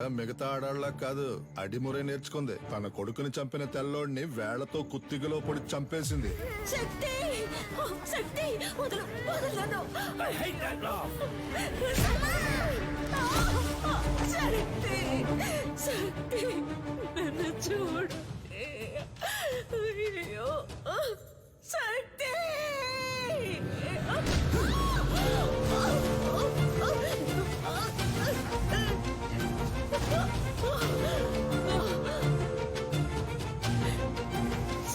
మిగతా ఆడాళ్ళ కాదు అడిమురే నేర్చుకుంది. తన కొడుకుని చంపిన తెల్లోడిని వేళ్లతో కుత్తిగలో పొడి చంపేసింది. శక్తి శక్తి వదలు వదలను. I hate that laugh. శక్తి శక్తి నన్ను చూడు. అయ్యో శక్తి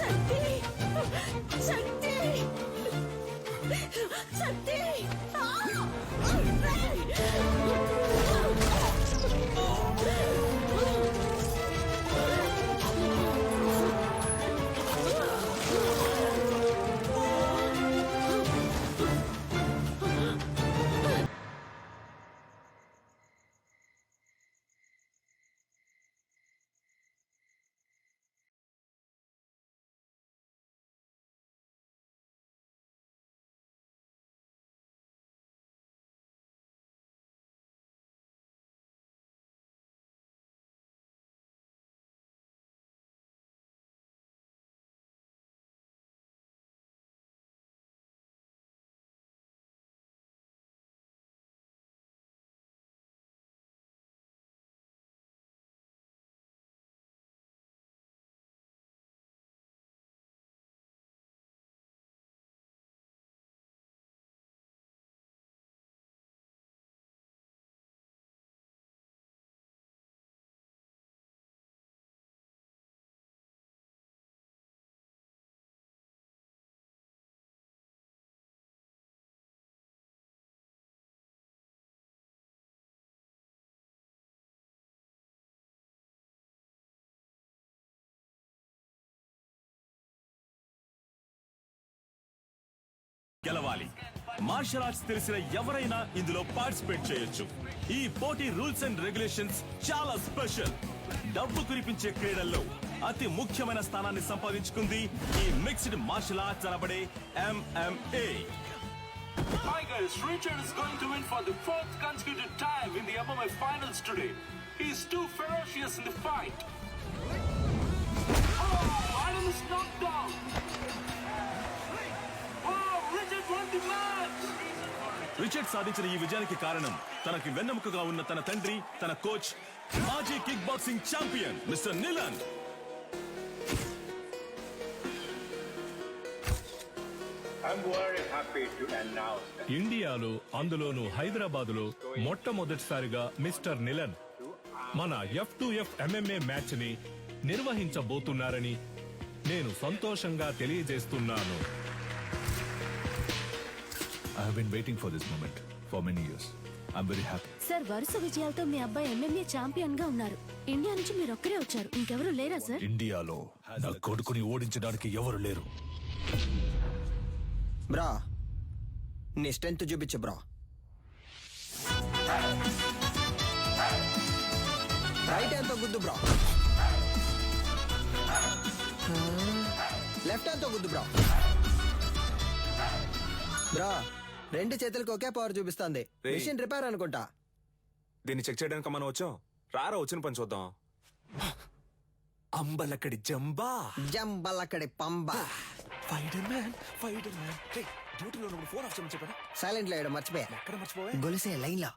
శక్తి శక్తి శక్తి గెలవాలి. మార్షల్ ఆర్ట్స్ తెలిసిన ఎవరైనా ఇందులో పార్టిసిపేట్ చేయొచ్చు. ఈ పోటీ రూల్స్ అండ్ రెగ్యులేషన్స్ చాలా స్పెషల్. డబ్బు కురిపించే క్రీడల్లో అతి ముఖ్యమైన స్థానాన్ని సంపాదించుకుంది ఈ మిక్స్డ్ మార్షల్ ఆర్ట్స్ అనబడే MMA. Tigers, Richard is going to win for the fourth consecutive time in the MMA finals today. He is too ferocious in the fight. Oh, Adam is knocked down. Oh, Richard won the match. Richard సాధించిన ఈ విజయానికి కారణం తనకి వెన్నెముకగా ఉన్న తన తండ్రి, తన coach, మాజీ kick boxing champion mister నిలన్. I'm very happy to announce that ఇండియాలో అందులోనూ హైదరాబాదులో మొట్టమొదటిసారిగా మిస్టర్ నిలన్ మన F2F MMA మ్యాచ్ ని నిర్వహించబోతున్నారని నేను సంతోషంగా తెలియజేస్తున్నాను. I have been waiting for this moment for many years. I'm very happy. Sir, వరుస విజయాలతో మీ అబ్బాయి MMA ఛాంపియన్ గా ఉన్నారు. ఇండియా నుంచి మీరు ఒక్కరే వచ్చారు, ఇంకెవరు లేరా సార్? ఇండియాలో నా కొడుకుని ఓడించడానికి ఎవరు లేరు. బ్రా, నీ స్ట్రెంత్ చూపించు బ్రా. రైట్ హ్యాండ్ తో గుద్దు బ్రా. లెఫ్ట్ హ్యాండ్ తో గుద్దు బ్రా. బ్రా, రెండు చేతులకు ఒకే పవర్ చూపిస్తుంది. మిషన్ రిపేర్ అనుకుంటా. దీన్ని చెక్ చేయడానికి మనం వచ్చాం. రారా వచ్చిన పని చూద్దాం. అంబలక్కడి జంబా, జంబలక్కడి పంబ. Fighter man, fighter man. డ్యూటీలో ఉన్నప్పుడు ఫోన్ ఆఫ్ చేయమని చెప్పాను. సైలెంట్ లో వేయడం మర్చిపోయా. ఎక్కడ మర్చిపోవా? గొలుసే లైన్ లో.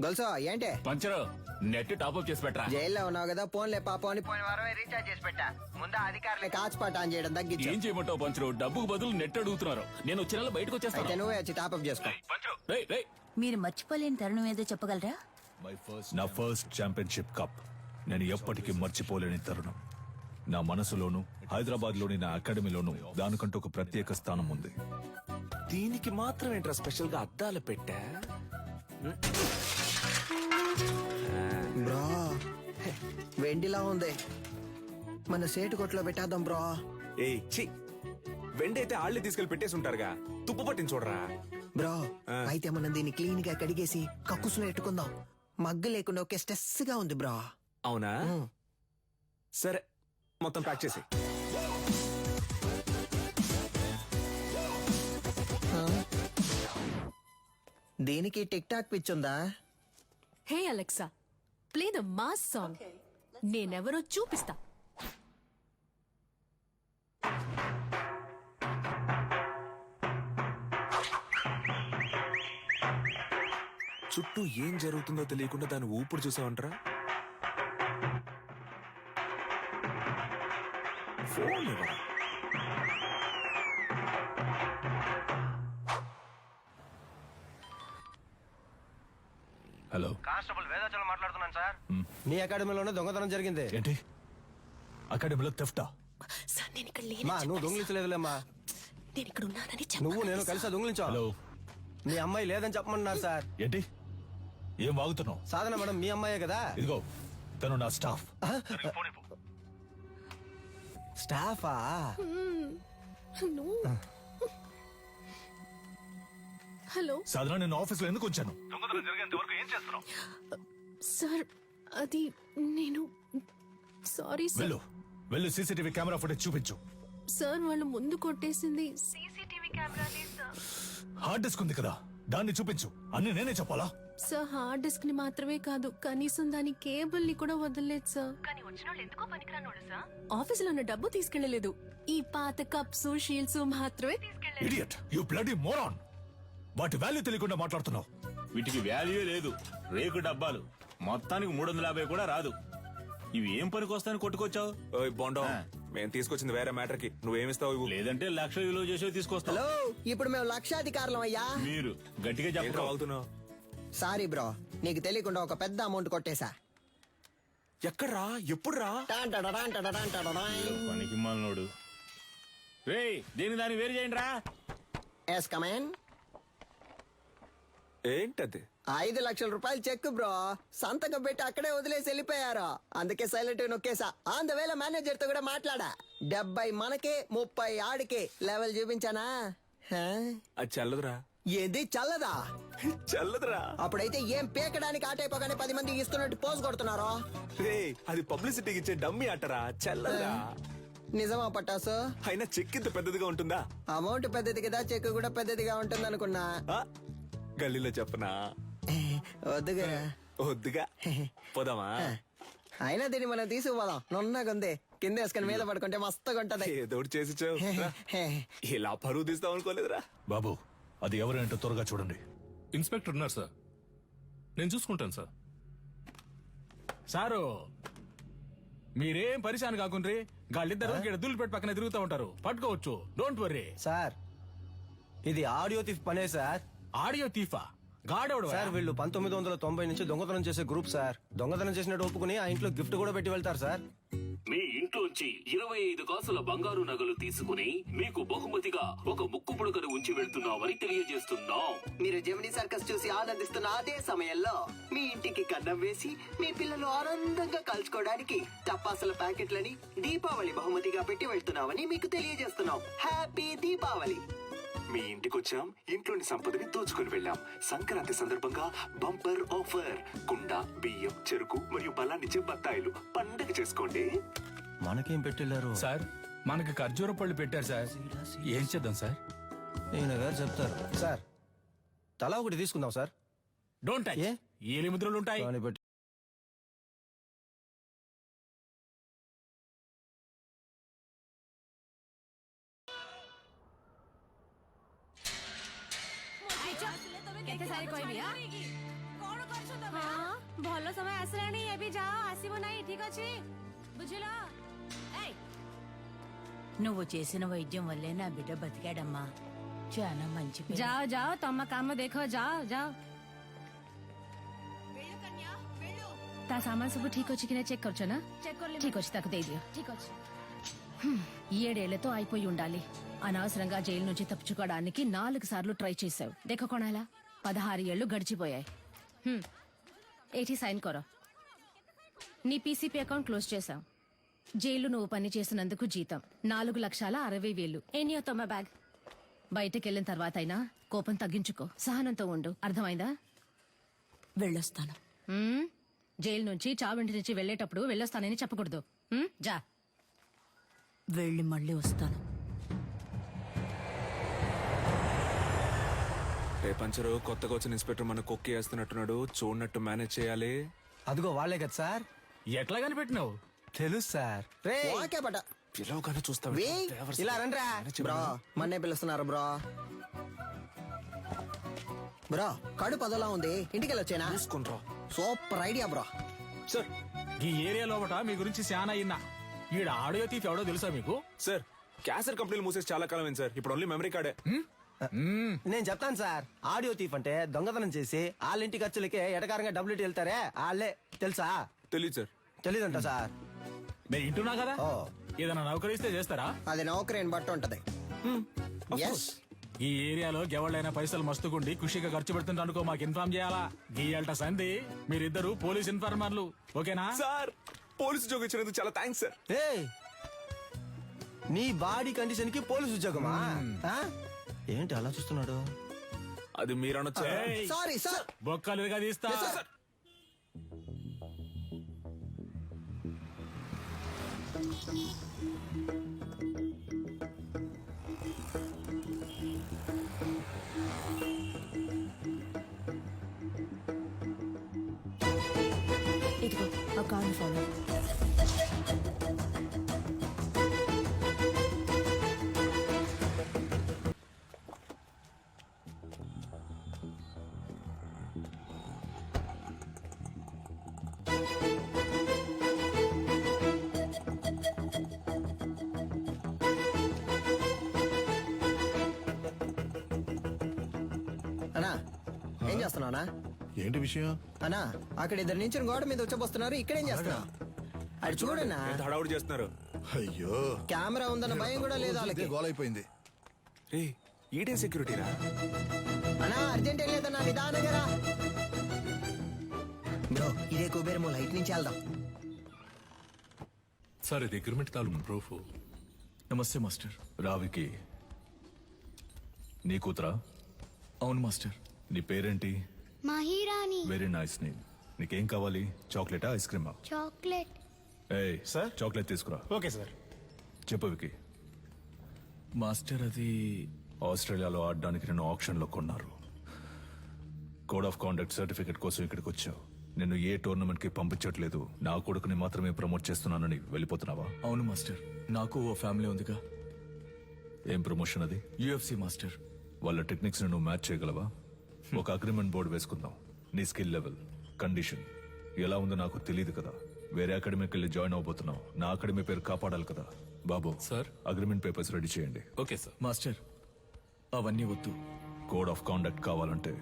గొలుసో ఏంటి? పంచరు నెట్ టాప్అప్ చేసి పెట్టరా. జైల్లో ఉన్నావు కదా, ఫోన్లే పాపం అని పోయిన వారమే రీఛార్జ్ చేసి పెట్టా. ముందు అధికారులే కాచిపాట ఆన్ చేయడం తగ్గించు. ఏం చేయమంటావు పంచరు? డబ్బుకు బదులు నెట్ అడుగుతున్నారు. నేను వచ్చిన బయటకు అయితే వచ్చేస్తాను. నువ్వే వచ్చి టాప్అప్ చేసుకో. మీరు మర్చిపోలేని తరుణం ఏదో చెప్పగలరా? నా ఫస్ట్ ఛాంపియన్షిప్ కప్ నేను ఎప్పటికీ మర్చిపోలేని తరుణం. నా మనసులోను, హైదరాబాద్ లోని నా అకాడమీలోను దానికంటూ ఒక ప్రత్యేక స్థానం ఉంది. దీనికి మాత్రం ఏంట్రా స్పెషల్ గా అద్దాలు పెట్టా? బ్రో, వెండిలా ఉంది. మన సేటు కొట్లో పెట్టేద్దాం బ్రో. ఏ ఛీ, వెండైతే ఆళ్ళే తీసుకెళ్లి పెట్టేసి ఉంటారుగా. తుప్పు పట్టించి చూడరా. బ్రో, అయితే మనం దీన్ని క్లీన్ గా కడిగేసి కక్కుసులో పెట్టుకుందాం. మగ్గు లేకుండా ఒకే స్ట్రెస్ గా ఉంది బ్రో. అవునా? సరే, మొత్తం ప్యాక్ చేసి. దీనికి టిక్ టాక్ పిచ్చుందా? Hey Alexa, play the mass song. నేనెవరో చూపిస్తా. చుట్టూ ఏం జరుగుతుందో తెలియకుండా దాని ఊపుడు చూసావంటరా? ఫోన్ ఇవ్వరా? హలో, కానిస్టేబుల్ వేదాచలం మాట్లాడుతున్నాను సార్. నీ అకాడమీలోనే దొంగతనం జరిగింది. ఏంటి అకాడమీలో తెఫ్టా? సార్ నేను ఇక్కడ మా నువ్వు దొంగిలించలేదులేమ్మా. నేను ఇక్కడ ఉన్నానని నువ్వు నేను కలిసి దొంగిలించావు. హలో, మీ అమ్మాయి లేదని చెప్పమన్నారు సార్. ఏంటి ఏం వాగుతున్నావు? సాధన మేడం మీ అమ్మాయే కదా? ఇదిగో తను నా స్టాఫ్. స్టాఫా? హలో సాధారణ నేను ఆఫీస్లో ఎందుకు వచ్చాను? దొంగతనం జరిగేంత వరకు ఏం చేస్తున్నావు? సార్, అది నేను సారీ సార్. వెళ్ళు వెళ్ళు, సీసీటీవీ కెమెరా ఫుటేజ్ చూపించు. సార్ వాళ్ళు ముందు కొట్టేసింది సీసీటీవీ కెమెరానే సార్. హార్డ్ డిస్క్ ఉంది కదా, దాన్ని చూపించు. అన్ని నేనే చెప్పాలా? సార్ హార్డ్ డిస్క్ ని మాత్రమే కాదు, కనీసం దాని కేబుల్ ని కూడా వదలలేదు సార్. ఆఫీసులో ఉన్న డబ్బు తీసుకెళ్లలేదు. ఈ పాత కప్స్ షీల్డ్స్ మాత్రమే తీసుకెళ్లేదు. Idiot, you bloody moron. వాటి వాల్యూ తెలియకుండా మాట్లాడుతున్నావు. వీటికి వాల్యూ లేదు. రేకు డబ్బాలు మొత్తానికి 350 కూడా రాదు. ఇవి ఏం పనికి వస్తాయని కొట్టుకొచ్చావు? ఓయ్ బొండం, మేము తీసుకొచ్చింది వేరే మ్యాటర్ కి. నువ్వేమిస్తావు ఇవ్వు. లేదంటే 1,00,000 విలువ చేసేవి తీసుకొస్తావు. హలో, ఇప్పుడు మేము లక్షాధికారులం అయ్యా. మీరు గట్టిగా ఏంట్రా చెప్పావు. వాగుతున్నావు? సారీ బ్రో, నీకు తెలియకుండా ఒక పెద్ద అమౌంట్ కొట్టేశా. ఎక్కడ్రా? ఎప్పుడురా? పనికి మాలినోడు. రేయ్, దీని దాన్ని వేరు చేయండి రా. ఎస్ కమేన్. ఏంటది? 5 లక్షల రూపాయలు చెక్ బ్రో. సంతకం పెట్టి అక్కడే వదిలేసి వెళ్ళిపోయారు. అందుకే సైలెంట్ నొక్కేసా. ఆన్ ద వేళ మేనేజర్ తో కూడా మాట్లాడా. 70 మనకే 30 ఆడికే లెవెల్ చూపించానా? హా? అది చల్లదురా. ఏది చల్లదా? చల్లదురా. అప్పుడైతే ఏం పీకడానికి ఆటైపోగానే 10 మంది ఇస్తున్నట్టు పోజ్ కొడుతున్నారో. రే, అది పబ్లిసిటీకి ఇచ్చే డమ్మీ అట్టరా, చల్లదురా. నిజమా పట్టాసు? అయినా చెక్ ఇంత పెద్దదిగా ఉంటుందా? అమౌంట్ పెద్దది కదా, చెక్ కూడా పెద్దదిగా ఉంటుంది అనుకున్నా. ఆ? గల్లీలో చెప్పనా? వద్దుగా. వద్దుగా. పోదామా? అయినా దీన్ని మనం తీసుకుపోదాం. నున్నగుంది, కింద వేసుకుని మీద పడుకుంటే మస్తుగా ఉంటది. ఏదో ఒకటి చేసి చావు. రా. ఇలా పరువు తీస్తాం అనుకోలేదురా. బాబు, అది ఎవరంటే త్వరగా చూడండి. ఇన్స్పెక్టర్ ఉన్నారు సార్, నేను చూసుకుంటాను సార్. సారు మీరేం పరిశాన్ కాకుండ్రి. గాళ్ళిద్దరు దుల్లు పెట్టి పక్కన తిరుగుతూ ఉంటారు. పట్టుకోవచ్చు, డోంట్ వర్రీ. సార్, ఇది ఆడియో థీఫ్ పనే సార్. ఆడియో తీఫా? గాడెవడు సార్ వీళ్ళు 1990 నుంచి దొంగతనం చేసే గ్రూప్ సార్. దొంగతనం చేసినట్టు ఒప్పుకుని ఆ ఇంట్లో గిఫ్ట్ కూడా పెట్టి వెళ్తారు సార్. మీ ఇంట్లోంచి 25 కాసుల బంగారు నగలు తీసుకుని మీకు బహుమతిగా ఒక ముక్కు పుడకను ఉంచి వెళ్తున్నామని తెలియజేస్తున్నాం. మీరు జెమినీ సర్కస్ చూసి ఆనందిస్తున్న అదే సమయంలో మీ ఇంటికి కన్నం వేసి మీ పిల్లలు ఆనందంగా కలుసుకోవడానికి టపాసుల ప్యాకెట్లని దీపావళి బహుమతిగా పెట్టి వెళ్తున్నామని మీకు తెలియజేస్తున్నాం. హ్యాపీ దీపావళి. మీ ఇంటికి వచ్చాం, ఇంట్లోని సంపదని దోచుకుని వెళ్ళాం. సంక్రాంతి సందర్భంగా బంపర్ ఆఫర్. కుండ, బియ్యం, చెరుకు మరియు బలాన్నిచ్చే బత్తాయిలు. పండగ చేసుకోండి. మనకేం పెట్టెళ్ళారు సార్? మనకి ఖర్జూర పళ్ళు పెట్టారు సార్. ఏం చేద్దాం సార్? ఈయన గారు చెప్తారు. సార్, తలా ఒకటి తీసుకుందాం సార్. Don't touch. ఏలి ముద్రలు ఉంటాయి. ଭଲ ସମୟ ଆସିଲାଣି, ଏବେ ଯାଅ, ଆସିବ ନାହିଁ, ଠିକ ଅଛି? ବୁଝିଲ? నువ్వు చేసిన వైద్యం వల్లే నా బిడ్డ బతికాడమ్మా. చాలా మంచి పిల్ల. ଯାଅ ଯାଅ, ତମ କାମ ଦେଖ, ଯାଅ ଯାଅ. ତା ସାମାନ ସବୁ ଠିକ ଅଛି କି ନା చెక్ କରୁଛ ନା? ଠିକ ଅଛି, ତାକୁ ଦେଇଦିଅ. ଠିକ ଅଛି. 7 ఏళ్లతో అయిపోయి ఉండాలి. అనవసరంగా జైలు నుంచి తప్పించుకోవడానికి 4 సార్లు ట్రై చేశావు. దేఖ కొనాలా, 16 ఏళ్లు గడిచిపోయాయి. ఏటి సైన్ కొర. నీ పీసీపీ అకౌంట్ క్లోజ్ చేశాం. జైలు నువ్వు పని చేసినందుకు జీతం 4,60,000. ఎన్ని తొమ్మ బ్యాగ్. బయటకెళ్ళిన తర్వాత అయినా కోపం తగ్గించుకో, సహనంతో ఉండు, అర్థమైందా? వెళ్ళొస్తాను. జైలు నుంచి చావింటి నుంచి వెళ్ళేటప్పుడు వెళ్ళొస్తానని చెప్పకూడదు. జా. వెళ్ళి మళ్ళీ వస్తాను. రేపంచరు కొత్తగా వచ్చిన ఇన్స్పెక్టర్ మన కొక్కి వేస్తున్నట్టున్నాడు. చూడనట్టు మేనేజ్ చేయాలి. అదిగో వాళ్ళే కదా సార్. ఎట్లా కనిపెట్టినావు? తెలుసు సార్. రే ఓకే బట పిలవగానే చూస్తావు. ఇలా రండ్రా బ్రో. మన్నే పిలుస్తున్నారు బ్రో. బ్రో కడుపు అదోలా ఉంది, ఇంటికి వెళ్ళొచ్చేనా? చూసుకుంట్రా. Super idea bro. సార్ ఈ ఏరియా లోపట మీ గురించి చాలా ఇన్నా. ఈడ ఆడియో తీసి ఎవడో తెలుసా మీకు? సార్ క్యాసెట్ కంపెనీలు మూసేసి చాలా కాలం అయింది సార్. ఇప్పుడు ఓన్లీ మెమరీ కార్డే. నేను చెప్తాను సార్. ఆడియో తీఫ్ అంటే దొంగతనం చేసి వాళ్ళ ఇంటి ఖర్చులకే ఎటకారంగా డబ్బులు వెళ్తారే వాళ్ళే. తెలుసా? తెలియదు సార్. తెలీదంట సార్. నేను ఇంటున్నా కదా. ఓ ఏదైనా నౌకరిస్తే చేస్తారా? అది నౌకరీని బట్టి ఉంటది. ఎస్. ఈ ఏరియాలో ఎవళ్ళైనా పైసలు మస్తుకుండి ఖుషిగా ఖర్చు పెడుతుంటే అనుకో మాకు ఇన్ఫార్మ్ చేయాలా. గీయాలట సంధి మీరిద్దరు పోలీస్ ఇన్ఫార్మర్లు. ఓకేనా సార్ పోలీసు ఉద్యోగం ఇచ్చినందుకు చాలా థ్యాంక్స్ సార్. ఏయ్, నీ బాడీ కండిషన్ కి పోలీస్ ఉద్యోగమా? ఆ? ఏంటి అలా చూస్తున్నాడు? అది మీరు అనొచ్చా? Sorry sir. బొక్కలుగా తీస్తా. ఇదిగో ఆ కార్ని ఫాలో. అన్నా ఏం చేస్తున్నావునా? ఏంటి విషయం? అన్నా అక్కడ ఇద్దరు నుంచి గోడ మీద వచ్చబోస్తున్నారు. ఇక్కడేం చేస్తున్నావు? అది చూడన్నా. ఎంత హడావుడి చేస్తున్నారు. అయ్యో, కెమెరా ఉందన్న భయం కూడా లేదు వాళ్ళకి. గోలైపోయింది. రే ఈడేం సెక్యూరిటీరా? అన్నా అర్జెంట్ ఏం లేదన్నా, నిదానంగా రా. బ్రో ఇదే కుబేరమో, లైట్ నుంచి వెళ్దాం. సార్ ఇది అగ్రిమెంట్ తాలూకు ప్రూఫ్. నమస్తే మాస్టర్. రావికి నీ కూతురా? అవును మాస్టర్. నీ పేరేంటి? మహిరాణి. Very nice name. నీకేం కావాలి? చాక్లెటా, ఐస్ క్రీమా? చాక్లెట్. ఏయ్ సార్, చాక్లెట్ తీసుకురా. Okay sir. చెప్పు వికి. మాస్టర్ అది ఆస్ట్రేలియాలో ఆడడానికి నేను ఆప్షన్ లో కొన్నారు. కోడ్ ఆఫ్ కాండక్ట్ సర్టిఫికెట్ కోసం ఇక్కడికి వచ్చావు. నిన్ను ఏ టోర్నమెంట్ కి పంపించట్లేదు, నా కొడుకుని మాత్రమే ప్రమోట్ చేస్తున్నానని వెళ్ళిపోతున్నావా? అవును మాస్టర్. నాకు ఓ ఫ్యామిలీ ఉందిగా. ఏం ప్రమోషన్ అది? UFC master. వాళ్ళ టెక్నిక్స్ ని నువ్వు మ్యాచ్ చేయగలవా? ఒక అగ్రిమెంట్ బోర్డు వేసుకుందాం. నీ స్కిల్ లెవెల్, కండిషన్ ఎలా ఉందో నాకు తెలియదు కదా. వేరే అకాడమీకి వెళ్ళి జాయిన్ అవబోతున్నావు. నా అకాడమీ పేరు కాపాడాలి కదా. బాబు సార్. అగ్రిమెంట్ పేపర్స్ రెడీ చేయండి. Okay sir. మాస్టర్ అవన్నీ వద్దు. కోడ్ ఆఫ్ కాండక్ట్ కావాలంటే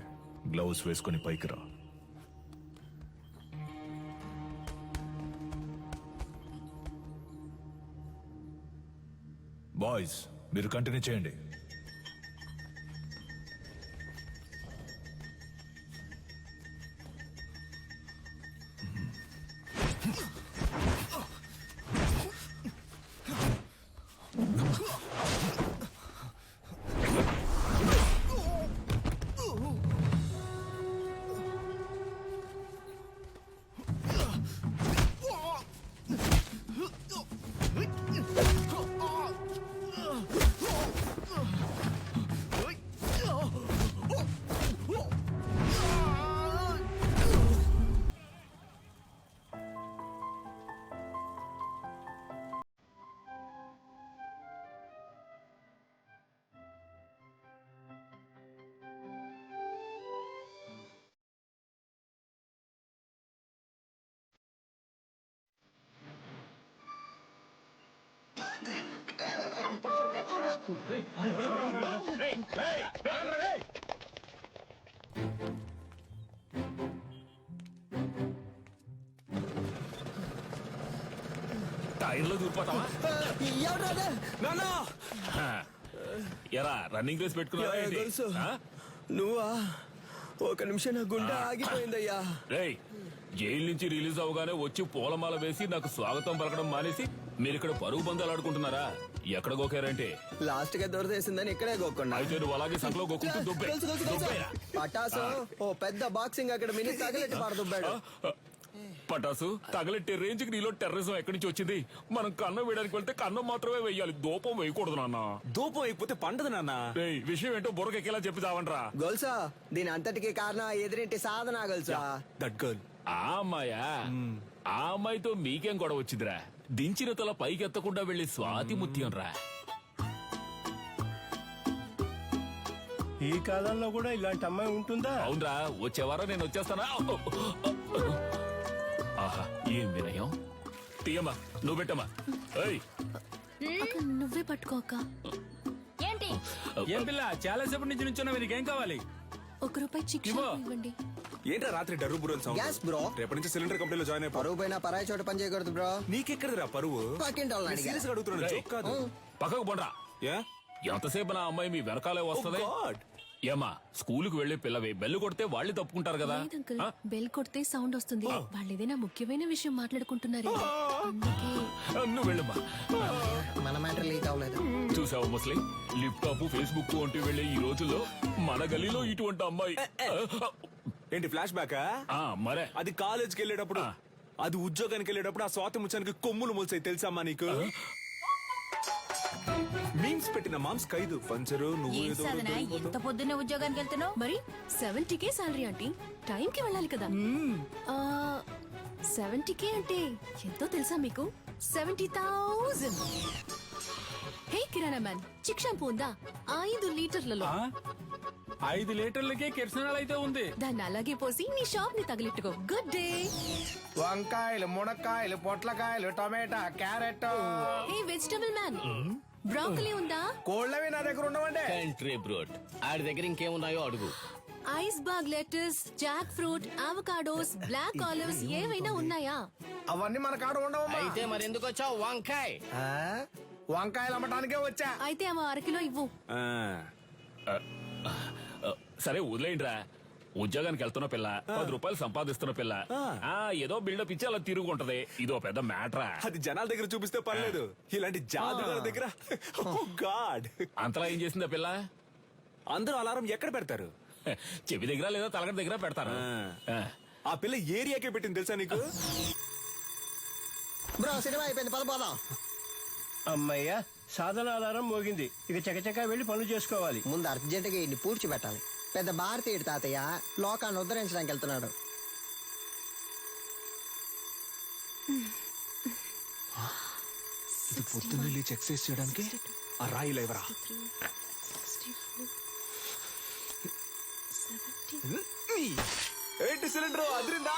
గ్లౌస్ వేసుకుని పైకి రా. బాయ్స్ మీరు కంటిన్యూ చేయండి. టైర్లో దూరిపోతావా? ఎరా రన్నింగ్ రేస్ పెట్టుకున్నావా? నువ్వా? ఒక నిమిషం నా గుండె ఆగిపోయిందయ్యా. రేయ్, జైలు నుంచి రిలీజ్ అవగానే వచ్చి పూలమాల వేసి నాకు స్వాగతం పలకడం మానేసి మీరు ఇక్కడ పరుగు బంధాలు ఆడుకుంటున్నారా? ఎక్కడ గోకారంటే లాస్ట్ గా దొరదేసిందని ఇక్కడే గోక్కున్నా. అయితే నువ్వు అలాగే సంకలో గోకుంటూ దుబ్బే. పటాసు ఓ పెద్ద బాక్సింగ్ అక్కడ మినీ తగలెట్టి పారదుబ్బాడు. పటాసు తగలెట్టే రేంజ్ కి నీలో టెర్రరిజం ఎక్కడి నుంచి వచ్చింది? మనం కన్నం వేయడానికి వెళ్తే కన్నం మాత్రమే వేయాలి, దూపం వేయకూడదు నాన్న. దూపం అయిపోతే పండదు నాన్న. విషయం ఏంటో బుర్రకెక్కేలా చెప్పి చావంట్రా. గొలుసా దీని అంతటికి కారణం ఎదురింటి సాధన గొలుసా. That girl. ఆ అమ్మాయా? ఆ అమ్మాయితో మీకేం గొడవ వచ్చిందిరా? దించిన తల పైకెత్తకుండా వెళ్లి స్వాతి ముత్యం రా. ఈ కాలంలో కూడా ఇలాంటి అమ్మాయి ఉంటుందా? అవునరా, వచ్చే వారం నేను వచ్చేస్తానా? ఆహా, ఏం వినయం. తీయమ్మా, నువ్వు పెట్టమ్మా. నువ్వే పట్టుకోక. ఏంటి ఏం పిల్ల చాలాసేపటి నుంచి నుంచున్నావు, నీకేం కావాలి? ₹1 చిక్కు ఇవ్వండి. ఏంట్రా రాత్రి డర్రు బుర్రలు సౌండ్? Gas bro. రేపటి నుంచి సిలిండర్ కంపెనీలో జాయిన్ అయిపో. పరువు పోయినా పరాయి చోట పని చేయకూడదు బ్రో. నీకెక్కడరా పరువు? పక్కింటి వాళ్ళని అడిగా. సీరియస్ గా అడుగుతున్నాను, జోక్ కాదు. పక్కకు పోండ్రా. ఏ? ఎంతసేపు నా అమ్మాయి మీ వెనకాలే వస్తది? ఏమా, స్కూలుకు వెళ్లి పిల్లవి బెల్లు కొడితే వాళ్ళు తప్పుకుంటారు కదా. బెల్ కొడితే సౌండ్ వస్తుంది. వాళ్ళు ఏదైనా ముఖ్యమైన విషయం మాట్లాడుకుంటున్నారు. నువ్వు వెళ్ళమ్మా. మన మ్యాటర్ లీక్ అవ్వలేదు. చూసావు ముస్లిం, లిప్టాప్ ఫేస్బుక్ వంటి వెళ్లే ఈ రోజుల్లో మన గలీలో ఇటువంటి అమ్మాయి. ఏంటి ఫ్లాష్ బ్యాకా? మరే అది కాలేజ్కి వెళ్ళేటప్పుడు, అది ఉద్యోగానికి వెళ్ళేటప్పుడు ఆ స్వాతి ముచ్చానికి కొమ్ములు మొలిసాయి తెలుసమ్మా నీకు? మీమ్స్ పెట్టిన మామ్స్ ఖైదు పంచరు. నువ్వు ఏం ఏదో సాధన ఎంత పొద్దున్నే ఉద్యోగానికి వెళ్తున్నావు? మరి 70K సాలరీ ఆంటీ, టైంకి వెళ్ళాలి కదా. 70K అంటే ఎంతో తెలుసా మీకు? 70,000. హే కిరాణా మ్యాన్, చిక్ షాంపూ ఉందా? 5 లీటర్లలో. 5 లీటర్లకే కిరసనాలు అయితే ఉంది. దాన్ని అలాగే పోసి నీ షాప్ ని తగిలిట్టుకో. Good day. వంకాయలు, మునక్కాయలు, పొట్లకాయలు, టమాటా, carrot. Hey vegetable man, broccoli ఉందా? కోళ్ళవి నా దగ్గర ఉండవండి. కంట్రీ బ్రోడ్, ఆడి దగ్గర ఇంకేమున్నాయో అడుగు. Iceberg lettuce, jackfruit, avocados, black olives ఏవైనా ఉన్నాయా? అవన్నీ మన కాడ ఉండవమ్మా. అయితే మరి ఎందుకు వచ్చావు? వంకాయ. వంకాయలు అమ్మటానికే వచ్చా. అయితే అమ్మ 1 కిలో ఇవ్వు. సరే వదిలేయండిరా. ఉద్యోగానికి వెళ్తున్న పిల్ల, ₹10 సంపాదిస్తున్న పిల్ల, ఏదో బిల్డప్ ఇచ్చి అలా తిరుగుంటది. ఇదో పెద్ద మ్యాటరా? అది జనాల దగ్గర చూపిస్తే పర్లేదు, ఇలాంటి జాదుగాల దగ్గర గాడ్. అంతలా ఏం చేసిందా పిల్ల? అందరూ అలారం ఎక్కడ పెడతారు? చెవి దగ్గర లేదా తలగడ దగ్గర పెడతారు. ఆ పిల్ల ఏరియాకే పెట్టింది తెలుసా నీకు? బ్రో సినిమా అయిపోయింది, పద పోదాం. అమ్మయ్యా, సాధన అలారం మోగింది. ఇక చకచకా వెళ్లి పనులు చేసుకోవాలి. ముందు అర్జెంటుగా ఇన్ని పూడ్చిపెట్టాలి. పెద్ద భారతీయుడు తాతయ్య లోకాన్ని ఉద్ధరించడానికి వెళ్తున్నాడు. ఇది పొద్దున్న లేచి ఎక్సర్సైజ్ చేయడానికి ఆ రాయి లేవరా? ఏంటి సిలిండర్ అదిరిందా?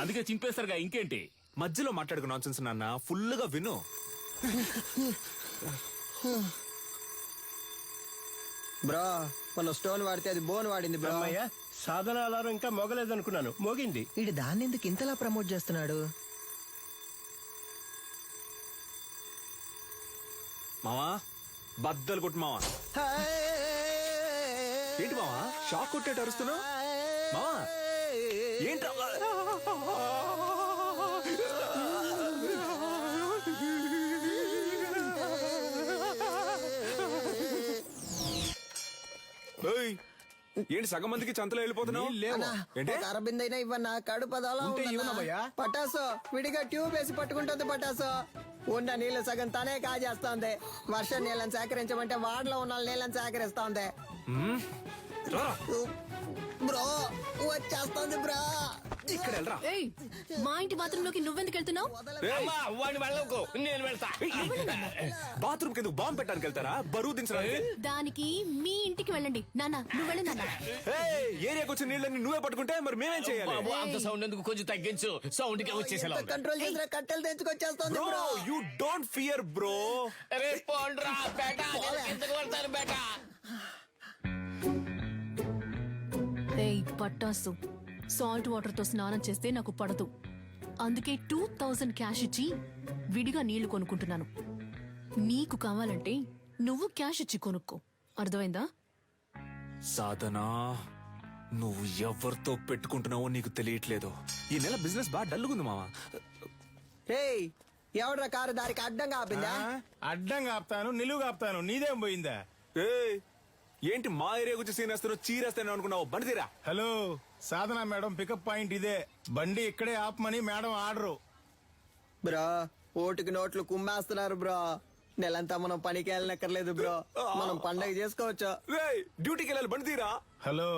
అందుకే చింపేస్తారుగా, ఇంకేంటి? మధ్యలో మాట్లాడుకు నాన్సెన్స్ నాన్న, ఫుల్ గా విను. బ్రో మన స్టోన్ వాడితే అది బోన్ వాడింది బ్రో. అమ్మయ్యా, సాధన అలారం ఇంకా మోగలేదనుకున్నాను, మోగింది. వీడు దాన్ని ఎందుకు ఇంతలా ప్రమోట్ చేస్తున్నాడు? మావా బద్దలు కొట్టు మావా. ఏంటి మావా షాక్ కొట్టేట అరుస్తున్నావు? మావా ఏంటి? ఏంటి సగం మందికి చంతలో వెళ్ళిపోతున్నావు? అరబిందైనా ఇవ్వన్నా, కడుపు పటాసో విడిగా ట్యూబ్ వేసి పట్టుకుంటుంది. పటాసో ఉన్న నీళ్లు సగం తనే కాజేస్తోంది. వర్షం నీళ్ళని సేకరించమంటే వాడలో ఉన్న నీళ్ళని సేకరిస్తోంది. బ్రో వచ్చేస్తోంది బ్రో. ఇక్కడ వెళ్ళరా. మా ఇంటి బాత్రూమ్ లోకి నువ్వెందుకు వెళ్తున్నావు? నేను వెళ్తా. బాత్రూమ్ కింద బాంబు పెట్టడానికి వెళ్తారా? బరువు దించడానికి? దానికి మీ ఇంటికి వెళ్ళండి. నాన్న నువ్వు వెళ్ళి నాన్న. ఏరియాకి వచ్చిన నీళ్ళని నువ్వే పట్టుకుంటే మరి మేమేం చేయాలి? అంత సౌండ్ ఎందుకు, కొంచెం తగ్గించు. సౌండ్ కి వచ్చేసేలా కంట్రోల్ చేసిన కట్టెలు తెచ్చుకొచ్చేస్తోంది bro. You don't fear bro. ఏయ్ పట్టాసు, సాల్ట్ వాటర్ తో స్నానం చేస్తే నాకు పడదు. అందుకే 2000 క్యాష్ ఇచ్చి విడిగా నీళ్లు కొనుక్కుంటున్నాను. నీకు కావాలంటే నువ్వు క్యాష్ ఇచ్చి కొనుక్కో. అర్థమైందా? సాధనా, నువ్వు ఎవరితో పెట్టుకుంటున్నావో నీకు తెలియట్లేదు. ఈ నెల బిజినెస్ బాగా డల్లుగుంది మావా. ఎవడ్రా కారు దారికి అడ్డంగా ఆపిందా? అడ్డంగా ఆపుతాను, నిలువుగా ఆపుతాను, నీదేం పోయిందా? ఏంటి మా ఏరియా గురించి సీనేస్తాను, చీరేస్తాను అనుకున్నావు? బండి తీరా. హలో, సాధన మేడం పికప్ పాయింట్ ఇదే. బండి ఇక్కడే ఆపమని మేడం ఆర్డరు. బ్రో ఓటుకి నోట్లు కుమ్మేస్తున్నారు బ్రో. నెలంతా మనం పనికి వెళ్ళనక్కర్లేదు బ్రో, మనం పండగ చేసుకోవచ్చు. డ్యూటీకి వెళ్ళాలి, బండి తీరా. హలో,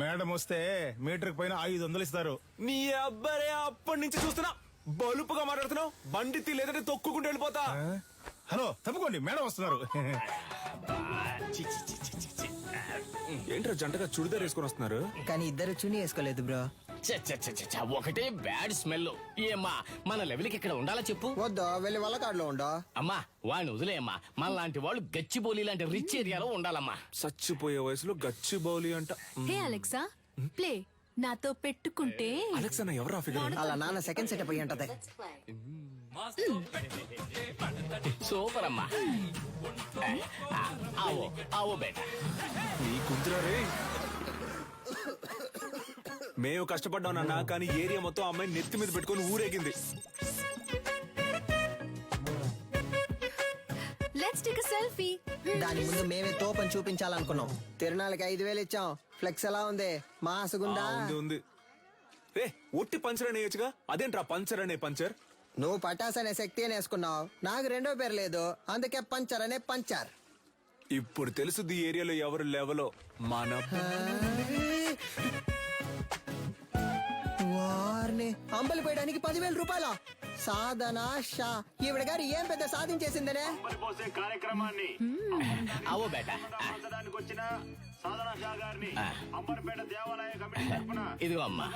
మేడం వస్తే మీటర్ పైన 500 ఇస్తారు. నీ అబ్బారే అప్పటి నుంచి చూస్తున్నా బలుపుగా మాట్లాడుతున్నావు. బండి లేదంటే తొక్కుకుంటూ వెళ్ళిపోతా. హలో తప్పుకోండి, మేడం వస్తున్నారు. ఏంట్రా జంటగా చుడిదార్ వేసుకొని వస్తున్నారు? కానీ ఇద్దరు చుని వేసుకోలేదు బ్రో. ఒకటే బ్యాడ్ స్మెల్. ఏమ్మా మన లెవెల్కి ఇక్కడ ఉండాలా చెప్పు. వద్దా వెళ్ళి వాళ్ళ కాడలో ఉండో. అమ్మా వాడిని వదిలేయమ్మా. మన లాంటి వాళ్ళు గచ్చిబౌలి లాంటి రిచ్ ఏరియాలో ఉండాలమ్మా. చచ్చిపోయే వయసులో గచ్చి బౌలి అంట. హే అలెక్సా ప్లే నాతో పెట్టుకుంటే. అలెక్స్ అన్న ఎవరు ఆ ఫిగర్? అలా నాన్న సెకండ్ సెటప్ అయ్యి ఉంటది. సూపర్ అమ్మా. ఆవో ఆవో బేటా. నీ కుంతురా రే. మేము కష్టపడ్డాం నాన్న, కానీ ఏరియా మొత్తం అమ్మాయి నెత్తి మీద పెట్టుకొని ఊరేగింది. Let's take a selfie. దాని ముందు మేమే తోపని చూపించాలనుకున్నాం. తిరునాళ్ళకి 5,000 ఇచ్చాం. ఫ్లెక్స్ ఎలా ఉంది? మాసుగుందా? ఉంది. రే ఒట్టి పంచర్ అని వేయచ్చుగా, అదేంట్రా పంచర్ అనే పంచర్? నువ్వు పటాస్ అనే శక్తి అని వేసుకున్నావు. నాకు రెండో పేరు లేదు, అందుకే పంచర్ అనే పంచర్. ఇప్పుడు తెలుసుది ఏరియాలో ఎవరు లెవలో. మన వారిని అంబలి పోయడానికి 10,000 రూపాయల సాధన షా. ఈవిడ గారు ఏం పెద్ద సాధించేసిందనే. కార్యక్రమాన్ని ఆవో బేటా. వచ్చిన సాధన షా గారిని అంబర్పేట దేవాలయ కమిటీ తరపున ఇదిగో అమ్మా.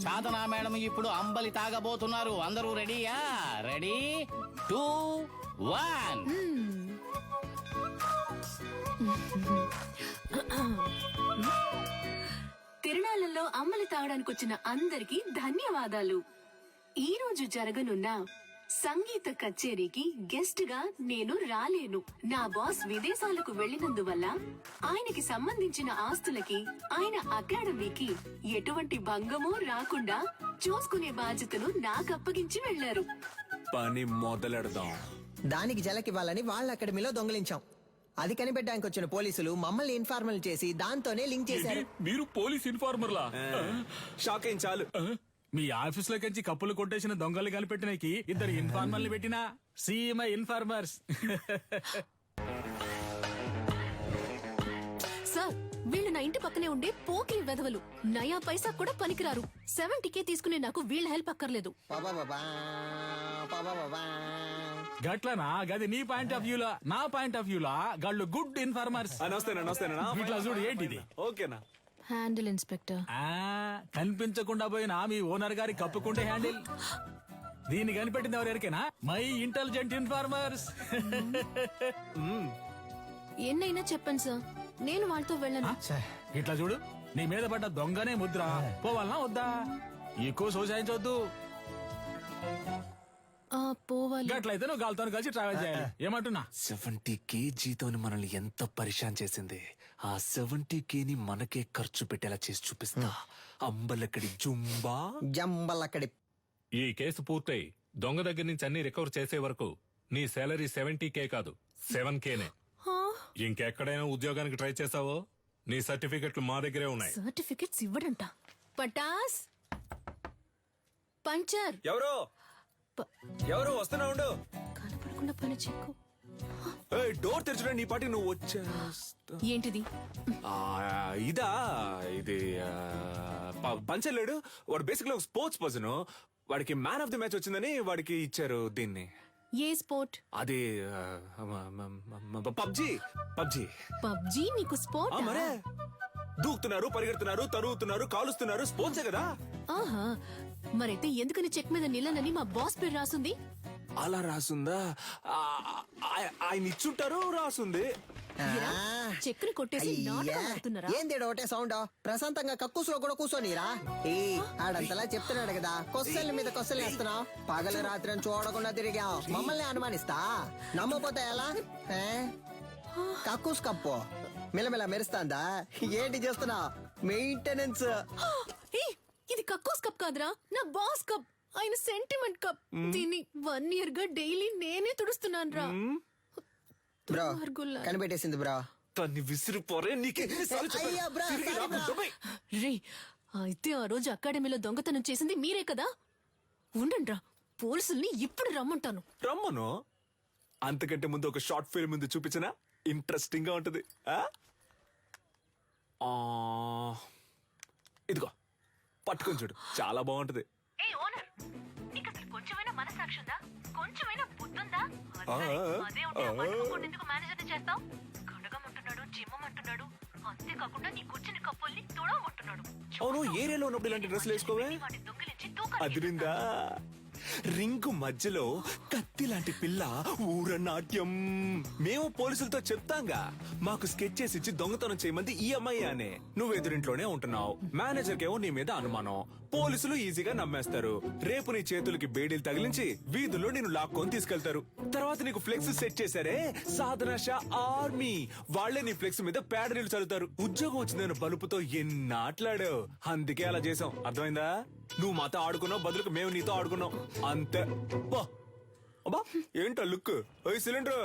సాధనా మేడం ఇప్పుడు అంబలి తాగబోతున్నారు. అందరూ రెడీయా? రెడీ 2 1. తిరునాళ్ళలో అమ్మలి తాగడానికి వచ్చిన అందరికీ ధన్యవాదాలు. ఈ రోజు జరగనున్న సంగీత కచేరీకి గెస్ట్ గా నేను రాలేను. నా బాస్ విదేశాలకు వెళ్లినందువల్ల ఆయనకి సంబంధించిన ఆస్తులకి ఆయన అకాడమీకి ఎటువంటి భంగమూ రాకుండా చూసుకునే బాధ్యతను నాకు అప్పగించి వెళ్లారు. పని మొదలెడదాం. దానికి జలకివ్వాలని వాళ్ళ అకాడమీలో దొంగిలించాం. అది కనిపెట్టడానికి వచ్చిన పోలీసులు మమ్మల్ని ఇన్ఫార్మల్ చేసి దాంతోనే లింక్ చేశారు. మీరు పోలీస్ ఇన్ఫార్మర్లా? షాక్ ఏం చాలు. మీ ఆఫీస్ లోకి కప్పులు కొట్టేసిన దొంగలు కనిపెట్టినకి 2 ఇన్ఫార్మర్లు పెట్టినా సీఎంఐ ఇన్ఫార్మర్స్. సార్ వీళ్ళు నా ఇంటి పక్కనే ఉండే పోకిరి వెధవలు. నయా పైసా కూడా పనికిరారు. 70K తీసుకునే నాకు వీళ్ళ హెల్ప్ అక్కర్లేదు. గట్లనా? గది నీ పాయింట్ ఆఫ్ వ్యూలా. నా పాయింట్ ఆఫ్ వ్యూలా గాళ్ళు గుడ్ ఇన్ఫార్మర్స్. నమస్తేనా. ఇట్లా చూడు ఏంటిది. ఓకేనా? Handle inspector. కనిపించకుండా పోయినా మీ ఓనర్ గారి కప్పుకుంటే హ్యాండిల్. దీన్ని కనిపెట్టింది ఎవరికైనా? My intelligent informers. ఎన్నైనా చెప్పండి సార్, నేను వాళ్ళతో వెళ్ళను. ఇట్లా చూడు, నీ మీద పడ్డ దొంగనే ముద్ర. పోవాలనా వద్దా? ఎక్కువ సోసాయించవద్దు. పోవాలి. అట్లయితే నువ్వు గాలితో కలిసి ట్రావెల్ చేయాలి. ఏమంటున్నా? 70K జీతం మనల్ని ఎంత పరిశాన్ చేసింది. ఆ 70K మనకే ఖర్చు పెట్టేలా చేసి చూపిస్తా. అంబలక్కడి జంబలక్కడి. ఈ కేసు పూర్తయి దొంగ దగ్గర నుంచి అన్ని రికవర్ చేసే వరకు నీ సాలరీ 70K కాదు 7Kనే. ఇంకెక్కడైనా ఉద్యోగానికి ట్రై చేసావో నీ సర్టిఫికెట్లు మా దగ్గరే ఉన్నాయి. సర్టిఫికెట్స్ ఇవ్వడంట. పటాస్ పంచర్. ఎవరు వస్తున్నా ఉండు. కనపడకుండా పని చెక్కు. డోర్ తెరచుడా, నీ పాటి నువ్వు వచ్చేస్తా. ఏంటిది? ఇదా? ఇది పంచలేడు. వాడు బేసిక్ లో స్పోర్ట్స్ పర్సన్. వాడికి మ్యాన్ ఆఫ్ ది మ్యాచ్ వచ్చిందని వాడికి ఇచ్చారు దీన్ని. ఏ స్పోర్ట్? అది పబ్జీ. పబ్జీ నీకు స్పోర్ట్? మరే దూకుతున్నారు, పరిగెడుతున్నారు, తరుగుతున్నారు, కాలుస్తున్నారు. స్పోర్ట్సే కదా. ఆహా, మరైతే ఎందుకని చెక్ మీద నిల్లనని మా బాస్ పేరు రాసుంది? అలా రాసుందా? ఆయన ఇచ్చుంటారు, రాసుంది. చెక్కుని కొట్టేసి నాటకం ఆడుతున్నారా? ఏంది ఒకటే సౌండ్? ప్రశాంతంగా కక్కుసులో కూడా కూర్చోనిరా. ఆడంతలా చెప్తున్నాడు కదా, కొస్సల మీద కొస్సలు వేస్తున్నావు. పగలు రాత్రి అని చూడకుండా తిరిగాం. మమ్మల్ని అనుమానిస్తా. నమ్మపోతే ఎలా? కక్కుస్ కప్పు మిలమిల మెరుస్తాందా? ఏంటి చేస్తున్నా? మెయింటెనెన్స్. ఇది కక్కోస్ కప్ కాదురా, నా బాస్ కప్. ఆయన సెంటిమెంట్ కప్. దీన్ని 1 year గా డైలీ నేనే తుడుస్తున్నాను రా. బ్రో కనిపెట్టేసింది బ్రో. తన్ని విసిరిపోరే. రే అయితే ఆ రోజు అకాడమీలో దొంగతనం చేసింది మీరే కదా? ఉండండ్రా, పోలీసుల్ని ఇప్పుడు రమ్మంటాను. రమ్మను. అంతకంటే ముందు ఒక షార్ట్ ఫిల్మ్ ముందు చూపించినా ఇంట్రెస్టింగ్ గా ఉంటది. ఇదిగో పట్టుకొని చూడు, చాలా బాగుంటది. ఏ ఓనర్, నీకు అసలు కొంచెమైనా మనసాక్షి ఉందా? కొంచెమైనా బుద్ధుందా? అదే ఉంటే ఎందుకు మేనేజర్ని చేస్తావు? కడగమంటున్నాడు, చిమ్మమంటున్నాడు, అంతేకాకుండా నీ కూర్చుని కప్పుల్ని తొడవమంటున్నాడు. అవును, ఏరియాలో ఉన్నప్పుడు ఇలాంటి డ్రెస్సులు వేసుకోవే? వాడిని దొంగిలించి తూకాలు అదిరిందా? రింగు మధ్యలో కత్తి లాంటి పిల్ల ఊరనాట్యం. మేము పోలీసులతో చెప్తాంగా, మాకు స్కెచ్ చేసి ఇచ్చి దొంగతనం చేయమంది ఈ అమ్మాయి అనే. నువ్వు ఎదురింట్లోనే ఉంటున్నావు, మేనేజర్ కేమో నీ మీద అనుమానం. పోలీసులు ఈజీగా నమ్మేస్తారు. రేపు నీ చేతులకి బేడీలు తగిలించి వీధుల్లో నేను లాక్కొని తీసుకెళ్తారు. తర్వాత నీకు ఫ్లెక్స్ సెట్ చేశారే, సాధన షా ఆర్మీ, వాళ్లే నీ ఫ్లెక్స్ మీద పేడ నీళ్లు చల్లుతారు. ఉద్యోగం వచ్చిందని బలుపుతో ఎన్నాట్లాడావు, అందుకే అలా చేసాం. అర్థమైందా? నువ్వు మాతో ఆడుకున్నావు, బదులుకు మేము నీతో ఆడుకున్నాం, అంతే. అబ్బా ఏంటో లుక్. ఓయ్ సిలిండర్,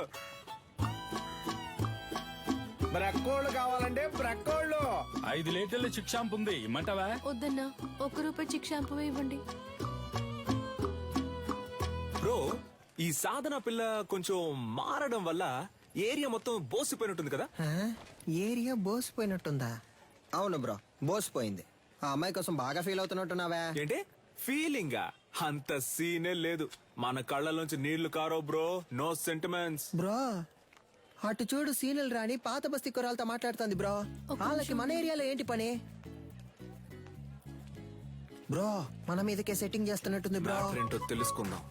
బ్రక్కోళ్ళు కావాలంటే బ్రక్కోళ్ళు. 5 లీటర్ల చిక్ షాంపూ ఉంది, ఇమ్మంటావా? వద్దన్నా, 1 రూపాయి చిక్ షాంపూ ఇవ్వండి. బ్రో, ఈ సాధన పిల్ల కొంచెం మారడం వల్ల ఏరియా మొత్తం బోసిపోయినట్టుంది కదా? ఏరియా బోసిపోయినట్టుందా? అవును బ్రో, బోసిపోయింది. ఆ అమ్మాయి కోసం బాగా ఫీల్ అవుతున్నట్టున్నావా? ఏంటి ఫీలింగా? అంత సీనే లేదు. మన కళ్ళలోంచి నీళ్లు కారో బ్రో, నో సెంటిమెంట్స్. బ్రో అటు చూడు, సీనియల్ రాణి పాత బస్తీ కురాలతో మాట్లాడుతుంది బ్రో. వాళ్ళకి మన ఏరియాలో ఏంటి పని? బ్రో మన మీదకే సెట్టింగ్ చేస్తున్నట్టుంది బ్రో. ఏంటో తెలుసుకుందాం.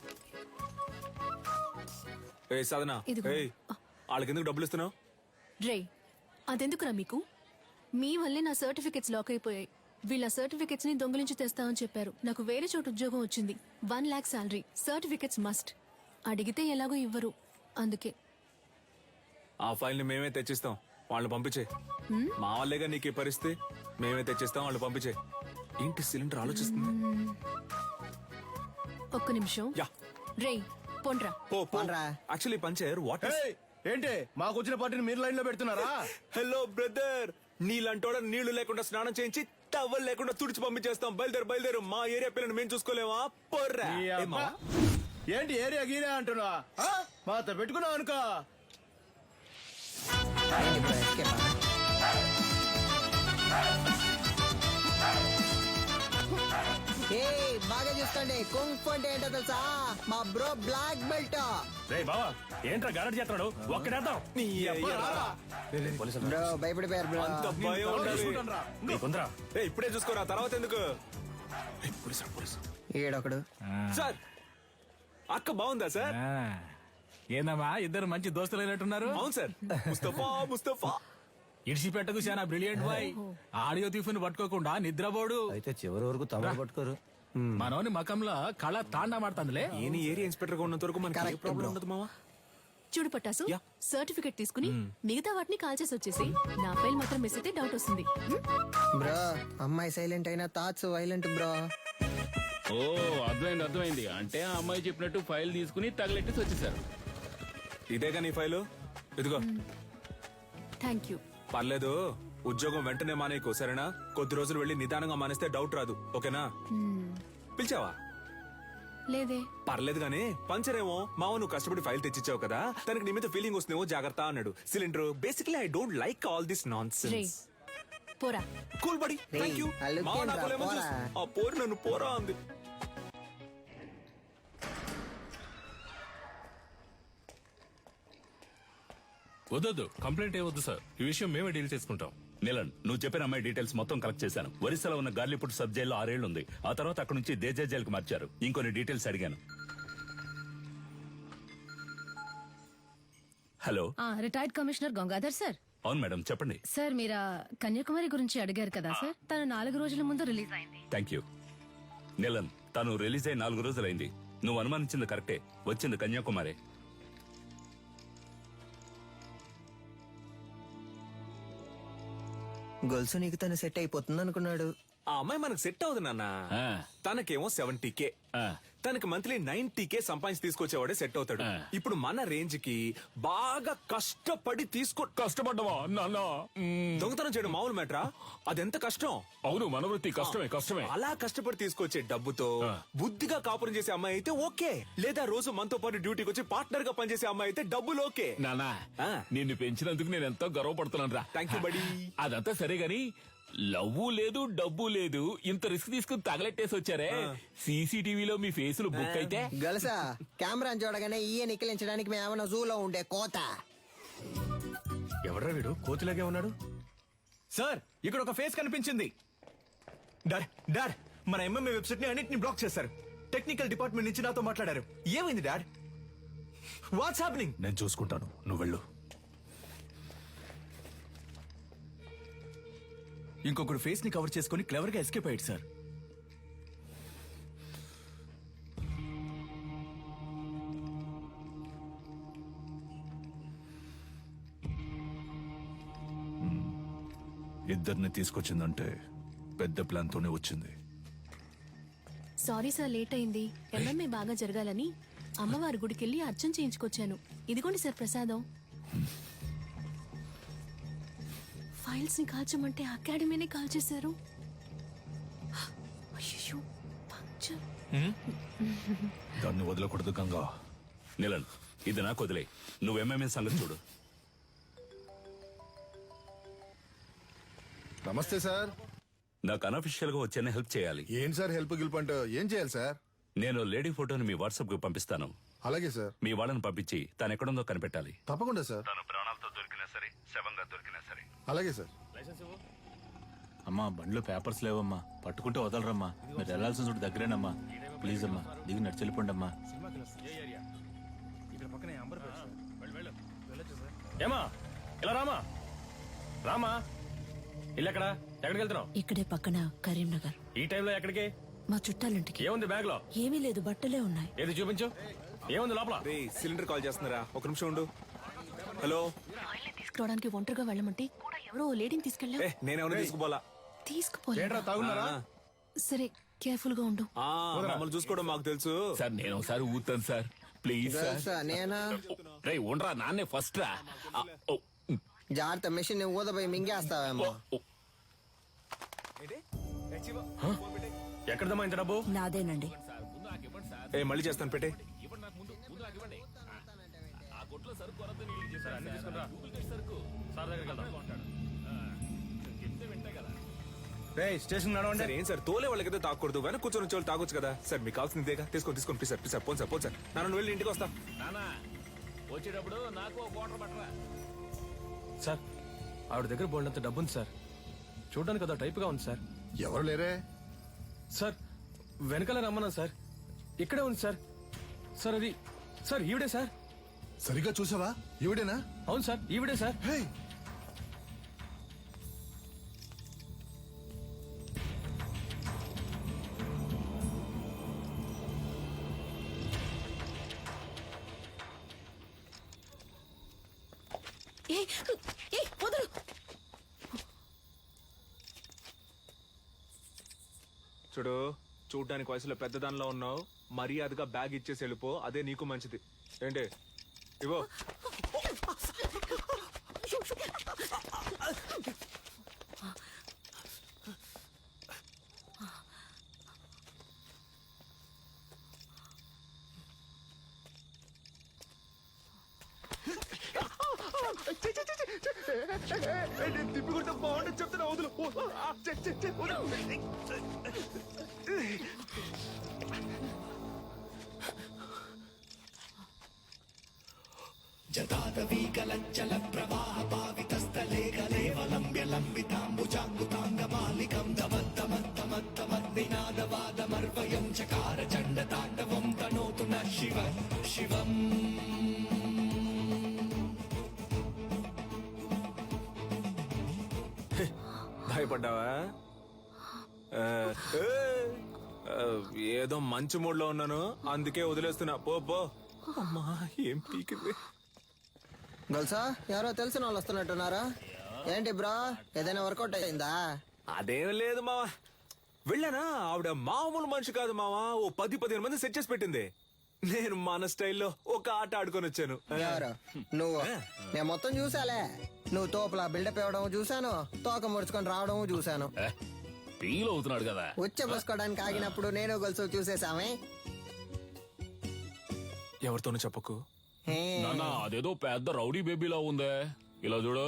ఏ సాధన, ఏయ్ వాళ్ళకి ఎందుకు డబ్బులు ఇస్తున్నావు? రే, అదెందుకురా మీకు? మీ వల్లే నా సర్టిఫికెట్స్ లాక్ అయిపోయాయి. వీళ్ళ సర్టిఫికెట్స్ ని దొంగిలించి తెస్తామని చెప్పారు. నాకు వేరే చోట ఉద్యోగం వచ్చింది, 1 lakh శాలరీ. Certificates must. అడిగితే ఎలాగో ఇవ్వరు, అందుకే. ఆ ఫైల్ ని మేమే తెచ్చిస్తాం, వాళ్ళు పంపించే. మా వాళ్ళేగా నీకు ఈ పరిస్థితి, మేమే తెచ్చిస్తాం, వాళ్ళు పంపించే. ఏంటి సిలిండర్ ఆలోచిస్తుంది? ఒక్క నిమిషం. యా రే పొండ్రా. యాక్చువల్లీ పంచర్ వాట్ ఏంటి మాకు వచ్చిన పార్టీని మీరు లైన్ లో పెడుతున్నారా? హలో బ్రదర్, నీళ్ళంటోడ నీళ్లు లేకుండా స్నానం చేయించి టవల్ లేకుండా తుడిచి పంపించేస్తాం. బయలుదేరు. మా ఏరియా పిల్లని మేము చూసుకోలేమా? పొర్రా. ఏంటి ఏరియా గీరియా అంటున్నా? మాతో పెట్టుకున్నావు అనుకో. బాగా చూసుకోండి, కుంగ్ అంటే ఏంటో తెలుసా? మా బ్రో బ్లాక్ బెల్ట్. రే బావా, ఏంట్రా గారడి చేస్తాడు? ఒక్కడేద్దాం. బ్రో భయపడిపోయారు బ్రో. అంత భయం ఉండాలి. నీకుందరా? ఇప్పుడే చూసుకోరా, తర్వాత ఎందుకు? ఏడొకడు. సార్ అక్క బాగుందా సార్? ఏందమ్మా, ఇద్దరు మంచి దోస్తులైనట్టున్నారు. అవును సార్. ముస్తఫా ఇడిచిపెట్టకు చాలా బ్రిలియంట్ బాయ్. ఆడియో తీఫుని పట్టుకోకుండా నిద్రపోడు. అయితే చివరి వరకు తమరు పట్టుకోరు. మనోని మకంలో కళ తాండా మాడుతుందిలే. ఏని ఏరియా ఇన్స్పెక్టర్ గా ఉన్నంత వరకు మనకి ఏ ప్రాబ్లం ఉండదు మావా. చూడు పట్టాసు, సర్టిఫికెట్ తీసుకుని మిగతా వాటిని కాల్ చేసి వచ్చేసి నా ఫైల్ మాత్రం మిస్ అయితే డౌట్ వస్తుంది. బ్రో అమ్మాయి సైలెంట్ అయినా థాట్స్ వైలెంట్ బ్రో. ఓ అర్థమైంది. అంటే ఆ అమ్మాయి చెప్పినట్టు ఫైల్ తీసుకుని తగలెట్టేసి వచ్చేసారు. ఇదేగా నీ ఫైలు, ఇదిగో. Thank you. పర్లేదు, ఉద్యోగం వెంటనే మానేకు, సరేనా? కొద్ది రోజులు వెళ్ళి నిదానంగా మానేస్తే డౌట్ రాదు, ఓకేనా? పిలిచావా? లేదే. పర్లేదు గానీ పంచరేమో మావ, నువ్వు కష్టపడి ఫైల్ తెచ్చిచ్చావు కదా, తనకి నీ మీద ఫీలింగ్ వస్తుందేమో, జాగ్రత్త అన్నాడు. Cylinder, basically I don't like all this nonsense. పోరా. Cool buddy, thank you. ఆ పోరు నన్ను పోరా అంది. వద్దు, కంప్లైంట్ ఏవద్దు సార్, ఈ విషయం మేమే డీల్ చేసుకుంటాం. నీలన్, నువ్వు చెప్పిన అమ్మాయి డీటెయిల్స్ మొత్తం కలెక్ట్ చేశాను. ఒరిస్సాలో ఉన్న గార్లీపుట్ సబ్ జైల్లో 6 ఏళ్లు ఉంది. ఆ తర్వాత అక్కడ నుంచి దేజా జైలుకి మార్చారు. ఇంకొన్ని డీటెయిల్స్ అడిగాను. Hello, retired commissioner Gangadhar sir. అవును మేడం, చెప్పండి. సార్ మీరు కన్యాకుమారి గురించి అడిగారు కదా సార్, తను 4 రోజుల ముందు రిలీజ్ అయింది. Thank you. నీలన్, తను రిలీజ్ అయి 4 రోజులైంది. నువ్వు అనుమానించింది కరెక్టే, వచ్చింది కన్యాకుమారి. గొలుసు నీకు తను సెట్ అయిపోతుంది అనుకున్నాడు. ఆ అమ్మాయి మనకు సెట్ అవుతుంది నాన్న. ఆ. తనకేమో 70K, ఆ. తనకి మంత్లీ 90K సంపాదించి తీసుకొచ్చేవాడే సెట్ అవుతాడు. ఇప్పుడు మన రేంజ్ కి బాగా కష్టపడి కష్టపడ్డవా నాన్న? దొంగతనం చేయడం మామూలు మ్యాటరా? అదెంత కష్టం. అవును, మన వృత్తి కష్టమే. అలా కష్టపడి తీసుకొచ్చే డబ్బుతో బుద్ధిగా కాపురం చేసే అమ్మాయి అయితే ఓకే, లేదా రోజు మనతో పాటు డ్యూటీకి వచ్చి పార్ట్నర్ గా పనిచేసే అమ్మాయి అయితే డబ్బులు ఓకే. నాన్న, నిన్ను పెంచినందుకు నేను ఎంతో గర్వపడుతున్నాను రా. థ్యాంక్ యూ బడి. అదంతా సరే గాని లవ్వు లేదు, డబ్బు లేదు, ఇంత రిస్క్ తీసుకుని తగలెట్టేసి వచ్చారే. సీసీటీవీలో మీ ఫేసులు బుక్ అయితే గలసా కెమెరా చూడగానే ఈయ నిక్కిలించడానికి మేమన్నా జూలో ఉండే కోత. ఎవడ్రా వీడు కోతిలాగే ఉన్నాడు? సార్, ఇక్కడ ఒక ఫేస్ కనిపించింది. డాడ్ డాడ్, మన ఎంఎంఏ వెబ్సైట్ ని అన్నిటిని బ్లాక్ చేశారు. టెక్నికల్ డిపార్ట్మెంట్ నుంచి నాతో మాట్లాడారు. ఏమైంది డాడ్? What's happening? నేను చూసుకుంటాను, నువ్వు వెళ్ళు. ఇంకొకడు ఫేస్ ని కవర్ చేసుకుని క్లవర్ గా ఎస్కేప్ అయ్యాడు సార్. ఇద్దరిని తీసుకొచ్చిందంటే పెద్ద ప్లాన్ తోనే వచ్చింది. సారీ సార్, లేట్ అయింది. ఎంఎంఏ బాగా జరగాలని అమ్మవారి గుడికెళ్ళి అర్చన చేయించుకొచ్చాను. ఇదిగోండి సార్ ప్రసాదం. ఫైల్స్ ని కాల్చమంటే అకాడమీని కాల్చేశారు. అయ్యో, పంక్చర్. దాన్ని వదలకూడదు గంగా. నిలన్, ఇది నాకు వదిలే. నువ్వు ఎంఎంఏ సంగతి చూడు. నమస్తే సార్. నాకు అనఫిషియల్ గా వచ్చేనే హెల్ప్ చేయాలి. ఏం సార్ హెల్ప్ గిల్ప్ అంటే ఏం చేయాలి సార్? నేను లేడీ ఫోటోని మీ వాట్సాప్ కు పంపిస్తాను. అలాగే సార్. మీ వాళ్ళని పంపించి తను ఎక్కడుందో కనిపెట్టాలి. తప్పకుండా సార్. తను ప్రాణాలతో దొరికినా సరే, శవంగా దొరికినా సరే. అలాగే సార్. అమ్మా, బండిలో పేపర్స్ లేవమ్మా, పట్టుకుంటే వదలరమ్మా. మీరు వెళ్లాల్సిన చోటు దగ్గరేనమ్మా. ప్లీజ్ అమ్మా, దిగి నడిచి వెళ్ళిపోండి అమ్మా. ఏమా, ఇలా రామా. రామా, ఇల్లు ఎక్కడా? ఎక్కడికి వెళ్తున్నావు? ఇక్కడే పక్కన కరీంనగర్. ఈ టైంలో ఎక్కడికి? మా చుట్టాలింటికి. ఏముంది బ్యాగ్ లో? ఏమీ లేదు, బట్టలే ఉన్నాయి. ఏది చూపించు. ఏముంది లోపల? సిలిండర్ కాల్ చేస్తున్నారా? ఒక నిమిషం ఉండు. హలో. తీసుకురావడానికి ఒంటరిగా వెళ్ళమంటే కూడా ఎవరో లేడీని తీసుకెళ్ళా. నేనెవరు తీసుకుపోలా. తీసుకుపోలే. సరే, కేర్ఫుల్ గా ఉండు. మమ్మల్ని చూసుకోవడం మాకు తెలుసు సార్. నేను ఒకసారి ఊతాను సార్, ప్లీజ్ సార్. నేనా? రే ఉండరా, నాన్నే ఫస్ట్ రా. జాగ్రత్త, మెషిన్ ఊదపోయి మింగేస్తావేమో. ఎక్కడదమ్మా ఇంత డబ్బు? నాదేనండి. మళ్ళీ చేస్తాను, పెట్టే. స్టేషన్ సార్ ఏం సార్, తోలే వాళ్ళకైతే తాకూడదు, వెనక కూర్చొని వచ్చే వాళ్ళు తాగొచ్చు కదా సార్. మీకు కావాల్సిందేగా, తీసుకోండి please sir. Please sir, phone sir, phone sir. నన్ను వెళ్ళి ఇంటికి వస్తా. నానా, వచ్చేటప్పుడు నాకు వాటర్ పట్టరా. సార్, ఆవిడ దగ్గర బోల్డంత డబ్బు ఉంది సార్. చూడడానికి అదో టైప్ గా ఉంది సార్. ఎవరు లేరే సార్? వెనకాల రమ్మన్నా సార్. ఇక్కడే ఉంది సార్. సార్ అది సార్, ఈవిడే సార్. సరిగ్గా చూసావా? ఈవిడేనా? అవును సార్, ఈవిడే సార్. హే, వదలు. చూడు, చూడడానికి వయసులో పెద్దదానిలో ఉన్నావు. మర్యాదగా బ్యాగ్ ఇచ్చేసి వెళ్ళిపో, అదే నీకు మంచిది. ఏంటి ఇవో. తిప్పికుంటే బాగుంటుంది చెప్తున్నా. వదులు. జతాదవీకలజ్జల ప్రవాహ పావితస్థలే కలేవలంబ్య లంబితాంబుజాంగుతాంగమాలికం దమత్తమత్తమత్తమద్వినాదవాదమర్వయం చకార చండ తాండవం తనోతు న శివ శివం. భయపడ్డావా? ఏదో మంచి మూడ్ లో ఉన్నాను, అందుకే వదిలేస్తున్నా. పో పో. అమ్మా, ఏం పీకింది. గల్సా, ఎవరో తెలిసిన వాళ్ళు వస్తున్నట్టున్నారా? ఏంటి బ్రో, ఏదైనా వర్కౌట్ అయిందా? అదేం లేదు మావా, వెళ్ళానా? ఆవిడ మామూలు మనిషి కాదు మావా. ఓ 10-15 మంది సెట్ చేసి పెట్టింది. నేను మన స్టైల్లో ఒక ఆట ఆడుకొని వచ్చాను. నువ్వు నేను మొత్తం చూసాలే. నువ్వు తోపులా బిల్డప్ ఇవ్వడం చూసాను, తోక ముడుచుకొని రావడం చూసాను. ఫీల్ అవుతున్నాడు కదా. వచ్చే పోసుకోవడానికి ఆగినప్పుడు నేను గొలుసు చూసేసామే. ఎవరితోనూ చెప్పకు. నాన్న అదేదో పెద్ద రౌడీ బేబీలా ఉందే. ఇలా చూడు,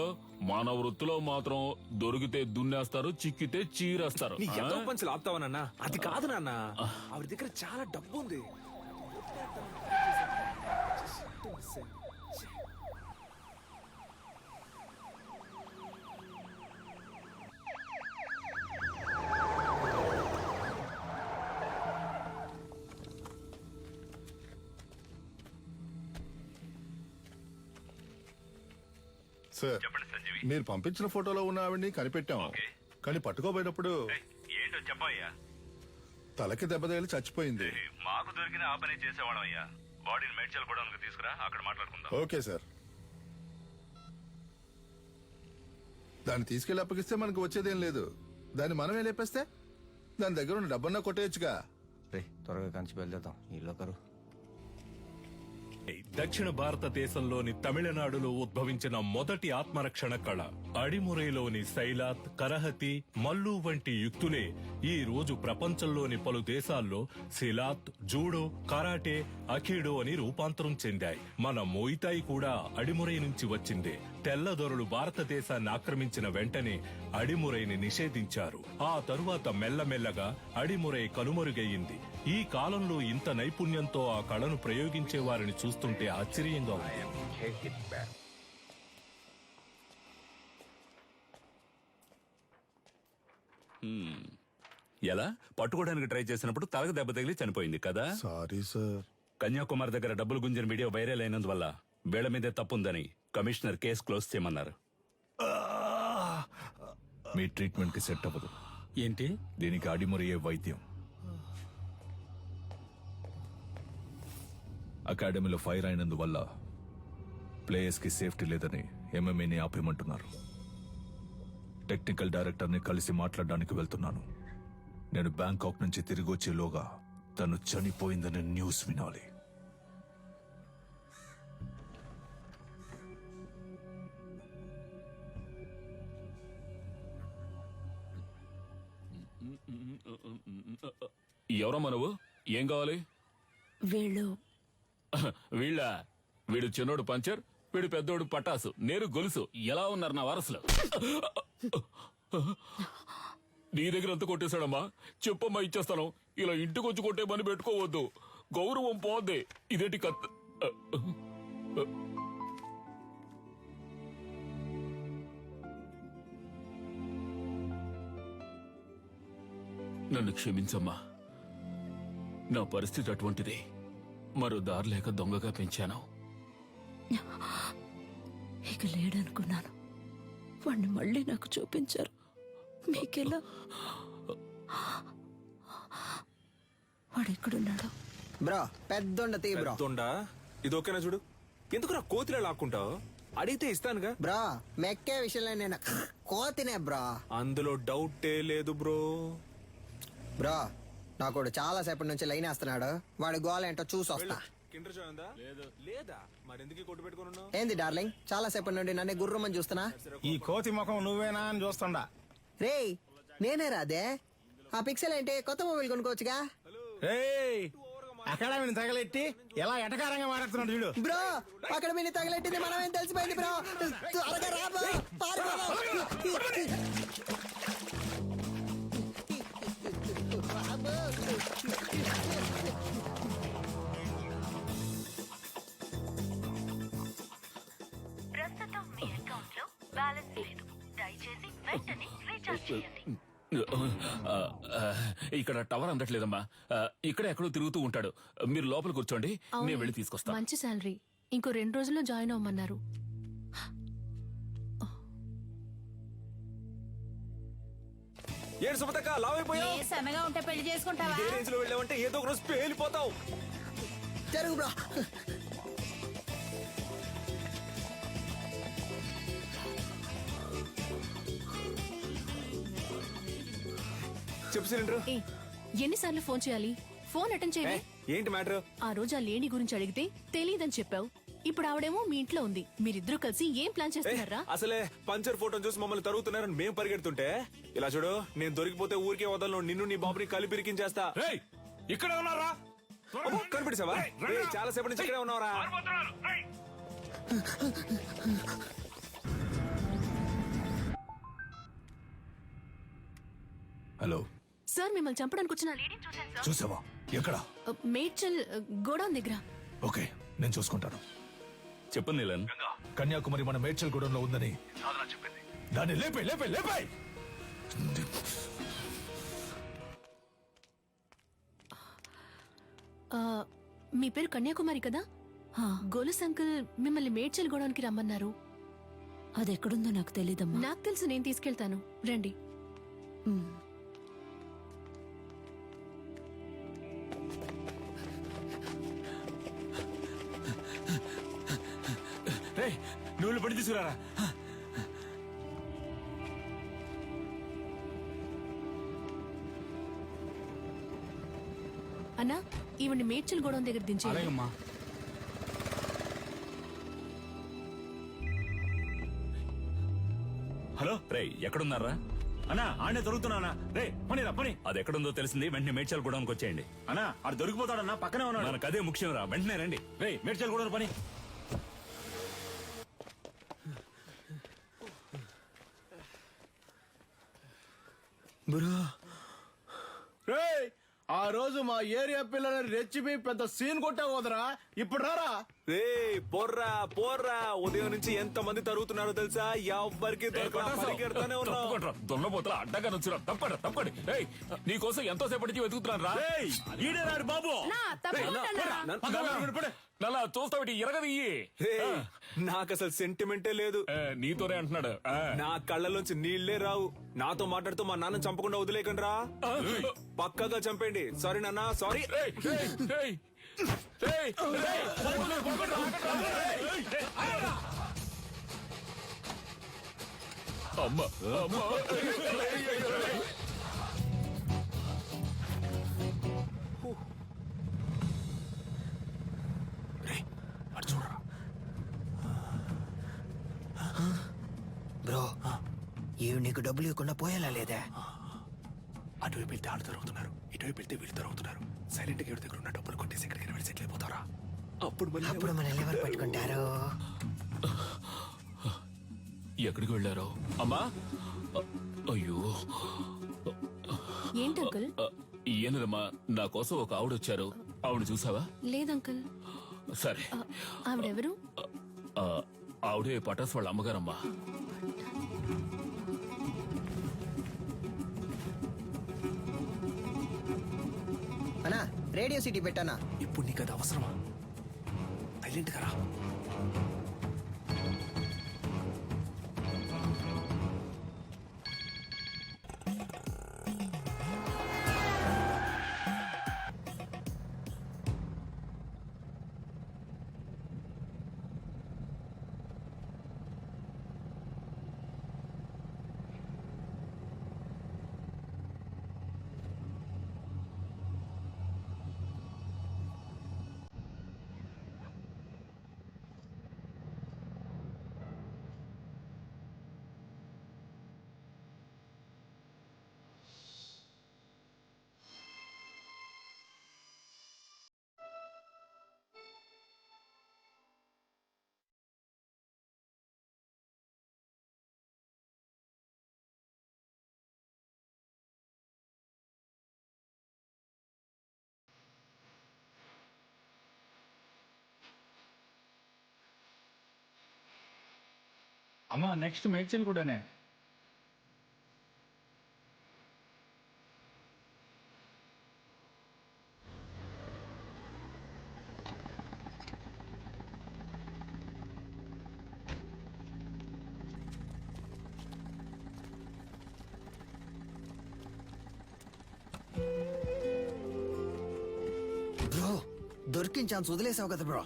మన వృత్తిలో మాత్రం దొరికితే దున్నేస్తారు, చిక్కితే చీరేస్తారు. నీ ఎంతో పంచులు ఆపుతావా నాన్న? అది కాదు నాన్న, ఆవిడ దగ్గర చాలా డబ్బు ఉంది. సార్, మీరు పంపించిన ఫోటోలో ఉన్న ఆవిడ్ని కనిపెట్టాం. కానీ పట్టుకోబోయినప్పుడు ఏంటో చెప్పయ్యా. తలకి దెబ్బ తగిలి చచ్చిపోయింది. మాకు దొరికిన ఆ పని చేసేవాళ్ళం అయ్యా. బాడీని మేడ్చల్ కూడా తీసుకురా, అక్కడ మాట్లాడుకుందాం. Okay sir. దాన్ని తీసుకెళ్లి అప్పగిస్తే మనకు వచ్చేదేం లేదు. దాన్ని మనమే లేపేస్తే దాని దగ్గర ఉన్న డబ్బన్నా కొట్టేయచ్చుగా. త్వరగా కంచి బయలుదేద్దాం. ఇల్లు కరు. దక్షిణ భారతదేశంలోని తమిళనాడులో ఉద్భవించిన మొదటి ఆత్మరక్షణ కళ అడిమురైలోని శైలాత్, కరహతి, మల్లు వంటి యుక్తులే ఈ రోజు ప్రపంచంలోని పలు దేశాల్లో సిలాత్, జూడో, కరాటే, అఖీడో అని రూపాంతరం చెందాయి. మన మోయితాయి కూడా అడిమురై నుంచి వచ్చిందే. తెల్లదొరలు భారతదేశాన్ని ఆక్రమించిన వెంటనే అడిమురైని నిషేధించారు. ఆ తరువాత మెల్లమెల్లగా అడిమురై కనుమరుగయ్యింది. ఈ కాలంలో ఇంత నైపుణ్యంతో ఆ కళను ప్రయోగించే వారిని చూస్తుంటే ఆశ్చర్యంగా ఉంది. ఎలా పట్టుకోవడానికి ట్రై చేసినప్పుడు తలకు దెబ్బ తగిలి చనిపోయింది కదా. Sorry sir. కన్యాకుమారి దగ్గర డబ్బులు గుంజిన వీడియో వైరల్ అయినందువల్ల వీళ్ళ మీదే తప్పుందని కమిషనర్ కేసు క్లోజ్ చేయమన్నారు. మీ ట్రీట్మెంట్ కి సెట్ అవ్వదు. ఏంటి? దీనికి అడిమురయ్యే వైద్యం. అకాడమీలో ఫైర్ అయినందువల్ల ప్లేయర్స్ కి సేఫ్టీ లేదని ఎంఎంఏని ఆపేయమంటున్నారు. టెక్నికల్ డైరెక్టర్ ని కలిసి మాట్లాడడానికి వెళ్తున్నాను. నేను బ్యాంకాక్ నుంచి తిరిగి వచ్చేలోగా తను చనిపోయిందని న్యూస్ వినాలి. ఎవరమ్మా నువ్వు? ఏం కావాలి? వీడు చిన్నోడు పంచర్, వీడు పెద్దోడు పటాసు, నేను గొలుసు. ఎలా ఉన్నారు నా వారసులు? నీ దగ్గర ఎంత కొట్టేశాడమ్మా? చెప్పమ్మా, ఇచ్చేస్తాను. ఇలా ఇంటికి వచ్చి కొట్టే పని పెట్టుకోవద్దు, గౌరవం పోద్ది. ఇదేంటి కత్ నన్ను క్షమించమ్మా, నా పరిస్థితి అటువంటిది. మరో దారి లేక దొంగగా పెంచాను. ఇక లేడనుకున్నాను. వాణ్ణి మళ్ళీ నాకు చూపించారు. మీకెలా? వాడెక్కడున్నాడు? బ్రో పెద్దొండ తీ బ్రో. పెద్దొండా? ఇది ఓకేనా చూడు? ఎందుకు నా కోతిలో లాక్కుంటావు? అడిగితే ఇస్తానుగా. బ్రో మెక్కే విషయంలో నేను కోతినే బ్రో. అందులో డౌటే లేదు బ్రో. బ్రో నాకు చాలా సేపటి నుంచి లైన్ వేస్తున్నాడు. వాడి గోల్ ఏంటో చూసి వస్తా. కిండర్ జాయ్ ఉందా? లేదా? మరెందుకు కొట్టు పెట్టుకున్నా? ఏంది డార్లింగ్, చాలా సేపటి నుండి నన్ను గుర్రమని చూస్తున్నా. ఈ కోతి ముఖం నువ్వేనా అని చూస్తుండా. రేయ్ నేనే రాదే. ఆ పిక్సెల్ ఏంటి? కొత్త మొబైల్ కొనుక్కోవచ్చుగా. అకాడమీని తగలెట్టి ఎలా ఎటకారంగా మాట్లాడుతున్నాడు చూడు. బ్రో అకాడమీని తగలెట్టింది మనమేం తెలిసిపోయింది బ్రో. త్వరగా రా బ్రో. ప్రస్తుతం మీ అకౌంట్ లో బ్యాలెన్స్ లేదు. దయచేసి వెంటనే రీఛార్జ్ చేయండి. ఇక్కడ టవర్ అందట్లేదమ్మా. ఇక్కడ ఎక్కడో తిరుగుతూ ఉంటాడు. మీరు లోపల కూర్చోండి, నేను వెళ్ళి తీసుకొస్తాను. మంచి శాలరీ. ఇంకో 2 రోజుల్లో జాయిన్ అవ్వమన్నారు. ఏడు సుమతక్క లావైపోయావు. సన్నగా ఉంటే పెళ్లి చేసుకుంటావా? ఇదే రేంజ్ లో వెళ్ళావంటే ఏదో ఒక రోజు పేలిపోతావు. జరుగు బ్రో. చెప్పు సిలిండర్ ఎన్నిసార్లు ఫోన్ చేయాలి? ఫోన్ అటెండ్ చేయాలి. ఏంటి మ్యాటర్? ఆ రోజు ఆ లేడీ గురించి అడిగితే తెలియదని చెప్పావు. ఇప్పుడు ఆవిడేమో మీ ఇంట్లో ఉంది. మీరిద్దరూ కలిసి ఏం ప్లాన్ చేస్తున్నారా? అసలే పంచర్ ఫోటో చూసి మమ్మల్ని తరుగుతున్నారని మేము పరిగెడుతుంటే ఇలా చూడు, నేను దొరికిపోతే ఊరికే వదలను, నిన్ను నీ బాబుని కలిపి ఇరికించేస్తా. ఇక్కడ ఉన్నారా? అబ్బో, కనిపెట్టేశావా? చాలా సేపటి నుంచి ఇక్కడే ఉన్నావరా? హలో సార్, మిమ్మల్ని చంపడానికి వచ్చిన లేడీని చూశాను సార్. చూసావా? ఎక్కడ? మేడ్చల్ గోడౌన్ దగ్గర. ఓకే, నేను చూసుకుంటాను. చెప్పు నీలన్. కన్యాకుమారి మన మేడ్చల్ గూడెంలో ఉందని సాధన చెప్పింది. దాన్ని లేపే లేపే లేపే. మీ పేరు కన్యాకుమారి కదా? గోలుస్ అంకుల్ మిమ్మల్ని మేడ్చల్ గోడౌన్కి రమ్మన్నారు. అది ఎక్కడుందో నాకు తెలీదమ్మా. నాకు తెలుసు, నేను తీసుకెళ్తాను, రండి. నువ్వు పడి తీసుకురారా. అన్నా, ఈవిని మేడ్చల్ గోడౌన్ దగ్గర దించే. అలాగమ్మా. హలో రే, ఎక్కడున్నారా? అన్నా ఆడే దొరుకుతున్నా. రే పని రా పని. అది ఎక్కడుందో తెలిసింది, వెంటనే మేడ్చల్ గూడానికి వచ్చేయండి. అన్నా ఆడు దొరికిపోతాడన్నా, పక్కనే ఉన్నాడు. మనకు అదే ముఖ్యం రా, వెంటనే రండి. రే మేడ్చల్ కూడా పని. రేయ్, ఆ రోజు మా ఏరియా పిల్లలని రెచ్చిపి పెద్ద సీన్ కొట్టావోదరా. ఇప్పుడు రారా. రే పోర్రా పోర్రా, ఉదయం నుంచి ఎంత మంది తరుగుతున్నారో తెలుసా? ఎవ్వరికి పరిగెడతానే ఉన్నావు. దొన్నపోతల అడ్డగా నుంచురా. తప్పండి తప్పండి. నీకోసం ఎంతో సేపటి నుంచి వెతుకుతున్నాను రా. ఈడేనాడు బాబు. నల్లా చూస్తావిటి ఎరగదియ్యి. నాకు అసలు సెంటిమెంటే లేదు. నీతోనే అంటున్నాడు. నా కళ్ళలోంచి నీళ్లే రావు. నాతో మాట్లాడుతూ మా నాన్న చంపకుండా వదిలేకండి రా. పక్కగా చంపండి. సారీ నాన్న, సారీ. అమ్మా అమ్మా. బ్రో, ఇవి నీకు డబ్బులు ఇవ్వకుండా పోయేలా లేదా? అటువైపు వెళ్తే ఆడు తరుగుతున్నారు, ఇటువైపు వెళ్తే వీళ్ళు తరుగుతున్నారు. సైలెంట్ గా దగ్గర ఉన్న డబ్బులు కొట్టేసి ఎక్కడికి వెళ్ళి సెటిల్ అయిపోతారా? అప్పుడు మనల్ని ఎవరు పట్టుకుంటారు? ఎక్కడికి వెళ్ళారో? అమ్మా, అయ్యో. ఏంటి అంకుల్? ఈయనమ్మా, నా కోసం ఒక ఆవిడ వచ్చారు. ఆవిడ చూసావా? లేదంకుల్. సరే. ఆవిడెవరు? ఆవిడే పటాస్ వాళ్ళ అమ్మగారమ్మా. అన్నా, రేడియో సిటీ పెట్టానా? ఇప్పుడు నీకు అది అవసరమా? సైలెంట్ గా రా. అమ్మా నెక్స్ట్ మేడ్చల్ కూడానే. బ్రో, దొరికిన ఛాన్స్ వదిలేసావు కదా బ్రో.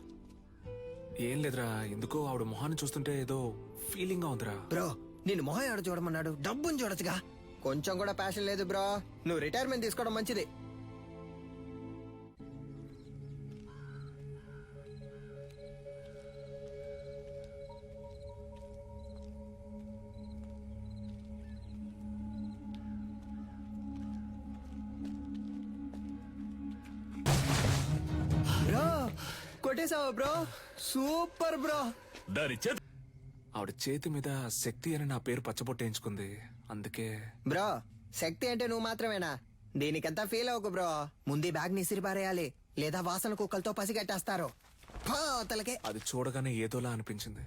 ఏం లేదురా, ఎందుకో ఆవిడ మొహాన్ని చూస్తుంటే ఏదో ఫీలింగ్ గా ఉందిరా. బ్రో, నేను మొహం ఆడ చూడమన్నాడు, డబ్బుని చూడొచ్చుగా. కొంచెం కూడా ప్యాషన్ లేదు బ్రో. నువ్వు రిటైర్మెంట్ తీసుకోవడం మంచిది. బ్రో కొట్టేసావా బ్రో? Super bro. దాని చేత ఆవిడ చేతి మీద శక్తి అని నా పేరు పచ్చబొట్టేయించుకుంది, అందుకే. బ్రో శక్తి అంటే నువ్వు మాత్రమేనా? దీనికంతా ఫీల్ అవ్వకు బ్రో. ముందు బ్యాగ్ ని ఇసిరిపారేయాలి, లేదా వాసన కుక్కలతో పసిగట్టేస్తారు. తలకే అది చూడగానే ఏదోలా అనిపించింది.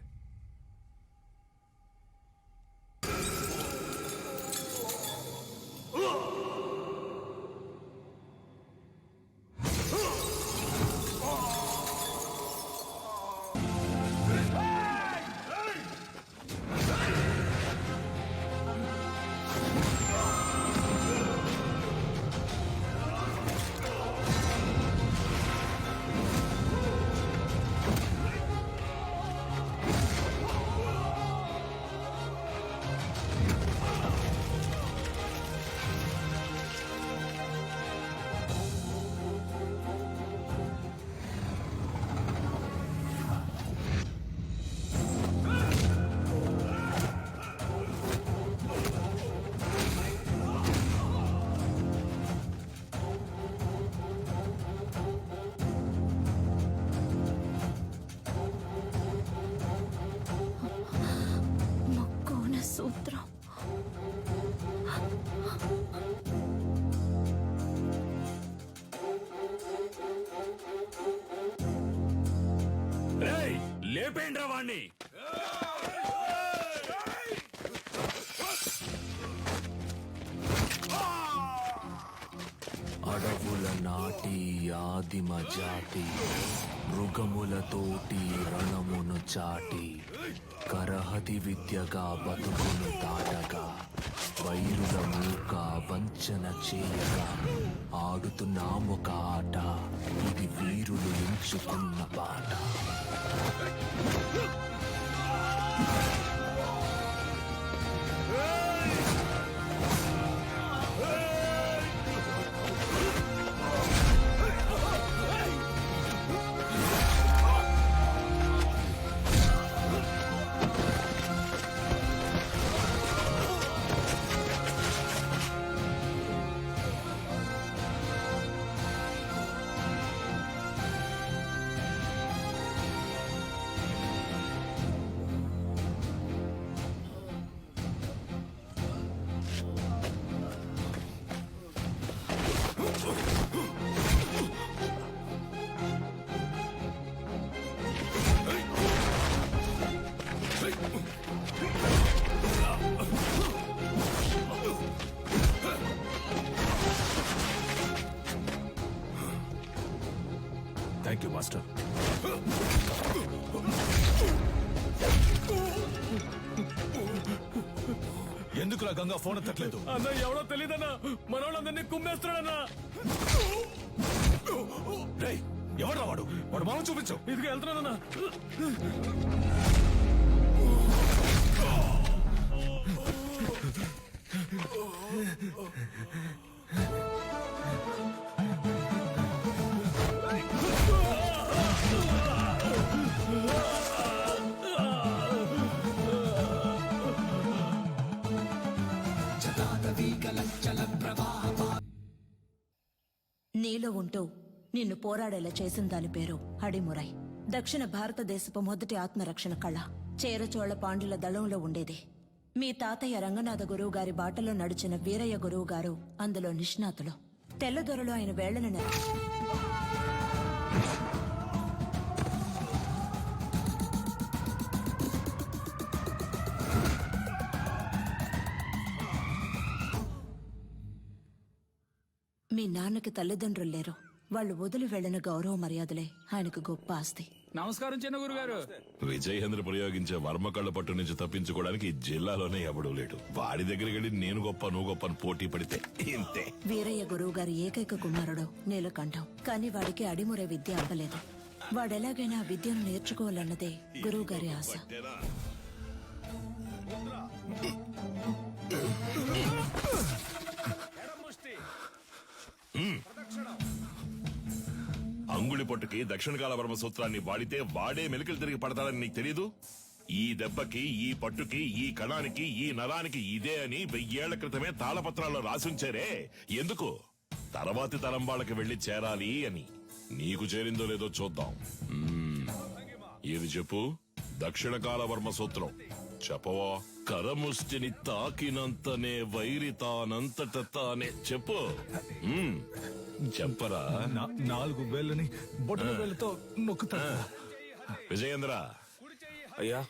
సూత్రం. లేపేండ్రా వాణ్ణి. అడవుల నాటి ఆదిమ జాతి మృగములతోటి రణమును చాటి కరహతి విద్యగా బతుకును దాటగా వైరుల మూక వంచన చేయగా ఆడుతున్నామొక ఆట, ఇది వీరులు ఎంచుకున్న పాట. Thank you master. ఎందుకులా గంగా ఫోన్ ఎత్తట్లేదు? అన్న ఎవడో తెలియదన్నా, మనోళ్ళందరినీ కుమ్మేస్తున్నాడన్నా. ఎవడ్రా వాడు? వాడు మామ చూపించు. ఇదిగా వెళ్తున్నానన్నా. నీలో ఉంటూ నిన్ను పోరాడేలా చేసిన దాని పేరు అడిమురై. దక్షిణ భారతదేశపు మొదటి ఆత్మరక్షణ కళ చేరచోళ పాండ్యుల దళంలో ఉండేది. మీ తాతయ్య రంగనాథ గురువు గారి బాటలో నడిచిన వీరయ్య గురువు గారు అందులో నిష్ణాతులు. తెల్లదొరలో ఆయన వేళ్లను మీ నాన్నకి తల్లిదండ్రులు లేరు. వాళ్ళు వదిలి వెళ్లిన గౌరవ మర్యాదలే ఆయనకు గొప్ప ఆస్తి. నమస్కారం చిన్న గురుగారు. విజయేంద్ర ప్రయోగించే వర్మకళ్ళ పట్టు నుంచి తప్పించుకోవడానికి ఈ జిల్లాలోనే ఎవడూ లేడు. వాడి దగ్గరికి వెళ్ళి నేను గొప్ప నువ్వు గొప్ప పోటీ పడితే ఇంతే. వీరయ్య గురువు గారి ఏకైక కుమారుడు నీలకంఠం. కానీ వాడికి అడిమురే విద్య అవ్వలేదు. వాడెలాగైనా విద్యను నేర్చుకోవాలన్నదే గురువు గారి ఆశ. అంగుళి పొట్టుకి దక్షిణ కాల వర్మ సూత్రాన్ని వాడితే వాడే మెలికలు తిరిగి పడతాడని నీకు తెలీదు? ఈ దెబ్బకి, ఈ పట్టుకి, ఈ కణానికి, ఈ నరానికి ఇదే అని 1000 ఏళ్ల క్రితమే తాళపత్రాల్లో రాసుంచారే. ఎందుకు? తర్వాతి తరం వాళ్ళకి వెళ్లి చేరాలి అని. నీకు చేరిందో లేదో చూద్దాం. ఇది చెప్పు. దక్షిణ కాల వర్మ సూత్రం చెప్పవా? కరముష్టిని తాకినంతనే వైరి తానంతట తానే. చెప్పు. చెప్పరా? 4 వేళ్ళని బొట్టన వేళ్ళతో నొక్కుతా. విజయేంద్ర, అయ్యా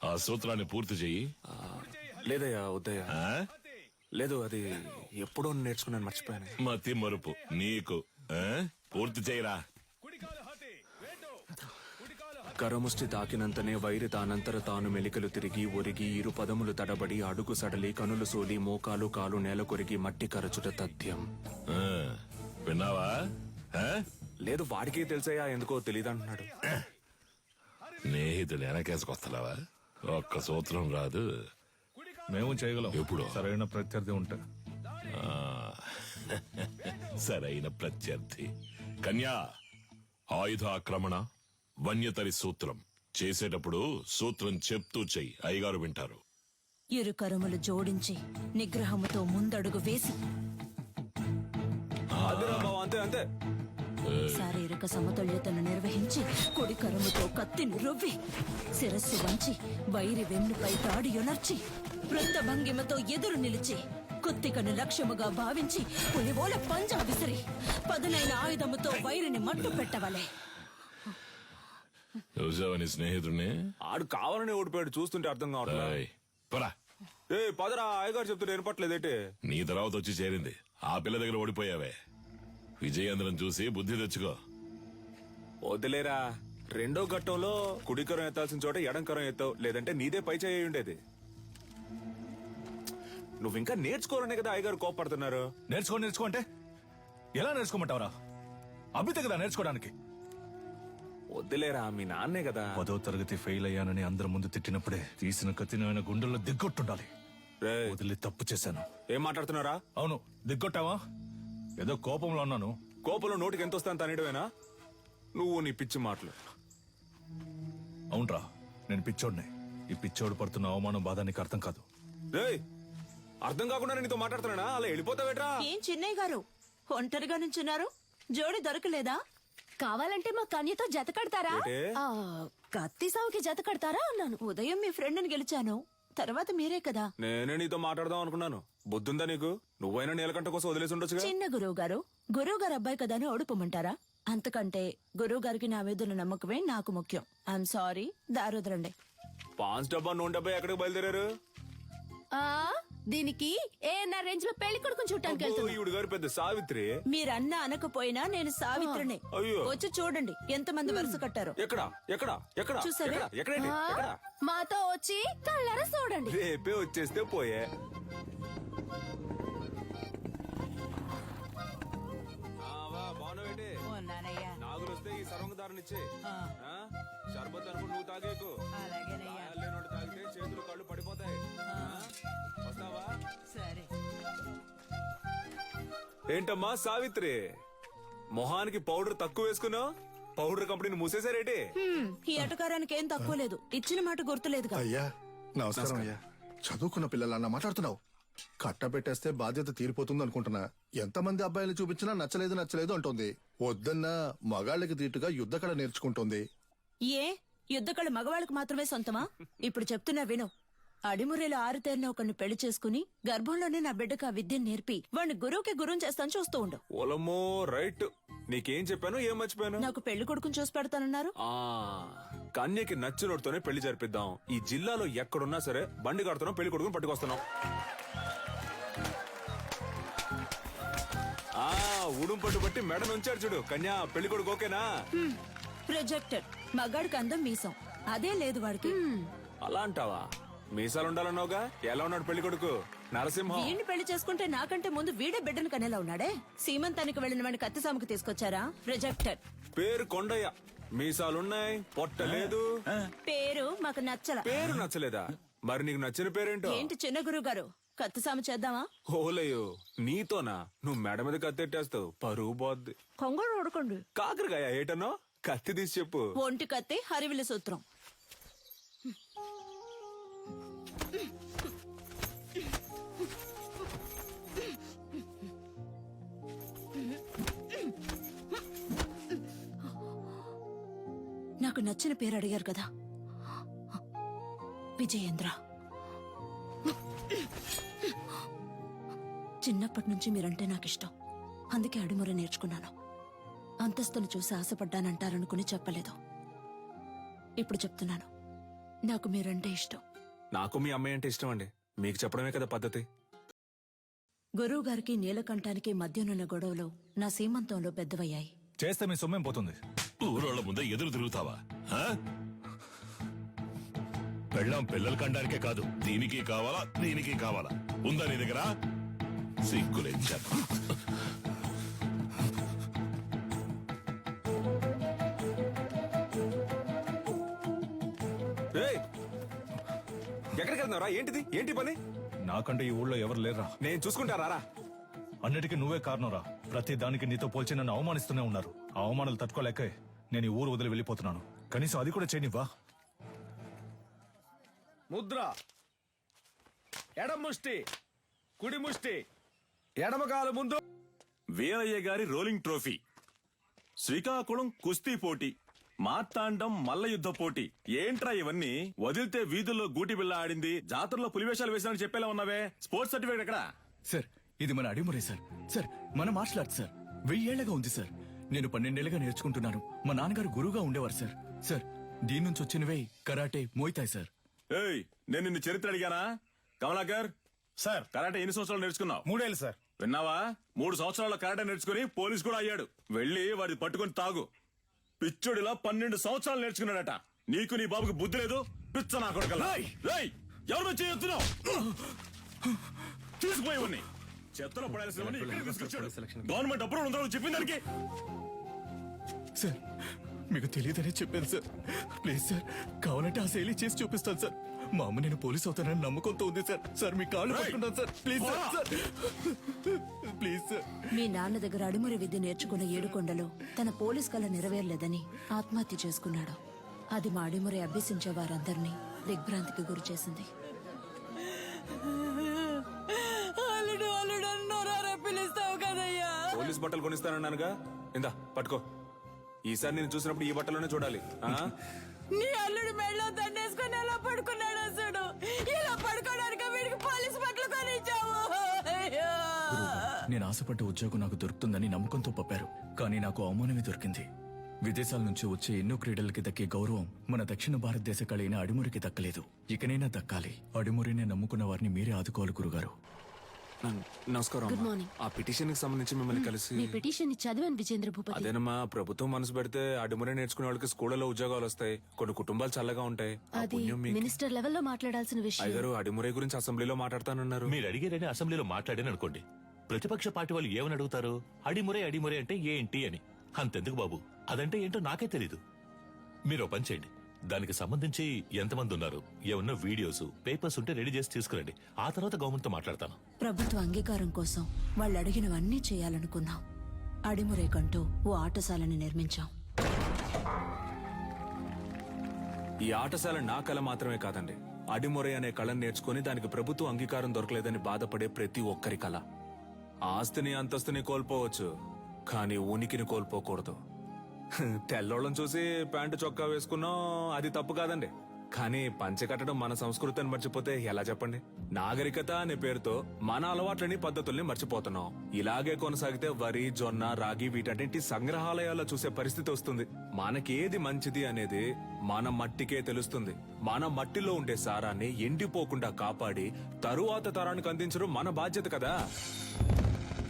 ఆ సూత్రాన్ని పూర్తి చెయ్యి. లేదయ్యా, వద్దయ్యా. లేదు, అది ఎప్పుడో నేర్చుకున్నాను, మర్చిపోయాను. మతి మరుపు నీకు. పూర్తి చేయరా. కరముష్టి తాకినంతనే వైరి తానంతర తాను మెలికలు తిరిగి ఒరిగి 2 పదములు తడబడి అడుగు సడలి కనులు సోలి మోకాలు కాలు నేల కొరిగి మట్టి కరచుట తథ్యం. విన్నావా? లేదు, వాడికే తెలుసయ్యా, ఎందుకో తెలియదంటున్నాడు. స్నేహితుడు వెనకేసుకొస్తున్నావా? ఒక్క సూత్రం రాదు. మేము చేయగలం. ఎప్పుడు? సరైన ప్రత్యర్థి ఉంటే. సరైన ప్రత్యర్థి. కన్యా, ఆయుధ ఆక్రమణ, వన్యతరి సూత్రం చేసేటప్పుడు సూత్రం చెప్తూ చెయ్యి. అయ్యగారు వింటారు. 2 కరములు జోడించి నిగ్రహముతో ముందడుగు వేసి అంతే అంతే. శారీరక సమతుల్యతను నిర్వహించి కుడి కరముతో కత్తిని రువ్వి శిరస్సు వంచి వైరి వెన్నుపై తాడి యొనర్చి వృత్త భంగిమతో ఎదురు నిలిచి కుత్తికను లక్ష్యముగా భావించి పులివోల పంజా విసిరి పదునైన ఆయుధముతో వైరిని మట్టు పెట్టవలే. చూసావని స్నేహితుడిని? ఆడు కావాలని ఓడిపోయాడు, చూస్తుంటే అర్థం కావట్లేదు. పదరా, అయ్యగారు చెప్తుంటే వినపట్లేదేంటి? నీ తర్వాత వచ్చి చేరింది. ఆ పిల్ల దగ్గర ఓడిపోయావే. విజయేంద్రం చూసి బుద్ధి తెచ్చుకో. వదిలేరా, 2వ ఘట్టంలో కుడికరం ఎత్తాల్సిన చోట ఎడంకరం ఎత్తావు, లేదంటే నీదే పై చేయి ఉండేది. నువ్వు ఇంకా నేర్చుకోవాలనే కదా అయ్యగారు కోపడుతున్నారు. నేర్చుకో అంటే ఎలా నేర్చుకోమంటావరా? అభితే కదా నేర్చుకోవడానికి. వద్దులేరా, మీ నాన్నే కదా. 10వ తరగతి ఫెయిల్ అయ్యానని అందరి ముందు తిట్టినప్పుడే తీసిన కత్తిని ఆయన గుండెల్లో దిగ్గొట్టుండాలి. వదిలి తప్పు చేశాను. ఏం మాట్లాడుతున్నారా? అవును, దిగ్గొట్టావా? ఏదో కోపంలో అన్నాను. కోపంలో నోటికి ఎంత వస్తాను తనేయడమేనా? నువ్వు నీ పిచ్చి మాటలు. అవునరా, నేను పిచ్చోడ్నే. ఈ పిచ్చోడు పడుతున్న అవమానం బాధ నీకు అర్థం కాదు. అర్థం కాకుండా నీతో మాట్లాడుతున్నానా? అలా వెళ్ళిపోతావేట్రా? ఏం చిన్నయ్య గారు ఒంటరిగా నుంచున్నారు? జోడి దొరకలేదా? కావాలంటే మా కన్యతో జత కడతారా? కత్తి సావుకి జత కడతారా అన్నాను. ఉదయం మీ ఫ్రెండ్ని గెలిచాను, తర్వాత మీరే కదా. నేనే నీతో మాట్లాడదాం అనుకున్నాను. బుద్ధుందా నీకు? నువ్వైనా నీలకంట కోసం వదిలేసి ఉండొచ్చు. చిన్న గురువు గారు అబ్బాయి కదా అని ఓడిపోమంటారా? అంతకంటే గురువు గారికి నా మీద నమ్మకమే నాకు ముఖ్యం. I'm sorry, దారుదరండి. 5 డబ్బా నూనె డబ్బా ఎక్కడికి బయలుదేరారు? దీనికి ఏఎన్ఆర్ రేంజ్ లో పెళ్లి కొడుకుని చూడటానికి వెళ్తున్నా. ఈవిడ గారు పెద్ద సావిత్రి. మీరన్నా అనకపోయినా నేను సావిత్రిని. అయ్యో. వచ్చి చూడండి ఎంత మంది వరుస కట్టారు. ఎక్కడ ఎక్కడ ఎక్కడ చూసారా? ఎక్కడండి? ఎక్కడ? మాతో వచ్చి కళ్ళారా చూడండి. రేపే వచ్చేస్తే పోయే. నాగులు వస్తే ఈ సర్వంగదారునిచ్చే. షర్బత్ అనుకుని నువ్వు తాగేకు. లేనోడు తాగితే చేతులు కళ్ళు పడిపోతాయి. వస్తావా? సరే. ఏంటమ్మా సావిత్రి, మొహానికి పౌడర్ తక్కువ వేసుకున్నావు? పౌడర్ కంపెనీని మూసేశారేటి? ఈ అటకారానికి ఏం తక్కువ లేదు. ఇచ్చిన మాట గుర్తులేదు. అయ్యా నమస్కారం. అయ్యా, చదువుకున్న పిల్లలన్నా మాట్లాడుతున్నావు. కట్టబెట్టేస్తే బాధ్యత తీరిపోతుంది అనుకుంటున్నా. ఎంతమంది అబ్బాయిలు చూపించినా నచ్చలేదు అంటుంది. వద్దన్నా మగాళ్ళకి దీటుగా యుద్ధకళ నేర్చుకుంటుంది. ఏ యుద్ధకళ మగవాళ్ళకి మాత్రమే సొంతమా? ఇప్పుడు చెప్తున్నా విను. అడిమురేలో ఆరుతేరిన ఒకరిని పెళ్లి చేసుకుని గర్భంలోనే నా బిడ్డకు ఆ విద్యను నేర్పి వాడిని గురువుకి గురువు చేస్తాను, చూస్తూ ఉండు. ఓలమ్మో, రైట్. నీకేం చెప్పాను, ఏం మర్చిపోయాను? నాకు పెళ్లి కొడుకుని చూసి పెడతానన్నారు. కన్యకి నచ్చినోడితోనే పెళ్లి జరిపిద్దాం. ఈ జిల్లాలో ఎక్కడున్నా సరే బండి కడుతున్నాం, పెళ్లి కొడుకుని పట్టుకొస్తున్నాం. ఉడుం పట్టు బట్టి మెడ నుంచాడు చూడు. కన్యా, పెళ్లి కొడుకు ఓకేనా? ప్రొజెక్టర్. మగాడికి అందం మీసం, అదే లేదు వాడికి. అలా అంటావా? మీసాలు ఉండాలన్నావుగా. ఎలా ఉన్నాడు పెళ్లి కొడుకు? నరసింహం. వీడిని పెళ్లి చేసుకుంటే నాకంటే ముందు వీడే బిడ్డను కనేలా ఉన్నాడే. సీమంతానికి వెళ్లిన వాడిని కత్తి సాముకు తీసుకొచ్చారా? ప్రొజెక్టర్. పేరు కొండయ్య, మీసాలున్నాయి, పొట్ట లేదు. పేరు మాకు నచ్చల. పేరు నచ్చలేదా? మరి నీకు నచ్చిన పేరేంటో? ఏంటి చిన్న గురువు గారు, కత్తి సాము చేద్దామా? ఓలయ్యో నీతోనా? నువ్వు మెడ మీద కత్తెట్టేస్తావు, పరువు పోద్ది. కొంగడు ఉడకండి. కాకరకాయ ఏటనో కత్తి తీసి చెప్పు. ఒంటి కత్తి హరివిల సూత్రం. నాకు నచ్చిన పేరు అడిగారు కదా, విజయేంద్ర. చిన్నప్పటి నుంచి మీరంటే నాకు ఇష్టం, అందుకే అడిముర నేర్చుకున్నాను. అంతస్తును చూసి ఆశపడ్డానంటారనుకుని చెప్పలేదు. ఇప్పుడు చెప్తున్నాను, నాకు మీరంటే ఇష్టం. నాకు మీ అమ్మాయి అంటే ఇష్టం అండి, మీకు చెప్పడమే కదా పద్ధతి. గురువు గారికి నీలకంఠానికి మధ్యనున్న గొడవలు నా సీమంతంలో పెద్దవయ్యాయి. చేస్తే మీ సొమ్మేం పోతుంది? ఊరోళ్ళ ముందే ఎదురు తిరుగుతావా? పెళ్ళాం పిల్లలు కండానికే కాదు, దీనికి కావాలా దీనికి కావాలా? ఉందా నీ దగ్గర? సిగ్గులేదు చెప్ప. ఎక్కడికి వెళ్తున్నారా? ఏంటిది? ఏంటి పని? నాకంటే ఈ ఊళ్ళో ఎవరు లేరా? నేను చూసుకుంటారా? అన్నిటికీ నువ్వే కారణంరా. ప్రతి దానికి నీతో పోల్చి నన్ను అవమానిస్తూనే ఉన్నారు. ఆ అవమానాలు తట్టుకోలేక నేను ఈ ఊరు వదిలి వెళ్ళిపోతున్నాను. కనీసం అది కూడా చేయనివ్వా? ముద్ర, ఎడమ ముష్టి, కుడి ముష్టి, ఎడమ కాలు ముందు. వీరయ్య గారి రోలింగ్ ట్రోఫీ, శ్రీకాకుళం కుస్తీ పోటీ, మార్తాండం మల్ల యుద్ధ పోటీ. ఏంట్రా ఇవన్నీ? వదిలితే వీధుల్లో గూటి బిళ్ళ ఆడింది, జాతరలో పులివేషాలు వేసానని చెప్పేలా ఉన్నావే. స్పోర్ట్స్ సర్టిఫికేట్ ఎక్కడా? సార్, ఇది మన అడిమురే సార్. సార్, మన మార్షల్ ఆర్ట్స్ సార్. 1000 ఏళ్లగా ఉంది సార్. నేను 12 ఏళ్లుగా నేర్చుకుంటున్నాను. మా నాన్నగారు గురువుగా ఉండేవారు సార్. సార్, దీని నుంచి వచ్చినవే కరాటే, మోయితాయ్ సార్. ఏయ్, నేను నిన్ను చరిత్ర అడిగానా? కమలాకర్ సార్, కరాటే ఎన్ని సంవత్సరాలు నేర్చుకున్నావు? 3 ఏళ్ళు సార్. విన్నావా? 3 సంవత్సరాల్లో కరాటే నేర్చుకుని పోలీస్ కూడా అయ్యాడు. వెళ్ళి వాడి పట్టుకొని తాగు. పిచ్చుడిలా 12 సంవత్సరాలు నేర్చుకున్నాడట. నీకు నీ బాబుకి బుద్ధి లేదు. పిచ్చ నా కొడుకల్లా. ఎవరు చేయొచ్చున్నావు? తీసుకుపోయేవన్నీ చెత్తలో పడాల్సినవన్నీ ఇక్కడికి తీసుకొచ్చాడు. గవర్నమెంట్ అప్రూవల్ ఉందని చెప్పిన దానికి. సార్, మీకు తెలియదనే చెప్పాను సార్. ప్లీజ్ సార్, కావాలంటే ఆ శైలి చేసి చూపిస్తాను సార్. మా అమ్మ నేను పోలీస్ అవుతానని నమ్మకంతో ఉంది సార్. సార్, మీ కాళ్ళు పట్టుకుంటాను sir. Please sir, please sir. మీ నాన్న దగ్గర అడిమురి విద్య నేర్చుకున్న ఏడుకొండలో తన పోలీస్ కళ నెరవేరలేదని ఆత్మహత్య చేసుకున్నాడు. అది మా అడిమురి అభ్యసించే వారందరినీ దిగ్భ్రాంతికి గురి చేసింది. పోలీస్ బట్టలు కొనిస్తానన్నానుగా, ఇందా పట్టుకో. ఈసారి నేను చూసినప్పుడు ఈ బట్టలోనే చూడాలి. నీ అల్లుడు మెడలో దండేసుకుని ఎలా పడుకున్నాడు అసలు? ఇలా పడుకోవడానికి వీడికి పోలీస్ బట్టలు కొనిచ్చావు. నేను ఆశపడ్డ ఉద్యోగం నాకు దొరుకుతుందని నమ్మకంతో పంపారు, కానీ నాకు అవమానమే దొరికింది. విదేశాల నుంచి వచ్చే ఎన్నో క్రీడలకి దక్కే గౌరవం మన దక్షిణ భారతదేశ కళైన అడిమురికి దక్కలేదు. ఇకనైనా దక్కాలి. అడిమురినే నమ్ముకున్న వారిని మీరే ఆదుకోవాలి గురుగారు. నమస్కారం. Good morning. ఆ పిటిషన్ కి సంబంధించి మిమ్మల్ని కలిసి. మీ పిటిషన్ చదివాను విజేంద్ర భూపతి. అదేనమ్మా, ప్రభుత్వం మనసు పెడితే అడిమురే నేర్చుకునే వాళ్ళకి స్కూళ్ళలో ఉద్యోగాలు వస్తాయి. కొన్ని కుటుంబాలు చల్లగా ఉంటాయి. ఆ అది పుణ్యం మీకు. మినిస్టర్ లెవెల్లో మాట్లాడాల్సిన విషయం. అయ్యగారు అడిమురే గురించి అసెంబ్లీలో మాట్లాడతానన్నారు. మీరు అడిగారని అసెంబ్లీలో మాట్లాడాను అనుకోండి, ప్రతిపక్ష పార్టీ వాళ్ళు ఏమని అడుగుతారు? అడిమురే అడిమురే అంటే ఏంటి అని. అంతెందుకు బాబు, అదంటే ఏంటో నాకే తెలీదు. మీరు పని చేయండి, దానికి సంబంధించి ఎంతమంది ఉన్నారు, ఏమన్నా వీడియోస్ పేపర్స్ ఉంటే రెడీ చేసి తీసుకురండి. ఆ తర్వాత గవర్నమెంట్ తో మాట్లాడతాను. ప్రభుత్వ అంగీకారం కోసం వాళ్ళు అడిగినవన్నీ చేయాలనుకున్నాం. అడిమురేకంటూ ఓ ఆటశాలని నిర్మించాం. ఈ ఆటశాల నా కళ మాత్రమే కాదండి, అడిమురే అనే కళను నేర్చుకుని దానికి ప్రభుత్వ అంగీకారం దొరకలేదని బాధపడే ప్రతి ఒక్కరి కళ. ఆస్తిని అంతస్తుని కోల్పోవచ్చు, కానీ ఉనికిని కోల్పోకూడదు. తెల్లోళ్ళని చూసి ప్యాంటు చొక్కా వేసుకున్నాం, అది తప్పు కాదండి. కానీ పంచె కట్టడం మన సంస్కృతిని మర్చిపోతే ఎలా చెప్పండి? నాగరికత అనే పేరుతో మన అలవాట్లని పద్ధతుల్ని మర్చిపోతున్నాం. ఇలాగే కొనసాగితే వరి, జొన్న, రాగి వీటన్నింటి సంగ్రహాలయాల్లో చూసే పరిస్థితి వస్తుంది. మనకేది మంచిది అనేది మన మట్టికే తెలుస్తుంది. మన మట్టిలో ఉండే సారాన్ని ఎండిపోకుండా కాపాడి తరువాత తరానికి అందించడం మన బాధ్యత కదా.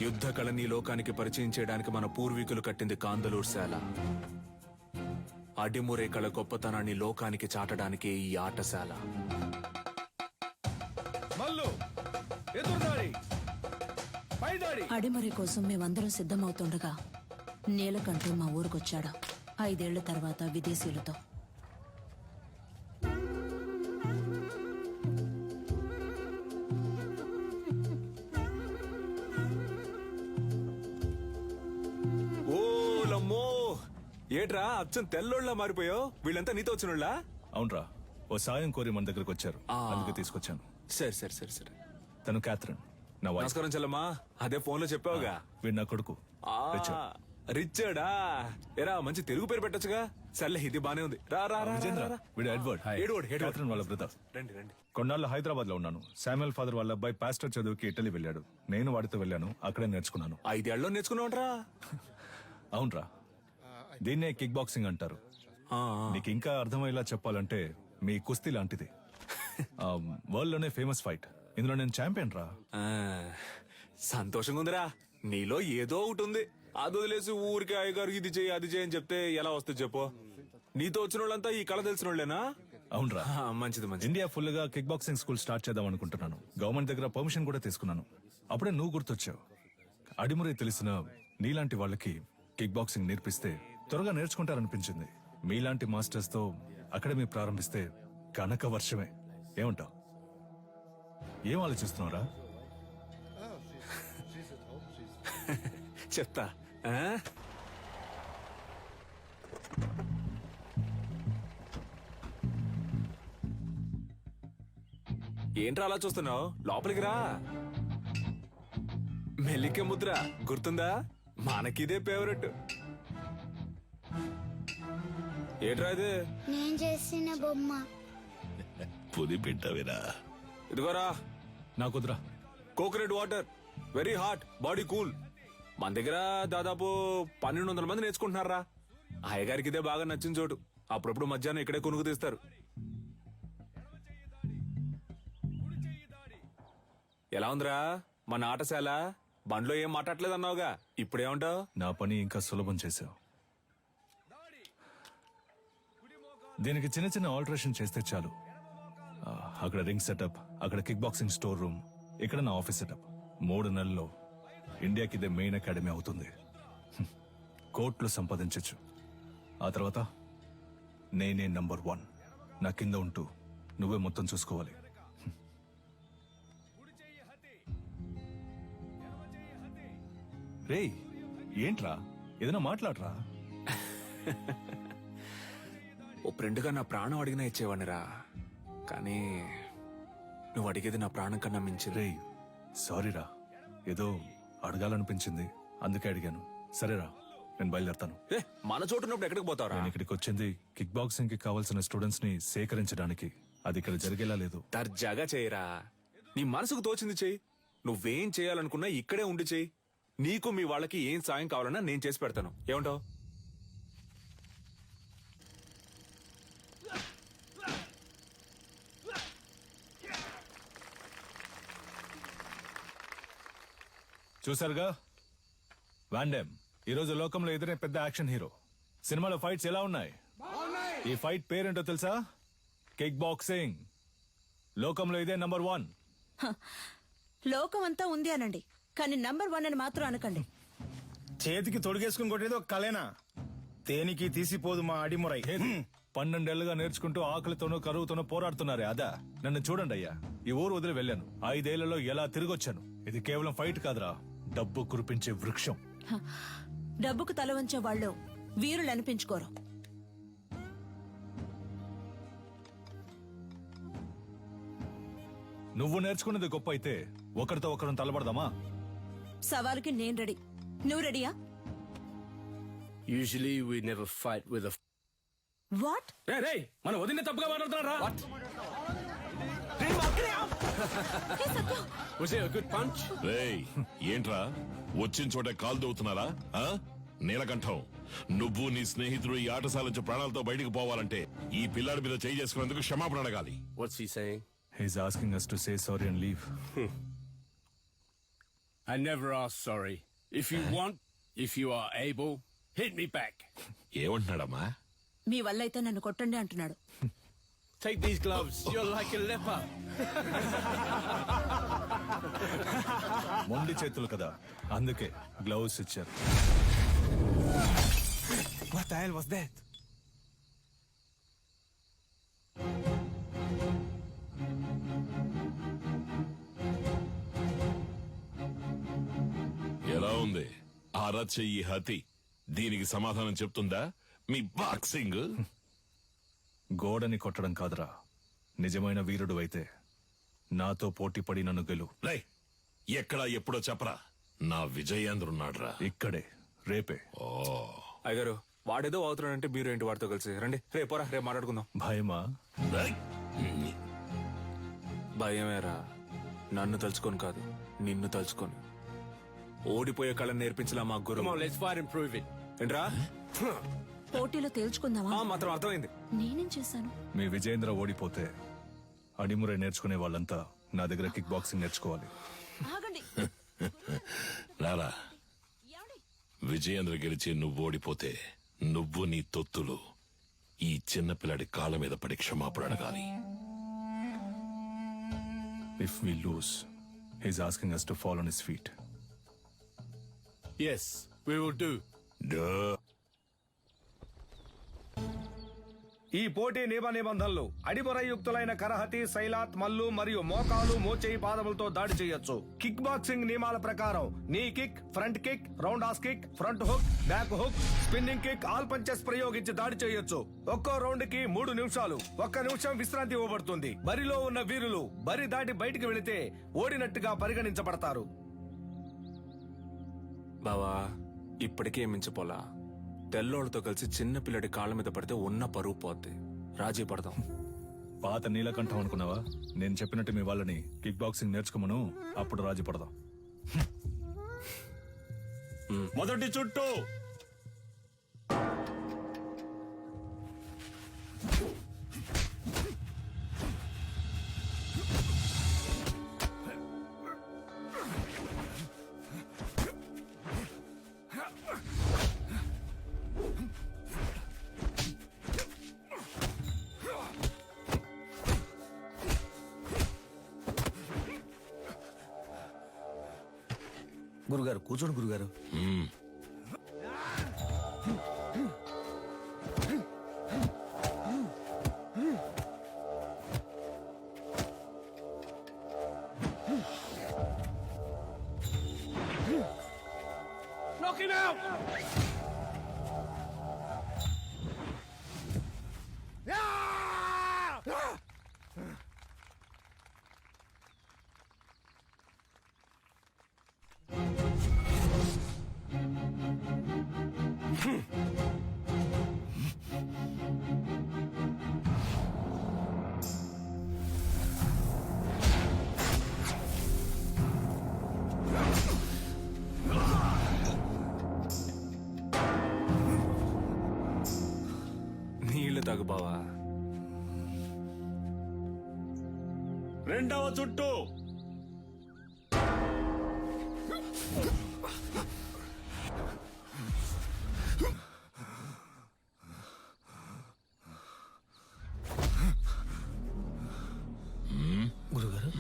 యుద్ధ కళని లోకానికి పరిచయం చేయడానికి మన పూర్వీకులు కట్టింది కాందలూరు శాల. అడిమురే కళ గొప్పతనాన్ని లోకానికి చాటడానికి ఈ ఆటశాల. అడిమురే కోసం మేమందరం సిద్ధమవుతుండగా నీలకంఠు మా ఊరికొచ్చాడు. 5 ఏళ్ల తర్వాత విదేశీయులతో. ఏట్రా అచ్చం తెల్లోళ్ళ మారిపోయావు? వీళ్ళంతా నీతో వచ్చినోళ్ళ? అవునరా, ఓ సాయం కోరి మన దగ్గరకు వచ్చారు, అందుకే తీసుకొచ్చాను. సరే తను క్యాథరిన్, నా వైఫ్. నమస్కారం చెల్లమ్మా. అదే ఫోన్ లో చెప్పావుగా. వీడు నా కొడుకు రిచర్డ్. రిచర్డా? ఎరా మంచి తెలుగు పేరు పెట్టొచ్చుగా. సర్లే ఇది బానే ఉంది. రా రా రా, విజేంద్ర, రా, రా. వీడు ఎడ్వర్డ్. క్యాథరిన్ వాళ్ళ బ్రదర్. రండి రండి. కొన్నాళ్ళు హైదరాబాద్ లో ఉన్నాను. శామ్యుల్ ఫాదర్ వాళ్ళ అబ్బాయి పాస్టర్ చదువుకి ఇటలీ వెళ్ళాడు. నేను వాడితో వెళ్ళాను, అక్కడే నేర్చుకున్నాను. 5 ఏళ్ళలో నేర్చుకున్నావుట్రా? అవునరా, దీన్నే కిక్ బాక్సింగ్ అంటారు. నీకు ఇంకా అర్థమయ్యేలా చెప్పాలంటే మీ కుస్తీ లాంటిది. వరల్డ్ లోనే ఫేమస్ ఫైట్. ఇందులో నేను ఛాంపియన్ రా. సంతోషంగా ఉందిరా. నీలో ఏదో ఒకటి ఉంది. అది వదిలేసి ఊరికి అయ్యగారు ఇది చేయి అది చేయి అని చెప్తే ఎలా వస్తుంది చెప్పు. నీతో వచ్చిన వాళ్ళంతా ఈ కళ తెలిసిన వాళ్ళేనా? అవునరా, మంచిది మంచిది. ఇండియా ఫుల్ గా కిక్ బాక్సింగ్ స్కూల్ స్టార్ట్ చేద్దాం అనుకుంటున్నాను. గవర్నమెంట్ దగ్గర పర్మిషన్ కూడా తీసుకున్నాను. అప్పుడే నువ్వు గుర్తొచ్చావు. అడిమురే తెలిసిన నీలాంటి వాళ్ళకి కిక్ బాక్సింగ్ నేర్పిస్తే త్వరగా నేర్చుకుంటారనిపించింది. మీలాంటి మాస్టర్స్ తో అకాడమీ ప్రారంభిస్తే కనక వర్షమే. ఏమంటావు? ఏం ఆలోచిస్తున్నావురా? చెప్తా. ఏంట్రా అలా చూస్తున్నావు? లోపలికి రా. మెల్లికే ముద్ర గుర్తుందా? మనకిదే ఫేవరెట్. ఏంట్రా ఇది? నేను చేసిన బొమ్మ. పుది పెట్టవిరా. ఇదిగోరా. నా కుదరా. Coconut water, very hot, body cool. మన దగ్గర దాదాపు 1200 మంది నేర్చుకుంటున్నారా. అయ్యగారికి ఇదే బాగా నచ్చిన చోటు. అప్పుడప్పుడు మధ్యాహ్నం ఇక్కడే కొనుక్కు తీస్తారు. ఎలా ఉందిరా మన ఆటశాల? బండ్లో ఏం మాట్లాడలేదు అన్నావుగా, ఇప్పుడేమంటావు? నా పని ఇంకా సులభం చేశావు. దీనికి చిన్న చిన్న ఆల్టరేషన్ చేస్తే చాలు. అక్కడ రింగ్ సెటప్, అక్కడ కిక్ బాక్సింగ్ స్టోర్ రూమ్, ఇక్కడ నా ఆఫీస్ సెటప్. 3 నెలల్లో ఇండియాకి ఇదే మెయిన్ అకాడమీ అవుతుంది. కోట్లు సంపాదించచ్చు. ఆ తర్వాత నేనే నంబర్ 1. నా కింద ఉంటూ నువ్వే మొత్తం చూసుకోవాలి. రేయ్, ఏంట్రా? ఏదైనా మాట్లాడరా. ఓ ఫ్రెండ్గా నా ప్రాణం అడిగినా ఇచ్చేవాడినిరా. కానీ నువ్వు అడిగేది నా ప్రాణం కన్నా మించి. రేయ్, సారీరా, ఏదో అడగాలనిపించింది, అందుకే అడిగాను. సరేరా, నేను బయలుదేరతాను. మన చోటు ఉన్నప్పుడు ఎక్కడికి పోతావురా? నేను ఇక్కడికి వచ్చింది కిక్ బాక్సింగ్ కి కావాల్సిన స్టూడెంట్స్ ని సేకరించడానికి. అది ఇక్కడ జరిగేలా లేదు. దర్జాగా చేయరా. నీ మనసుకు తోచింది చెయ్యి. నువ్వేం చేయాలనుకున్నా ఇక్కడే ఉండి చెయ్యి. నీకు మీ వాళ్ళకి ఏం సాయం కావాలన్నా నేను చేసి పెడతాను. ఏమంటావు? చూసారుగా, వాండెమ్ ఈరోజు లోకంలో ఎదురే పెద్ద యాక్షన్ హీరో. సినిమాలో ఫైట్స్ ఎలా ఉన్నాయి? ఈ ఫైట్ పేరేంటో తెలుసా? Kick boxing. లోకంలో ఇదే నంబర్ 1. లోకం అంతా ఉంది అనండి, కానీ నంబర్ 1 అని మాత్రం అనకండి. చేతికి తొడిగేసుకుని కొట్టేది ఒక కలేనా? దేనికి తీసిపోదు మా అడిమురై. 12 ఏళ్లుగా నేర్చుకుంటూ ఆకలితోనూ కరువుతోనూ పోరాడుతున్నారే అదా? నన్ను చూడండి అయ్యా, ఈ ఊరు వదిలి వెళ్ళాను. 5 ఏళ్లలో ఎలా తిరిగొచ్చాను. ఇది కేవలం ఫైట్ కాదురా, డబ్బు కురిపించే వృక్షం. డబ్బుకు తల వంచే వాళ్ళు వీరులు అనిపించుకోరు. నువ్వు నేర్చుకున్నది గొప్ప అయితే ఒకరితో ఒకరు తలబడదామా? సవాలుకి నేను రెడీ. నువ్వు రెడీయా? Usually we never fight with a... what? మన వదిన తప్పుగా మాట్లాడుతున్నారా? Was it a good punch? రేయ్, ఏంట్రా వచ్చిన చోట కాలు దవ్వుతున్నారా? నీలకంఠం, నువ్వు నీ స్నేహితుడు ఈ ఆటశాల నుంచి ప్రాణాలతో బయటికి పోవాలంటే ఈ పిల్లాడి మీద చేయి చేసుకున్నందుకు క్షమాపణ అడగాలి. What's he saying? He's asking us to say sorry and leave. I never ask sorry. If you want, if you are able, hit me back. ఏమంటున్నాడమ్మా? మీ వల్ల అయితే నన్ను కొట్టండి అంటున్నాడు. Take these gloves. You're like a leper. మొండి చేతులు కదా, అందుకే gloves ఇచ్చారు. What the hell was that? ఎలా ఉంది? అరచెయ్యి హతి దీనికి సమాధానం చెప్తుందా? మీ బాక్సింగ్? గోడని కొట్టడం కాదురా, నిజమైన వీరుడు అయితే నాతో పోటీ పడి నన్ను గెలు. రై, ఎక్కడా ఎప్పుడో చెప్పరా, నా విజయేంద్రున్నాడ్రా ఇక్కడే, రేపే. అయ్యగారు వాడేదో అవుతున్నాడంటే మీరు ఏంటి వాడితో కలిసి రండి. రేపోరా, రేపు మాట్లాడుకుందాం. భయమా? భయమేరా, నన్ను తలుచుకొని కాదు, నిన్ను తలుచుకొని. ఓడిపోయే కళను నేర్పించలా మా గురు. ఏంట్రా పోటీలో తేల్చుకుందామా? మాత్రం అర్థమైంది. నేనేం చేశాను? మీ విజయేంద్ర ఓడిపోతే అడిమురే నేర్చుకునే వాళ్ళంతా నా దగ్గర కిక్ బాక్సింగ్ నేర్చుకోవాలి. ఆగండి. రారా, విజయేంద్ర గెలిచి నువ్వు ఓడిపోతే నువ్వు నీ తొత్తులు ఈ చిన్నపిల్లాడి కాళ్ళ మీద పడి క్షమాపణ అడగాలి. If we lose, he's asking us to fall on his feet. Yes, we will do. ఈ పోటీ నియమ నిబంధనలు: అడిమొరయుక్తులైన కరహతి, శైలాత్, మల్లు మరియు మోకాలు, మోచేయి, పాదములతో దాడి చేయొచ్చు. కిక్ బాక్సింగ్ నియమాల ప్రకారం నీ kick, front kick, round has kick, front hook, back hook, spinning kick, all punches ప్రయోగించి దాడి చేయొచ్చు. ఒక్కో రౌండ్ కి 3 నిమిషాలు. 1 నిమిషం విశ్రాంతి ఇవ్వబడుతుంది. బరిలో ఉన్న వీరులు బరి దాటి బయటికి వెళితే ఓడినట్టుగా పరిగణించబడతారు. బావా, ఇప్పటికే మించిపోలా. తెల్లోడితో కలిసి చిన్న పిల్లడి కాళ్ళ మీద పడితే ఉన్న పరువు పోద్ది. రాజీ పడదాం. పాత నీలకంఠం అనుకున్నావా? నేను చెప్పినట్టు మీ వాళ్ళని కిక్ బాక్సింగ్ నేర్చుకోమను, అప్పుడు రాజీ పడదాం. మొదటి చుట్టూ గురుగారు కూర్చోండి గురుగారు. Knock him out! నీళ్లు తాగు బావా. రెండవ చుట్టూ గురుగారు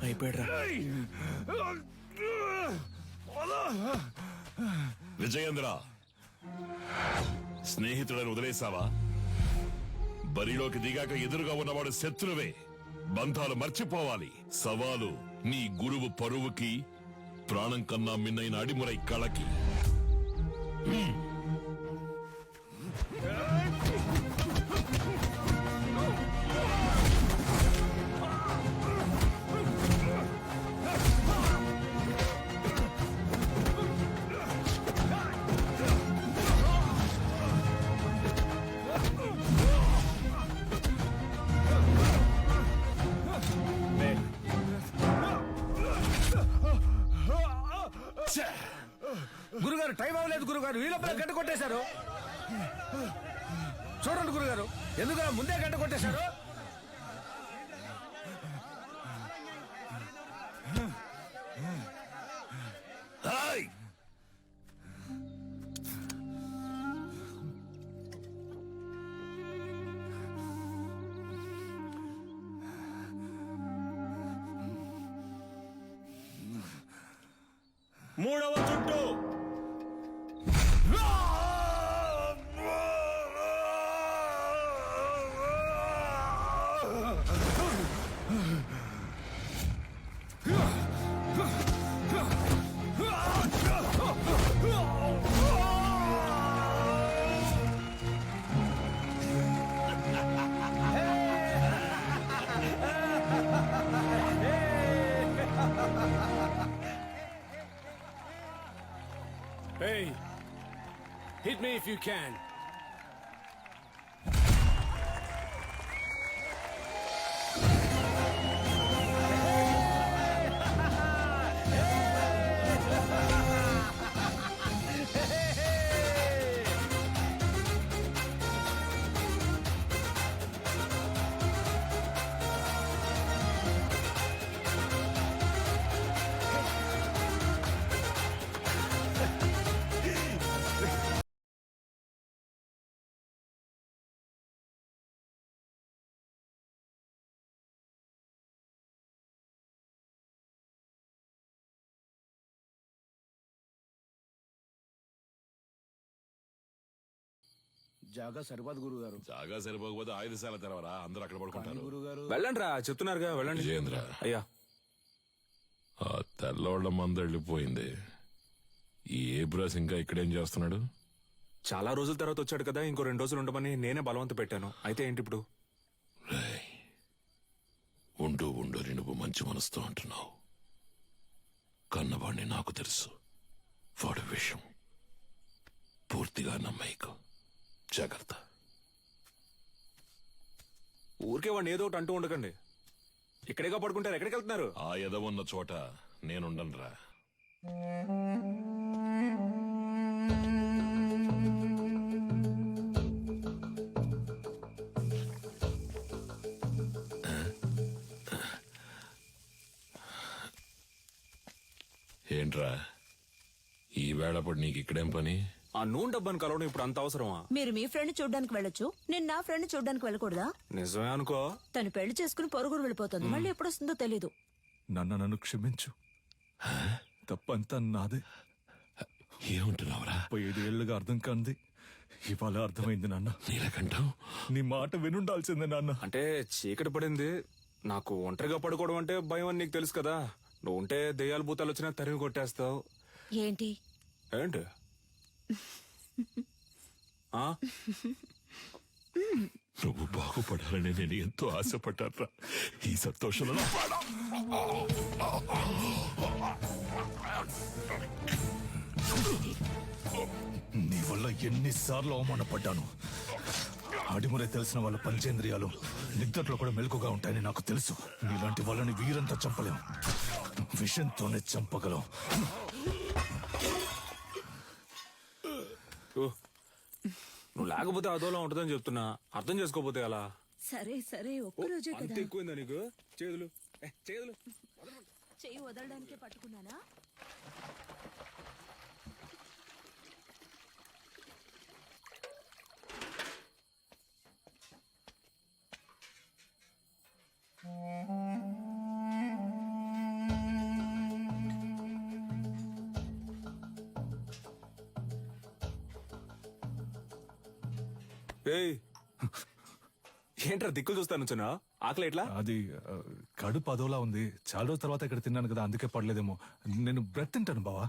అయిపోయాడ్రా. విజయేంద్ర, స్నేహితులను వదిలేసావా? బరిలోకి దిగాక ఎదురుగా ఉన్నవాడు శత్రువే. బంధాలు మర్చిపోవాలి. సవాలు నీ గురువు పరువుకి, ప్రాణం కన్నా మిన్నైన అడిమురై కళకి. గురుగారు టైం అవ్వలేదు గురుగారు, ఈ లోపల గంట కొట్టేశారు. చూడండి గురుగారు, ఎందుకు ముందే గంట కొట్టేశారు? మూడవ చుట్టూ. Hey, hit me if you can. జాగా సరిపోదు గురుగారు. జాగా సరిపోకపోతే ఆయుధశాల తెరవరా, అందరూ అక్కడ పడుకుంటారు. గురుగారు వెళ్ళండి రా, చెప్తున్నారుగా వెళ్ళండి. విజయేంద్ర, అయ్యా ఆ తెల్లోళ్ల మంద వెళ్ళిపోయింది. ఈ ఏబ్రాస్ ఇంకా ఇక్కడేం చేస్తున్నాడు? చాలా రోజుల తర్వాత వచ్చాడు కదా, ఇంకో 2 రోజులు ఉండమని నేనే బలవంత పెట్టాను. అయితే ఏంటి ఇప్పుడు? ఉండు ఉండు నువ్వు మంచి మనసుతో అంటున్నావు. కన్నవాణ్ణి నాకు తెలుసు. వాడి విషయం పూర్తిగా నమ్మేకు. జాగ్రత్త. ఊరికే వాడిని ఏదో ఒకటి అంటూ ఉండకండి. ఇక్కడేగా పడుకుంటారు, ఎక్కడికి వెళ్తున్నారు? ఆ ఎదవున్న చోట నేనుండనురా. ఏంట్రా ఈ వేళప్పుడు నీకు ఇక్కడేం పని? ఆ నూనె డబ్బాని కలవడం ఇప్పుడు అంత అవసరమా? మీరు మీ ఫ్రెండ్ చూడడానికి వెళ్ళొచ్చు, నేను నా ఫ్రెండ్ చూడడానికి వెళ్ళకూడదా? నిజమే అనుకో. తను పెళ్లి చేసుకుని పొరుగురు వెళ్ళిపోతుంది, మళ్ళీ ఎప్పుడు వస్తుందో తెలీదు. నన్ను క్షమించు. తప్పంతా నాదే. ఏమంటున్నావురా? 5 ఏళ్లుగా అర్థం కాంది ఇవాళ అర్థమైంది నాన్న. నీలకంఠం, నీ మాట వినుండాల్సిందే నాన్న. అంటే చీకటి పడింది, నాకు ఒంటరిగా పడుకోవడం అంటే భయం అని నీకు తెలుసు కదా. నువ్వు ఉంటే దెయ్యాలు భూతాలు వచ్చినా తరిమి కొట్టేస్తావు. ఏంటి ఏంటి? ఆ? నువ్వు బాగుపడాలని నేను ఎంతో ఆశపడ్డారా. ఈ సంతోషంలో నీ వల్ల ఎన్నిసార్లు అవమానపడ్డాను. అడిమురే తెలిసిన వాళ్ళ పంచేంద్రియాలు నిద్రలో కూడా మెలకుగా ఉంటాయని నాకు తెలుసు. నీలాంటి వాళ్ళని వీరంతా చంపలేం, విషంతోనే చంపగలం. నువ్వు లేకపోతే అదోలా ఉంటుందని చెప్తున్నా, అర్థం చేసుకోపోతే అలా. సరే సరే, ఒక్కరోజే అంత కదా. ఎక్కువైందా నీకు? చేతులు చేతులు చెయ్యి వదలడానికే పట్టుకున్నానా? ఏయ్, ఏంట్రా దిక్కులు చూస్తాను చిన్న? ఆకలి ఎట్లా? అది కడుపు అదోలా ఉంది. చాలా రోజుల తర్వాత ఇక్కడ తిన్నాను కదా, అందుకే పడలేదేమో. నేను బ్రెడ్ తింటాను బావా.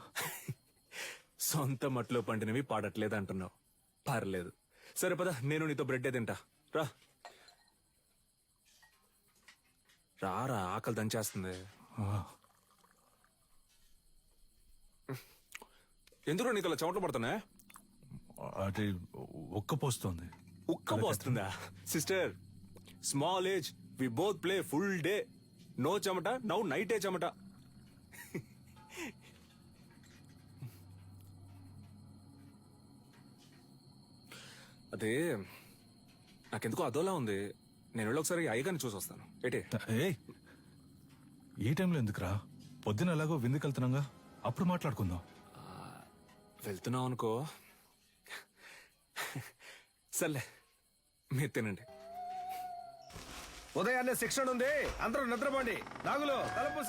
సొంత మట్లో పండినవి పాడట్లేదు అంటున్నావు. పర్లేదు, సరే పద, నేను నీతో బ్రెడ్డే తింటా. రా రారా, ఆకలి దంచేస్తుంది. ఎందుకు నీకు అలా చెమటలు పడుతున్నా? అది ఉక్కపోస్తుంది. ఉక్కపోస్తుందా? Sister, small age, we both play full day. No చెమట, నౌ నైటే చెమట. అదే నాకెందుకో అదోలా ఉంది. నేను వెళ్ళి ఒకసారి అయ్యగారిని చూసి వస్తాను. ఏటే? ఈ టైంలో ఎందుకురా? పొద్దున ఎలాగో విందుకు వెళ్తున్నాగా, అప్పుడు మాట్లాడుకుందాం. వెళ్తున్నావు అనుకో. సర్లే, మీరు తినండి. ఉదయాన్నే శిక్షణ ఉంది, అందరూ నిద్రపోండి. నాగులు తలుపు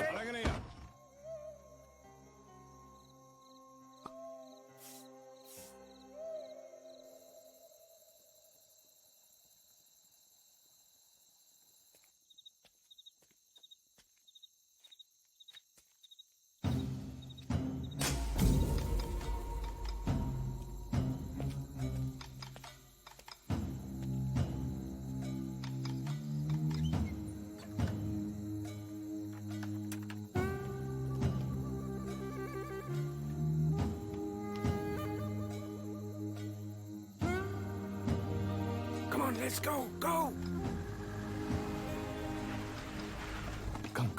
let's go go.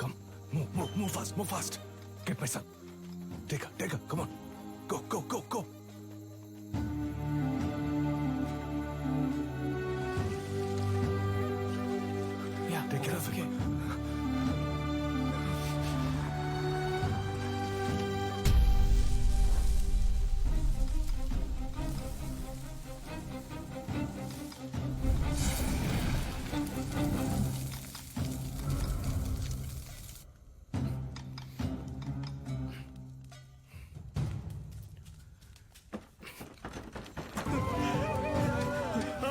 Come. Move fast. Get my son. Take her. Come on. Go. Yeah, take care of it.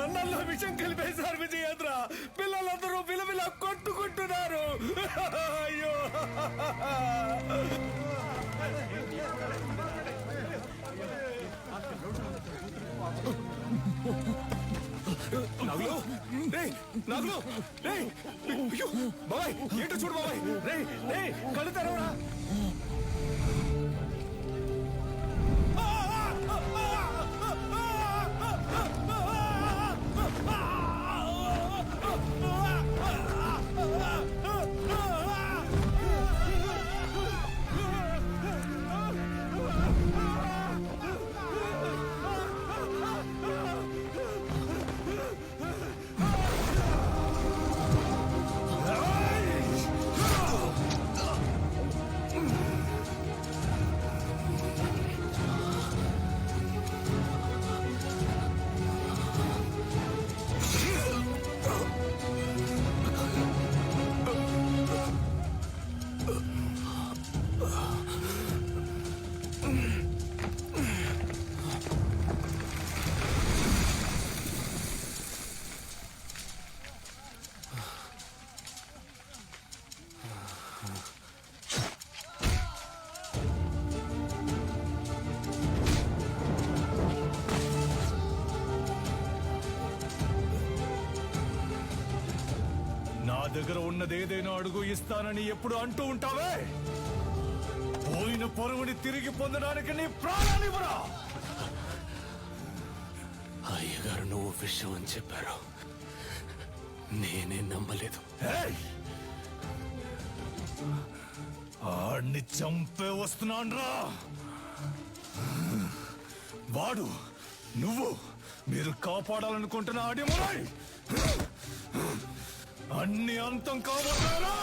అన్నంలో విషం కలిపేశారు విజయేంద్ర. పిల్లలందరూ విలవిల కొట్టుకుంటున్నారు. అయ్యో నాగులు బాబాయ్ ఏంటో చూడు బాబాయ్. రే కళ్ళు తెరవరా. నా దగ్గర ఉన్నదేదైనా అడుగు ఇస్తానని ఎప్పుడు అంటూ ఉంటావే. పోయిన పరువుని తిరిగి పొందడానికి నీ ప్రాణాన్ని కూడా. అయ్యగారు నువ్వు విషయం అని చెప్పారు, నేనే నమ్మలేదు. ఆడిని చంపే వస్తున్నాన్రా. వాడు నువ్వు మీరు కాపాడాలనుకుంటున్న ఆడి మురాయ్ అన్ని అంతం కాబోతారా.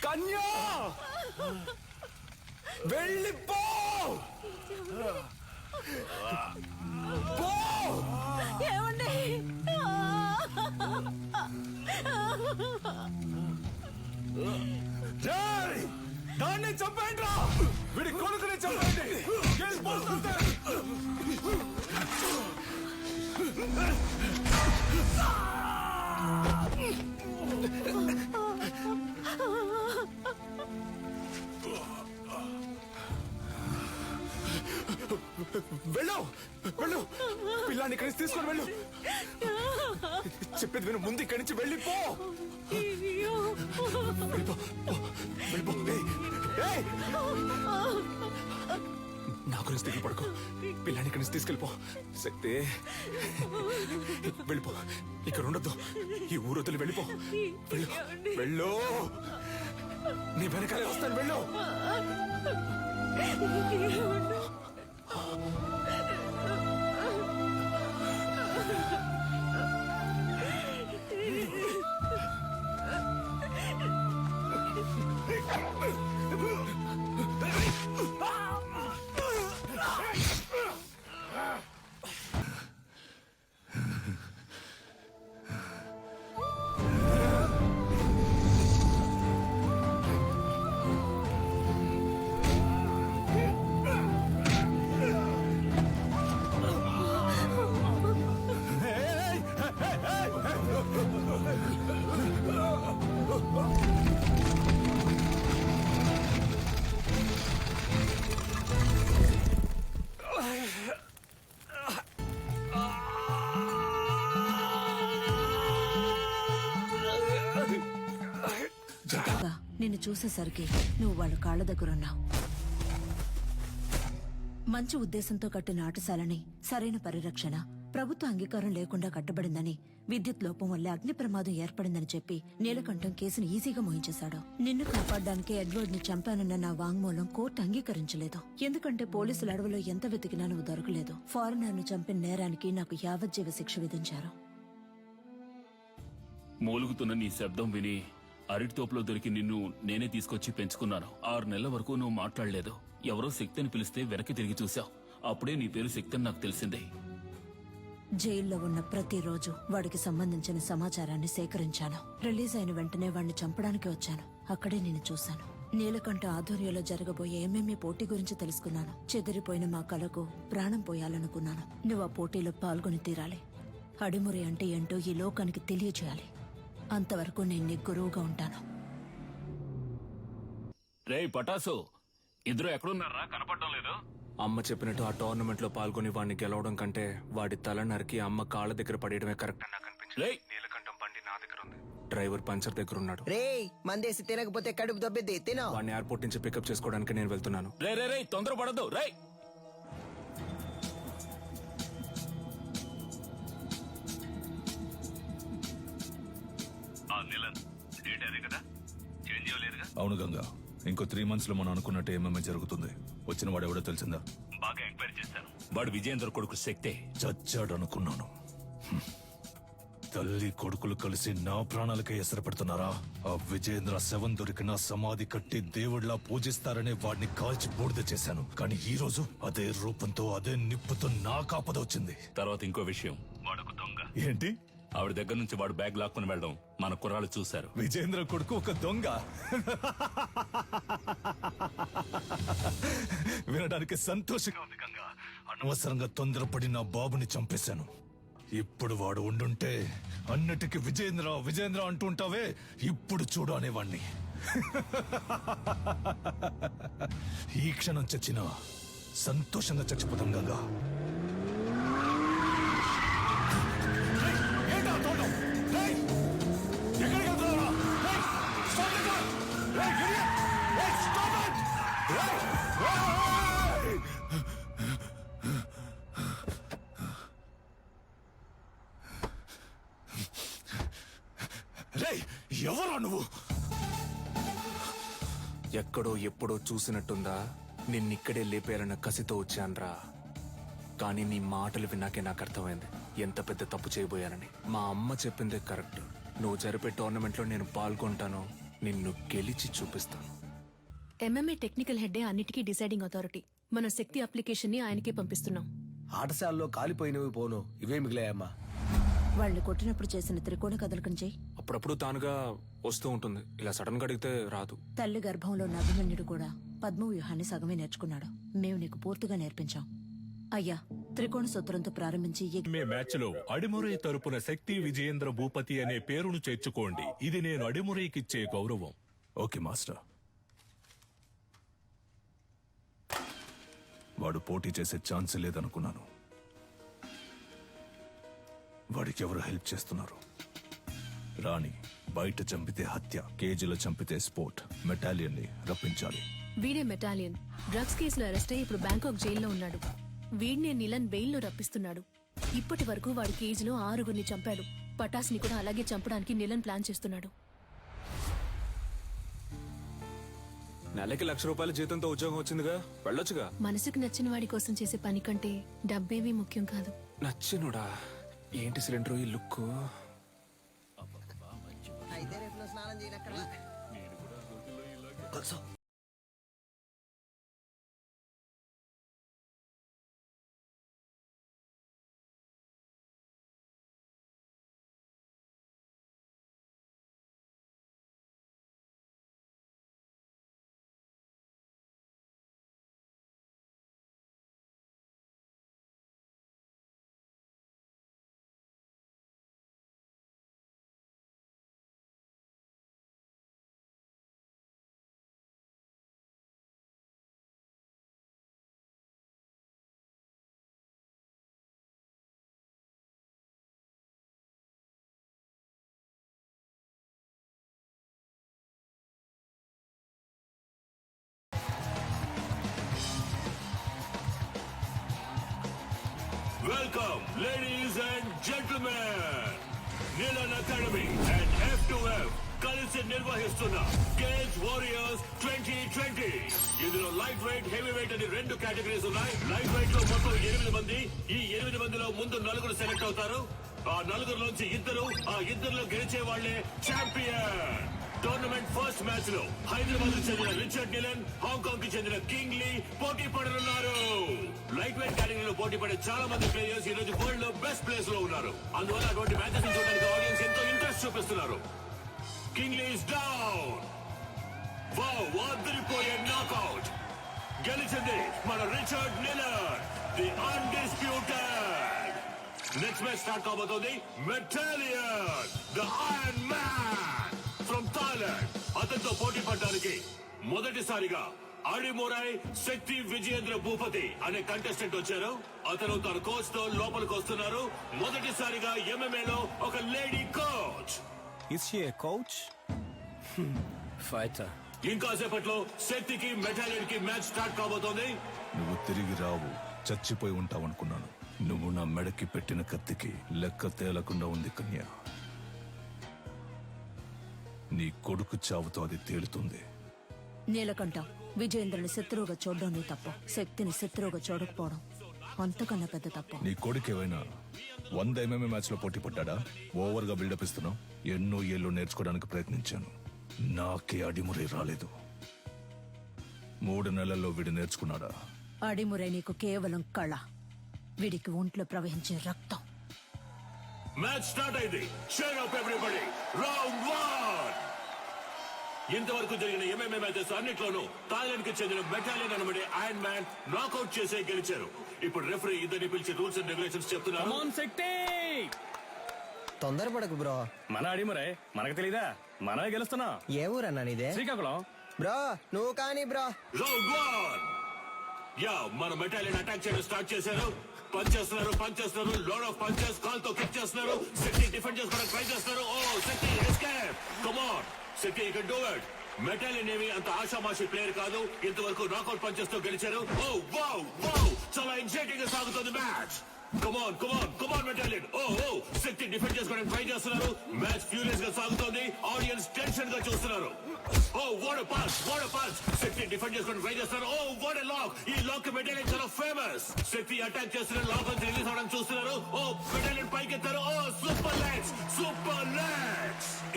కన్యా వెళ్ళిపో. ఏమండి దాన్ని చంపండి రా. వీడి కొడుకుని చంపండి. వెళ్ళు వెళ్ళు పిల్లాన్ని ఇక్కడి నుంచి తీసుకొని వెళ్ళు చెప్పేది విను ముందు ఇక్కడి నుంచి వెళ్ళిపో వెళ్ళిపో వెళ్ళిపో ఏయ్! నా గురించి దిగులు పడుకో పిల్లాన్ని ఇక్కడి నుంచి తీసుకెళ్ళిపో శక్తి వెళ్ళిపో ఇక్కడ ఉండొద్దు ఈ ఊరు వదిలి వెళ్ళిపో వెళ్ళు వెళ్ళు నీ వెనకాలే వస్తాను వెళ్ళు నిన్ను చూసేసరికి నువ్వు వాళ్ళ కాళ్ళ దగ్గరున్నావు. మంచి ఉద్దేశంతో కట్టిన ఆటశాలని సరైన పరిరక్షణ ప్రభుత్వ అంగీకారం లేకుండా కట్టబడిందని, విద్యుత్ లోపం వల్ల అగ్ని ప్రమాదం ఏర్పడిందని చెప్పి నీలకంఠం కేసును ఈజీగా మోయించేశాడు. నిన్ను కాపాడడానికి ఎడ్వర్డ్ ని చంపానన్న నా వాంగ్మూలం కోర్టు అంగీకరించలేదు. ఎందుకంటే పోలీసుల అడవిలో ఎంత వెతికినా నువ్వు దొరకలేదు. ఫారినర్ ను చంపిన నేరానికి నాకు యావజ్జీవ శిక్ష విధించారు. మూలుగుతున్న నీ శబ్దం విని అరటి తోపులో దొరికి నిన్ను నేనే తీసుకొచ్చి పెంచుకున్నాను. 6 నెలల వరకు నువ్వు మాట్లాడలేదు. ఎవరో శక్తిని పిలిస్తే వెనక్కి తిరిగి చూశావు. అప్పుడే నీ పేరు శక్తి అని నాకు తెలిసిందే. జైల్లో ఉన్న ప్రతిరోజు వాడికి సంబంధించిన సమాచారాన్ని సేకరించాను. రిలీజ్ అయిన వెంటనే వాడిని చంపడానికి వచ్చాను. అక్కడే నేను చూశాను. నీలకంఠ ఆధ్వర్యంలో జరగబోయే ఎంఎంఏ పోటీ గురించి తెలుసుకున్నాను. చెదిరిపోయిన మా కళకు ప్రాణం పోయాలనుకున్నాను. నువ్వు ఆ పోటీలో పాల్గొని తీరాలి. అడిమురి అంటే ఏంటో ఈ లోకానికి తెలియచేయాలి. అంతవరకు నేను నీ గురువుగా ఉంటాను. రే పటాసు, ఇద్దరు ఎక్కడున్నారా? కనపడడం లేదు. అమ్మ చెప్పినట్టు ఆ టోర్నమెంట్ లో పాల్గొని వాడిని గెలవడం కంటే వాడి తల నరికి అమ్మ కాళ్ళ దగ్గర పడేయడమే కరెక్ట్ అని నాకు అనిపించింది. నీలకంఠం బండి నా దగ్గర ఉంది. డ్రైవర్ పంచర్ దగ్గర ఉన్నాడు. రే మందేసి తినకపోతే కడుపు దొబ్బిద్ది తినో. వాడిని ఎయిర్పోర్ట్ నుంచి పికప్ చేసుకోవడానికి నేను వెళ్తున్నాను. రే రే రే తొందరపడద్దు. రే అవును గంగా, ఇంకో 3 months లో మనం అనుకున్నట్టు ఏమేమి జరుగుతుంది. వచ్చిన వాడు ఎవడో తెలిసిందా? బాగా ఎంక్వైరీ చేశాను. వాడు విజయేంద్ర కొడుకు శక్తే. చచ్చాడు అనుకున్నాను. తల్లి కొడుకులు కలిసి నా ప్రాణాలకే ఎసరు పెడుతున్నారా? ఆ విజయేంద్ర శవం దొరికిన సమాధి కట్టి దేవుడిలా పూజిస్తారనే వాడిని కాల్చి బూడిద చేశాను. కానీ ఈ రోజు అదే రూపంతో అదే నిప్పుతో నా కాపద వచ్చింది. తర్వాత ఇంకో విషయం, వాడొక దొంగ. ఏంటి? ఆవిడ దగ్గర నుంచి వాడు బ్యాగ్ లాక్కుని వెళ్ళడం మన కుర్రాళ్ళు చూశారు. విజేంద్ర కొడుకు ఒక దొంగ? వినడానికి సంతోషంగా ఉంది గంగా. అనవసరంగా తొందరపడి నా బాబుని చంపేశాను. ఇప్పుడు వాడు ఉండుంటే అన్నిటికీ విజేంద్ర విజేంద్ర అంటుంటావే, ఇప్పుడు చూడు అనేవాణ్ణి. ఈ క్షణం చచ్చినా సంతోషంగా చచ్చిపోతాం గంగా. ఎవరా నువ్వు? ఎక్కడో ఎప్పుడో చూసినట్టుందా? నిన్నిక్కడే లేపేయాలన్న కసితో వచ్చాన్రా. కానీ నీ మాటలు విన్నాకే నాకు అర్థమైంది ఎంత పెద్ద తప్పు చేయబోయానని. మా అమ్మ చెప్పిందే కరెక్ట్. నువ్వు జరిపే టోర్నమెంట్ లో నేను పాల్గొంటాను, నిన్ను గెలిచి చూపిస్తాను. ఎంఎంఏ టెక్నికల్ హెడ్డే అన్నిటికీ డిసైడింగ్ అథారిటీ. మన శక్తి అప్లికేషన్ ని ఆయనకే పంపిస్తున్నాం. ఆటశాలలో కాలిపోయినవి పోను, ఇవే మిగిలాయమ్మా. వాళ్ళు కొట్టినప్పుడు చేసిన త్రికోణ కదలకం చెయ్యి. అప్పుడప్పుడు తానుగా వస్తూ ఉంటుంది, ఇలా సడన్ గా అడిగితే రాదు. తల్లి గర్భంలో అభిమన్యుడు కూడా పద్మవ్యూహాన్ని సగమే నేర్చుకున్నాడు. మేము నీకు పూర్తిగా నేర్పించాం. అయ్యా, త్రికోణ సూత్రంతో ప్రారంభించి మ్యాచ్ లో అడిమురై తరపున శక్తి విజయేంద్ర భూపతి అనే పేరును చేర్చుకోండి. ఇది నేను అడిమురైకిచ్చే గౌరవం. Okay master. వాడు పోటీ చేసే ఛాన్స్ లేదనుకున్నాను, వాడికి ఎవరు హెల్ప్ చేస్తున్నారు? రాణి బయట చంపితే హత్య, కేజీలో చంపితే స్పోర్ట్. మెటాలియన్ ని రప్పించాలి. వీడే మెటాలియన్. డ్రగ్స్ కేసులో అరెస్ట్ అయ్యి ఇప్పుడు బ్యాంకాక్ జైల్లో ఉన్నాడు. వీడినే నిలన్ బెయిల్లో రప్పిస్తున్నాడు. ఇప్పటి వరకు వాడి కేజీలో 6గురిని చంపాడు. పటాస్ని కూడా అలాగే చంపడానికి నిలన్ ప్లాన్ చేస్తున్నాడు. నెలకి ₹1,00,000 జీతంతో ఉద్యోగం వచ్చిందిగా, వెళ్ళొచ్చుగా. మనసుకు నచ్చిన వాడి కోసం చేసే పని కంటే డబ్బేమీ ముఖ్యం కాదు. నచ్చినుడా? ఏంటి సిలిండర్ ఈ look? Welcome, ladies and gentlemen. Nilan Academy and F2F కలిసి నిర్వహిస్తున్న గేమ్స్ వారియర్స్ 2020. ఇందులో లైట్ వెయిట్, హెవీ వెయిట్ అని 2 కేటగిరీస్ ఉన్నాయి. లైట్ వెయిట్ లో మొత్తం 8 మంది. ఈ 8 మందిలో ముందు 4 సెలెక్ట్ అవుతారు. ఆ 4లోంచి 2, ఆ 2లో గెలిచే వాళ్లే ఛాంపియన్. టోర్నమెంట్ ఫస్ట్ మ్యాచ్ లో హైదరాబాద్ కు చెందిన రిచర్డ్ నిలన్, హాంకాంగ్ కి చెందిన కింగ్ లీ పోటీ పడనున్నారు. లైట్ వెయిట్ కేటగిరీలో పోటీ పడే చాలా మంది ప్లేయర్స్ ఈ రోజు వరల్డ్ లో బెస్ట్ ప్లేస్ లో ఉన్నారు. అందువల్ల అటువంటి మ్యాచెస్ చూడడానికి ఆడియన్స్ ఎంతో ఇంట్రెస్ట్ చూపిస్తున్నారు. King Lee is down. Wow, అదిరిపోయే నాకౌట్. గెలిచింది మన Richard Nilan, the undisputed. Next match start కాబోతోంది. Metalion, the iron man from Thailand. అతనితో పోటీ పడడానికి మొదటిసారిగా అడిమురై శక్తి విజయేంద్ర భూపతి అనే కంటెస్టెంట్ వచ్చారు. అతను తన కోచ్ తో లోపలికి వస్తున్నారు. మొదటిసారిగా MMA లో ఒక lady coach. Is she a coach? Fighter. ఇంకాసేపట్లో శక్తికి మెటాలియన్ కి మ్యాచ్ స్టార్ట్ కాబోతోంది. నువ్వు తిరిగి రావు, చచ్చిపోయి ఉంటావనుకున్నాను. నువ్వు నా మెడకి పెట్టిన కత్తికి లెక్క తేలకుండా ఉంది కన్య. నీ కొడుకు చావుతో అది తేలుతుంది. నీలకంఠ, విజయేంద్రుని శత్రువుగా చూడడం నీ తప్పు. శక్తిని శత్రువుగా చూడకపోవడం అంతకన్నా పెద్ద తప్పు. నీ కొడుకు ఏమైనా 100 MMA మ్యాచ్ లో పోటీ పడ్డా? ఓవర్ గా బిల్డప్ ఇస్తున్నావు. ఎన్నో ఏళ్ళు నేర్చుకోవడానికి ప్రయత్నించాను, నాకే అడిమురే రాలేదు. 3 నెలల్లో వీడు నేర్చుకున్నాడా? అడిమురే నీకు కేవలం కళ, వీడికి ఒంట్లో ప్రవహించే రక్తం. మ్యాచ్ స్టార్ట్ అయింది. Cheer up everybody. రౌండ్ 1. ఇంతవరకు జరిగిన MMA మ్యాచెస్ అన్నిట్లోనూ థాయిలాండ్ కి చెందిన మెటాలియన్ అనబడే ఐరన్ మ్యాన్ నాకౌట్ చేసే గెలిచారు. ఇప్పుడు రెఫరీ ఇద్దరిని పిలిచి రూల్స్ అండ్ రెగ్యులేషన్స్ చెప్తున్నారు. తొందరపడకు బ్రో. మన అడిమరే మనకు తెలీదా? మనమే గెలుస్తున్నాం. ఏ ఊరన్నా నీదే? శ్రీకాకుళం. బ్రో నువ్వు కానీ బ్రో. రౌండ్ 1. యా, మన మెటాలియన్ అటాక్ చేయడం స్టార్ట్ చేశారు. పంచ్ చేస్తున్నారు. Load of punches. కాల్తో కిక్ చేస్తున్నారు. శక్తి డిఫెండ్ చేసుకోవడానికి ట్రై చేస్తున్నారు. ఓ Shakti escape. Come on Shakti, you can do it. Metalion ఏమి అంత ఆషామాషి ప్లేయర్ కాదు. ఇంతవరకు నాకౌట్ పంచెస్ తో గెలిచారు. ఓ వావ్, చాలా ఎగ్జైటింగ్ గా సాగుతుంది మ్యాచ్. Come on Metalion. ఓ శక్తి డిఫెండ్ చేసుకోవడానికి ట్రై చేస్తున్నారు. మ్యాచ్ ఫ్యూరియస్ గా సాగుతోంది. ఆడియన్స్ టెన్షన్ గా చూస్తున్నారు. Oh what a punch. Shakti defend చేసుకోవడానికి ట్రై చేస్తున్నారు. Oh what a lock. ఈ లాక్ మెటాలియన్ చాలా ఫేమస్. శక్తి అటాక్ చేస్తున్నారు. లాక్ నుంచి రిలీజ్ అవడానికి చూస్తున్నారు. ఓ మెటాలియన్ పైకెత్తారు. Oh super legs.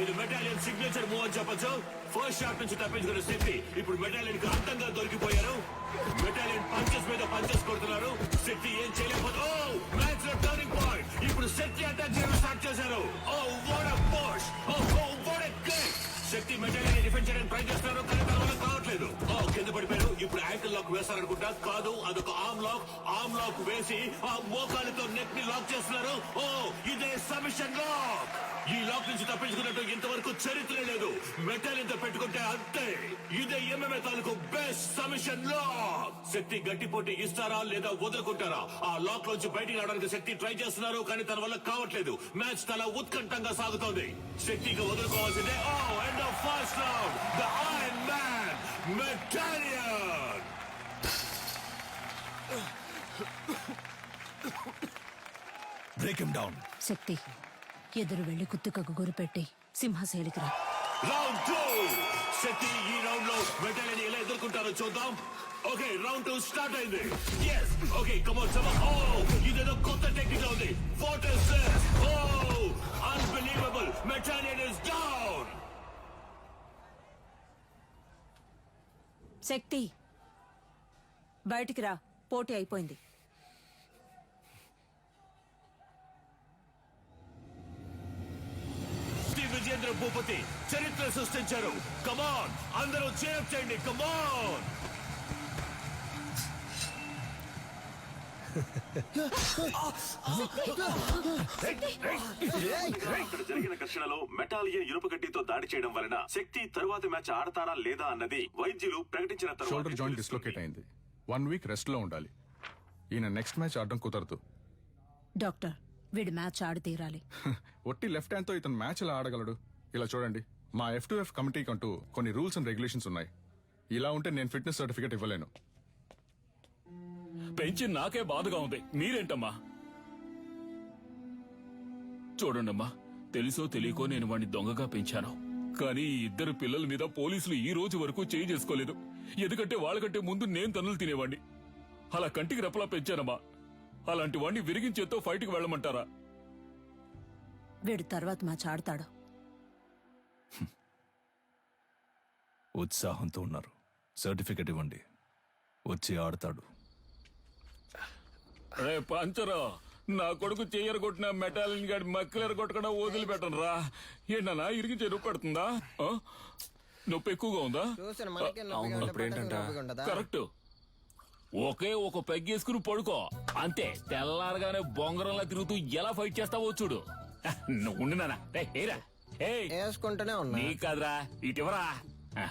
ఇది మెటాలియన్ సిగ్నేచర్ మూవ్ అని చెప్పొచ్చు. ఫస్ట్ షాట్ నుంచి తప్పించుకున్న శక్తి ఇప్పుడు మెటాలియన్ కి అంతంగా దొరికిపోయారు. మెటాలియన్ పంచెస్ మీద పంచెస్ కొడుతున్నారు. శక్తి ఏం చేయలేకపోతే మ్యాచ్ లో టర్నింగ్ పాయింట్. ఇప్పుడు శక్తి అటాక్ చేయడం స్టార్ట్ చేశారు. Oh what a push. Oh what a kick. Shakti Metalion defend చేయడానికి ట్రై చేస్తున్నారు, కానీ తన వల్ల కావట్లేదు. కింద పడిపోయారు. ఇప్పుడు యాంకిల్ లాక్ వేస్తారనుకుంటా. కాదు, అదొక ఆర్మ్ లాక్. లాక్ వేసి ఆ మోకాలితో నెక్ ని లాక్ చేస్తున్నారు. ఓ ఇదే సబ్మిషన్ లాక్. ఈ లాక్ నుంచి తప్పించుకున్నట్టు ఇంతవరకు చరిత్ర లేదు. మెటల్ ఇంత పెట్టుకుంటే అంతే. ఇదే MMA తాలూకు బెస్ట్ సబ్మిషన్ లాక్. శక్తి గట్టి పోటీ ఇస్తారా లేదా వదులుకుంటారా? ఆ లాక్ నుంచి బయటికి రావడానికి శక్తి ట్రై చేస్తున్నారు, కానీ తన వల్ల కావట్లేదు. మ్యాచ్ చాలా ఉత్కంఠంగా సాగుతోంది. శక్తిగా వదులుకోవాల్సిందే. Oh end of first round. The iron man మెటాలియన్. Break him down. శక్తి ఎదురు వెళ్లి కుత్తుకకు గురిపెట్టి సింహశైలికి రా. రౌండ్ 2. శక్తి ఈ రౌండ్ లో మెటాలియన్ ఎలా ఎదుర్కొంటారో చూద్దాం. ఓకే, రౌండ్ 2 స్టార్ట్ అయింది. yes okay come on some. Oh ఇదేదో కొత్త టెక్నిక్ ఉంది. What is this? Oh unbelievable. మెటాలియన్ ఇస్ డౌన్. శక్తి బయటికి రా, పోటీ అయిపోయింది. విజేంద్ర భూపతి చరిత్ర సృష్టించారు. కమాన్ అందరూ చేయండి. కమాన్. ఇక్కడ జరిగిన ఘర్షణలో మెటాలియన్ ఇనుప గడ్డితో దాడి చేయడం వలన శక్తి తరువాత మ్యాచ్ ఆడతారా లేదా అన్నది వైద్యులు ప్రకటించిన షోల్డర్ జాయింట్ డిస్లోకేట్ అయింది. 1 వీక్ రెస్ట్ లో ఉండాలి. ఈయన నెక్స్ట్ మ్యాచ్ ఆడడం కుదరదు. డాక్టర్, వీడు మ్యాచ్ ఆడి తీరాలి. ఒట్టి లెఫ్ట్ హ్యాండ్ తో ఇతను మ్యాచ్ ఎలా ఆడగలడు? ఇలా చూడండి, మా F2F కమిటీకి అంటూ కొన్ని రూల్స్ అండ్ రెగ్యులేషన్స్ ఉన్నాయి. ఇలా ఉంటే నేను ఫిట్నెస్ సర్టిఫికేట్ ఇవ్వలేను. పెంచి నాకే బాధగా ఉంది. మీరేంటమ్మా? చూడండమ్మా, తెలుసో తెలియకో నేను వాడిని దొంగగా పెంచాను. కానీ ఈ ఇద్దరు పిల్లల మీద పోలీసులు ఈ రోజు వరకు చేయి చేసుకోలేదు. ఎందుకంటే వాళ్ళకంటే ముందు నేను తన్నులు తినేవాడిని. అలా కంటికి రెప్పలా పెంచానమ్మా. అలాంటి వాడిని విరిగించేతో ఫైట్కి వెళ్ళమంటారా? వీడు తర్వాత మ్యాచ్ ఆడతాడు. ఉత్సాహంతో ఉన్నారు. సర్టిఫికెట్ ఇవ్వండి, వచ్చి ఆడతాడు. రే పంచరా, నా కొడుకు చెయ్యరు కొట్టిన మెటాలిన్ గాడి మక్కలేరు కొట్టకుండా వదిలిపెట్టను రా. ఏంటన్నా ఇరిగి చెరువు పడుతుందా? నొప్పి ఎక్కువగా ఉందా? కరెక్ట్. ఒకే ఒక పెగ్గేసుకుని పడుకో అంతే. తెల్లారగానే బొంగరంలా తిరుగుతూ ఎలా ఫైట్ చేస్తావో చూడు. నువ్వు వేసుకుంటూనే ఉన్నా. నీ కాదురా, ఇటివరా.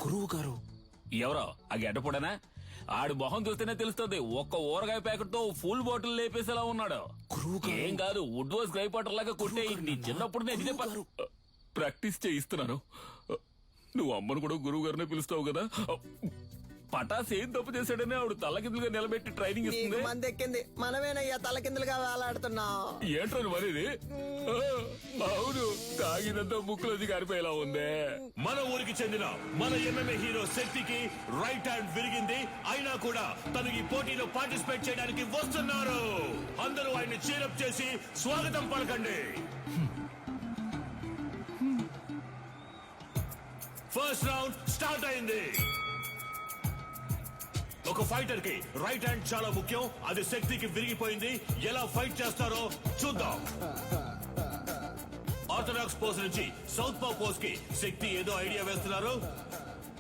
గురువు గారు ఎవరో ఆ గడ్డపడనా? ఆడి మొహం చూస్తేనే తెలుస్తుంది. ఒక్క ఊరగాయ ప్యాకెట్ తో ఫుల్ బాటిల్ లేపేసేలా ఉన్నాడు. ఏం కాదు, వుడ్ వాస్ గ్రై పాటర్ లాగా కొట్టే. నీ చిన్నప్పుడు నేను ప్రాక్టీస్ చేయిస్తున్నాను. నువ్వు అమ్మను కూడా గురువు గారినే పిలుస్తావు కదా. పటాస్ ఏం తప్పు చేశాడని ఆవిడ తలకిందులుగా నిలబెట్టి ట్రైనింగ్ ఇస్తుంది. మంది ఎక్కింది, మనమేనయ్యా తలకిందులుగా వేలాడుతున్నావు. ఏంట్రని మరిది? అవును, తాగినంత ముక్కులోది గారిపోయేలా ఉందే. మన ఊరికి చెందిన మన MMA హీరో శక్తికి రైట్ హ్యాండ్ విరిగింది. అయినా కూడా తను ఈ పోటీలో పార్టిసిపేట్ చేయడానికి వస్తున్నారు. అందరూ ఆయన్ని చీరప్ చేసి స్వాగతం పలకండి. ఫస్ట్ రౌండ్ స్టార్ట్ అయింది. ఒక ఫైటర్ కి రైట్ హ్యాండ్ చాలా ముఖ్యం. అది శక్తికి విరిగిపోయింది. ఎలా ఫైట్ చేస్తారో చూద్దాం. ఆర్థడాక్స్ పోజ్ నుంచి సౌత్ పా పోజ్ కి శక్తి ఏదో ఐడియా వేస్తున్నారు.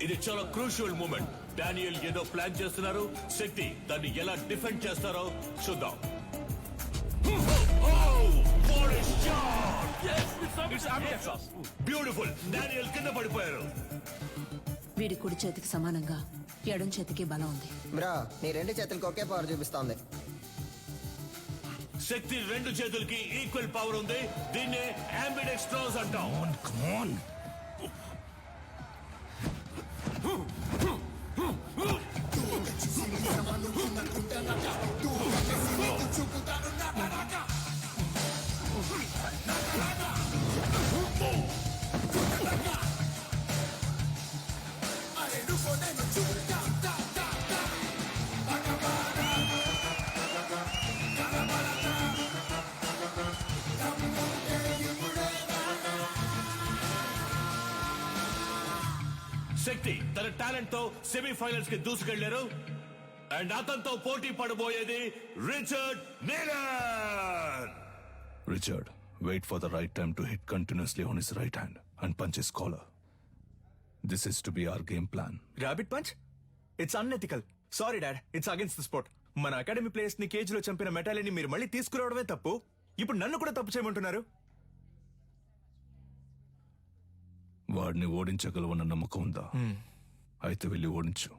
ఇది చాలా క్రూషియల్ మూమెంట్. డానియల్ ఏదో ప్లాన్ చేస్తున్నారు. శక్తి దాన్ని ఎలా డిఫెండ్ చేస్తారో చూద్దాం. బ్యూటిఫుల్. డానియల్ కింద పడిపోయారు. వీడి కుడి చేతికి సమానంగా ఎడం చేతికి బలం ఉంది. బ్రో, నీ 2 చేతులకు ఒకే పవర్ చూపిస్తోంది. శక్తి 2 చేతులకి ఈక్వల్ పవర్ ఉంది. దీన్నే అంబిడెక్స్ట్రోస్ అంటాం. శక్తి తన టాలెంట్ తో సెమీఫైనల్స్ కి దూసుకెళ్లారు. అండ్ అతనితో పోటీ పడబోయేది Richard నీలన్. Richard, wait for the right time to hit continuously on his right hand and punch his collar. This is to be our game plan. Rabbit punch? It's unethical. Sorry, Dad. It's against the sport. మన academy players ని cage లో చంపిన మెటాలిని మీరు మళ్ళీ తీసుకురావడమే తప్పు. ఇప్పుడు నన్ను కూడా తప్పు చేయమంటున్నారు. వాడిని ఓడించగలవన్న నమ్మకం ఉందా? అయితే వెళ్ళి ఓడించు.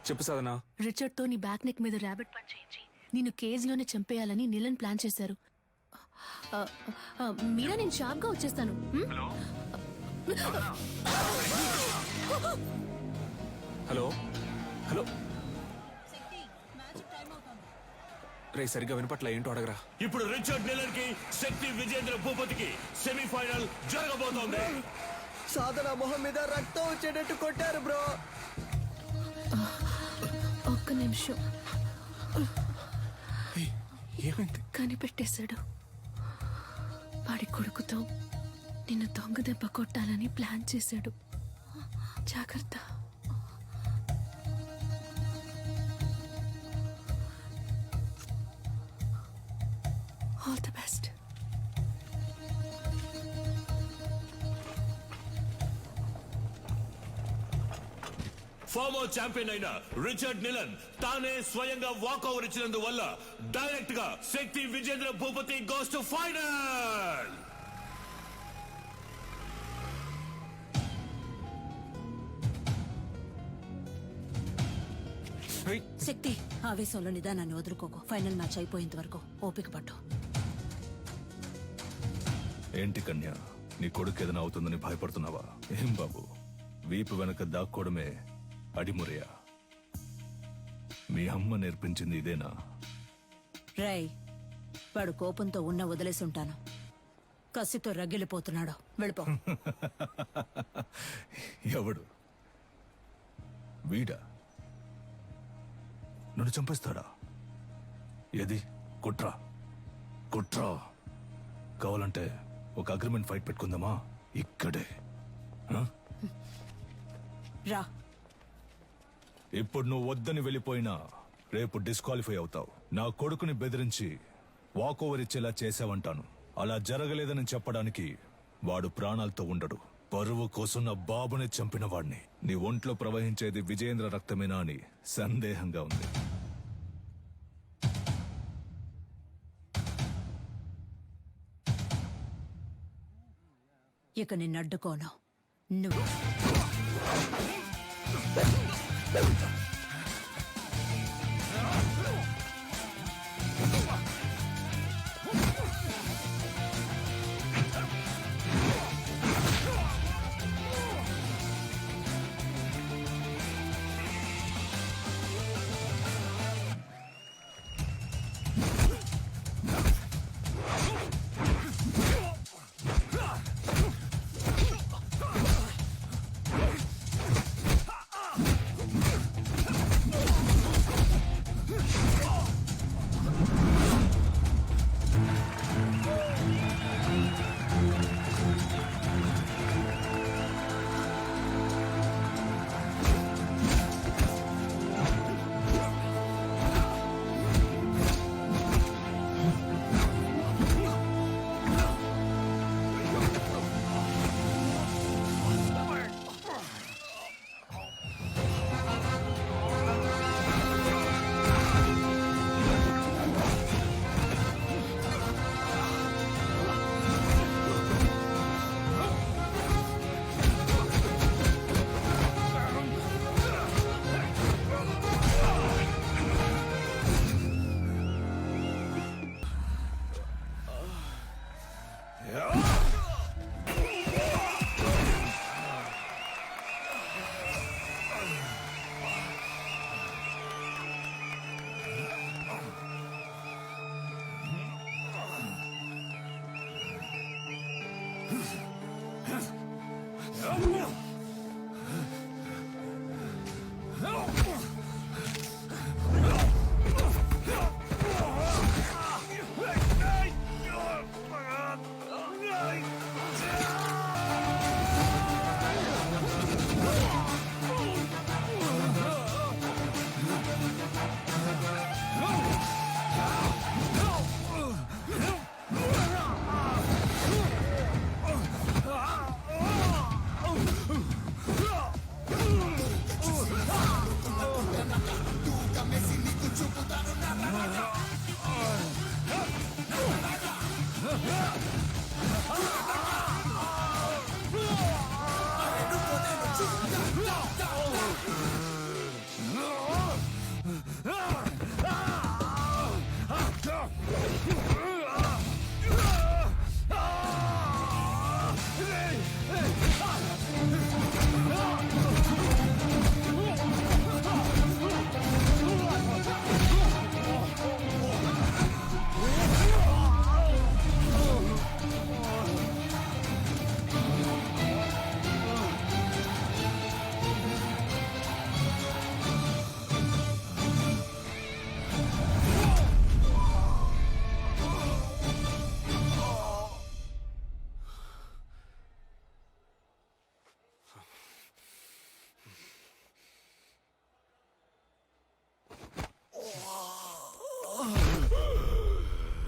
చెప్పు సాధనా. రిచర్డ్ తో నీ బ్యాక్ నెక్ మీద ర్యాబిట్ పని చేయించి నిన్ను కేజ్ లోనే చంపేయాలని నిలన్ ప్లాన్ చేశారు. మీరా, నేను షార్ప్ గా వచ్చేస్తాను. హలో హలో రే, సరిగ్గా వినపట్ల, ఏంటో అడగరా. ఇప్పుడు రిచర్డ్ నిలన్ కి శక్తి విజేంద్ర భూపతికి సెమీఫైనల్ జరగబోతోంది. సాధన మొహం మీద రక్తం వచ్చేటట్టు కొట్టారు బ్రో. ఒక్క నిమిషం. ఏమైంది? కనిపెట్టేశాడు. వాడి కొడుకుతో నిన్ను దొంగ దెబ్బ కొట్టాలని ప్లాన్ చేశాడు. జాగ్రత్త. All the best. Former champion అయిన రిచర్డ్ నిలన్ తానే స్వయంగా వాకౌవర్ ఇచ్చినందువల్ల డైరెక్ట్ గా Shakti Vijendra Bhupathi goes to final. Shakti, ఆవేశంలో నిదానాన్ని వదులుకోకు. ఫైనల్ మ్యాచ్ అయిపోయేంత వరకు ఓపిక పట్టు. ఏంటి కన్య, నీ కొడుకు ఏదైనా అవుతుందని భయపడుతున్నావా? ఏం బాబు, వీపు వెనక దాక్కోవడమే అడిమురయా? మీ అమ్మ నేర్పించింది ఇదేనా? రేయ్, వాడు కోపంతో ఉన్న వదిలేసి ఉంటాను. కసితో రగిలిపోతున్నాడు. వెళ్ళిపో. ఎవడు? వీడా? నన్ను చంపేస్తాడా? ఏది? కుట్రా కుట్రా. కావాలంటే ఒక అగ్రిమెంట్ ఫైట్ పెట్టుకుందామా? ఇక్కడే. రా. ఇప్పుడు నువ్వు వద్దని వెళ్ళిపోయినా రేపు డిస్క్వాలిఫై అవుతావు. నా కొడుకుని బెదిరించి వాకోవర్ ఇచ్చేలా చేసావంటాను. అలా జరగలేదని చెప్పడానికి వాడు ప్రాణాలతో ఉండడు. పరువు కోసం నా బాబుని చంపిన వాడిని. నీ ఒంట్లో ప్రవహించేది విజయేంద్ర రక్తమేనా అని సందేహంగా ఉంది. ఇక నిన్నడ్డుకోను. నువ్వు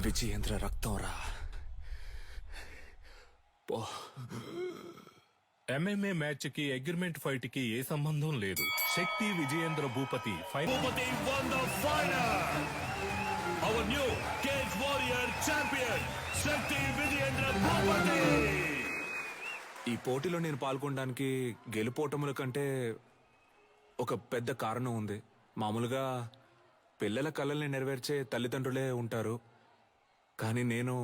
విజయేంద్ర రక్తం రా. ఎంఎంఏ మ్యాచ్ కి అగ్రిమెంట్ ఫైట్ కి ఏ సంబంధం లేదు. శక్తి Vijayendra Bhupathi Bhupati won the final. Our new Cage Warrior champion, Shakti Vijayendra Bhupati. ఈ పోటీలో నేను పాల్గొనడానికి గెలుపోటముల కంటే ఒక పెద్ద కారణం ఉంది. మామూలుగా పిల్లల కలల్ని నెరవేర్చే తల్లిదండ్రులే ఉంటారు, కానీ నేను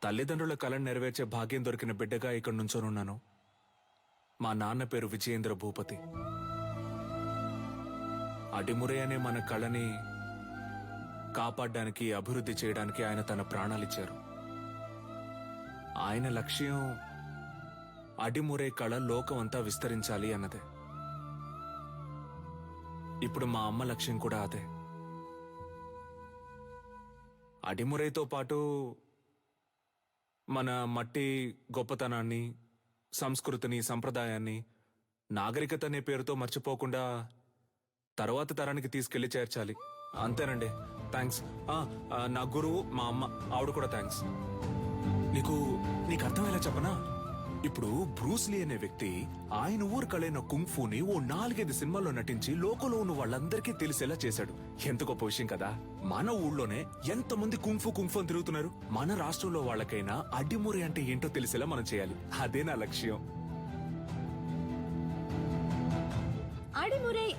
తల్లిదండ్రుల కళను నెరవేర్చే భాగ్యం దొరికిన బిడ్డగా ఇక్కడ నుంచోనున్నాను. మా నాన్న పేరు విజయేంద్ర భూపతి. అడిమురే అనే మన కళని కాపాడడానికి, అభివృద్ధి చేయడానికి ఆయన తన ప్రాణాలిచ్చారు. ఆయన లక్ష్యం అడిమురే కళ లోకం అంతా విస్తరించాలి అన్నదే. ఇప్పుడు మా అమ్మ లక్ష్యం కూడా అదే. అడిమురేతో పాటు మన మట్టి గొప్పతనాన్ని, సంస్కృతిని, సంప్రదాయాన్ని, నాగరికత అనే పేరుతో మర్చిపోకుండా తర్వాత తరానికి తీసుకెళ్లి చేర్చాలి. అంతేనండి. థ్యాంక్స్. నా గురువు మా అమ్మ, ఆవిడ కూడా థ్యాంక్స్. నీకు అర్థమయ్యేలా చెప్పనా? ఇప్పుడు బ్రూస్లీ అనే వ్యక్తి ఆయన ఊరు కళైన కుంగ్ఫూని ఓ 4-5 సినిమాల్లో నటించి లోకంలో ఉన్న వాళ్ళందరికీ తెలిసేలా చేశాడు. ఎంత గొప్ప విషయం కదా. మన ఊళ్ళోనే ఎంతమంది కుంగ్ఫూ అని తిరుగుతున్నారు. మన రాష్ట్రంలో వాళ్ళకైనా అడ్డిమురి అంటే ఏంటో తెలిసేలా మనం చేయాలి. అదే నా లక్ష్యం.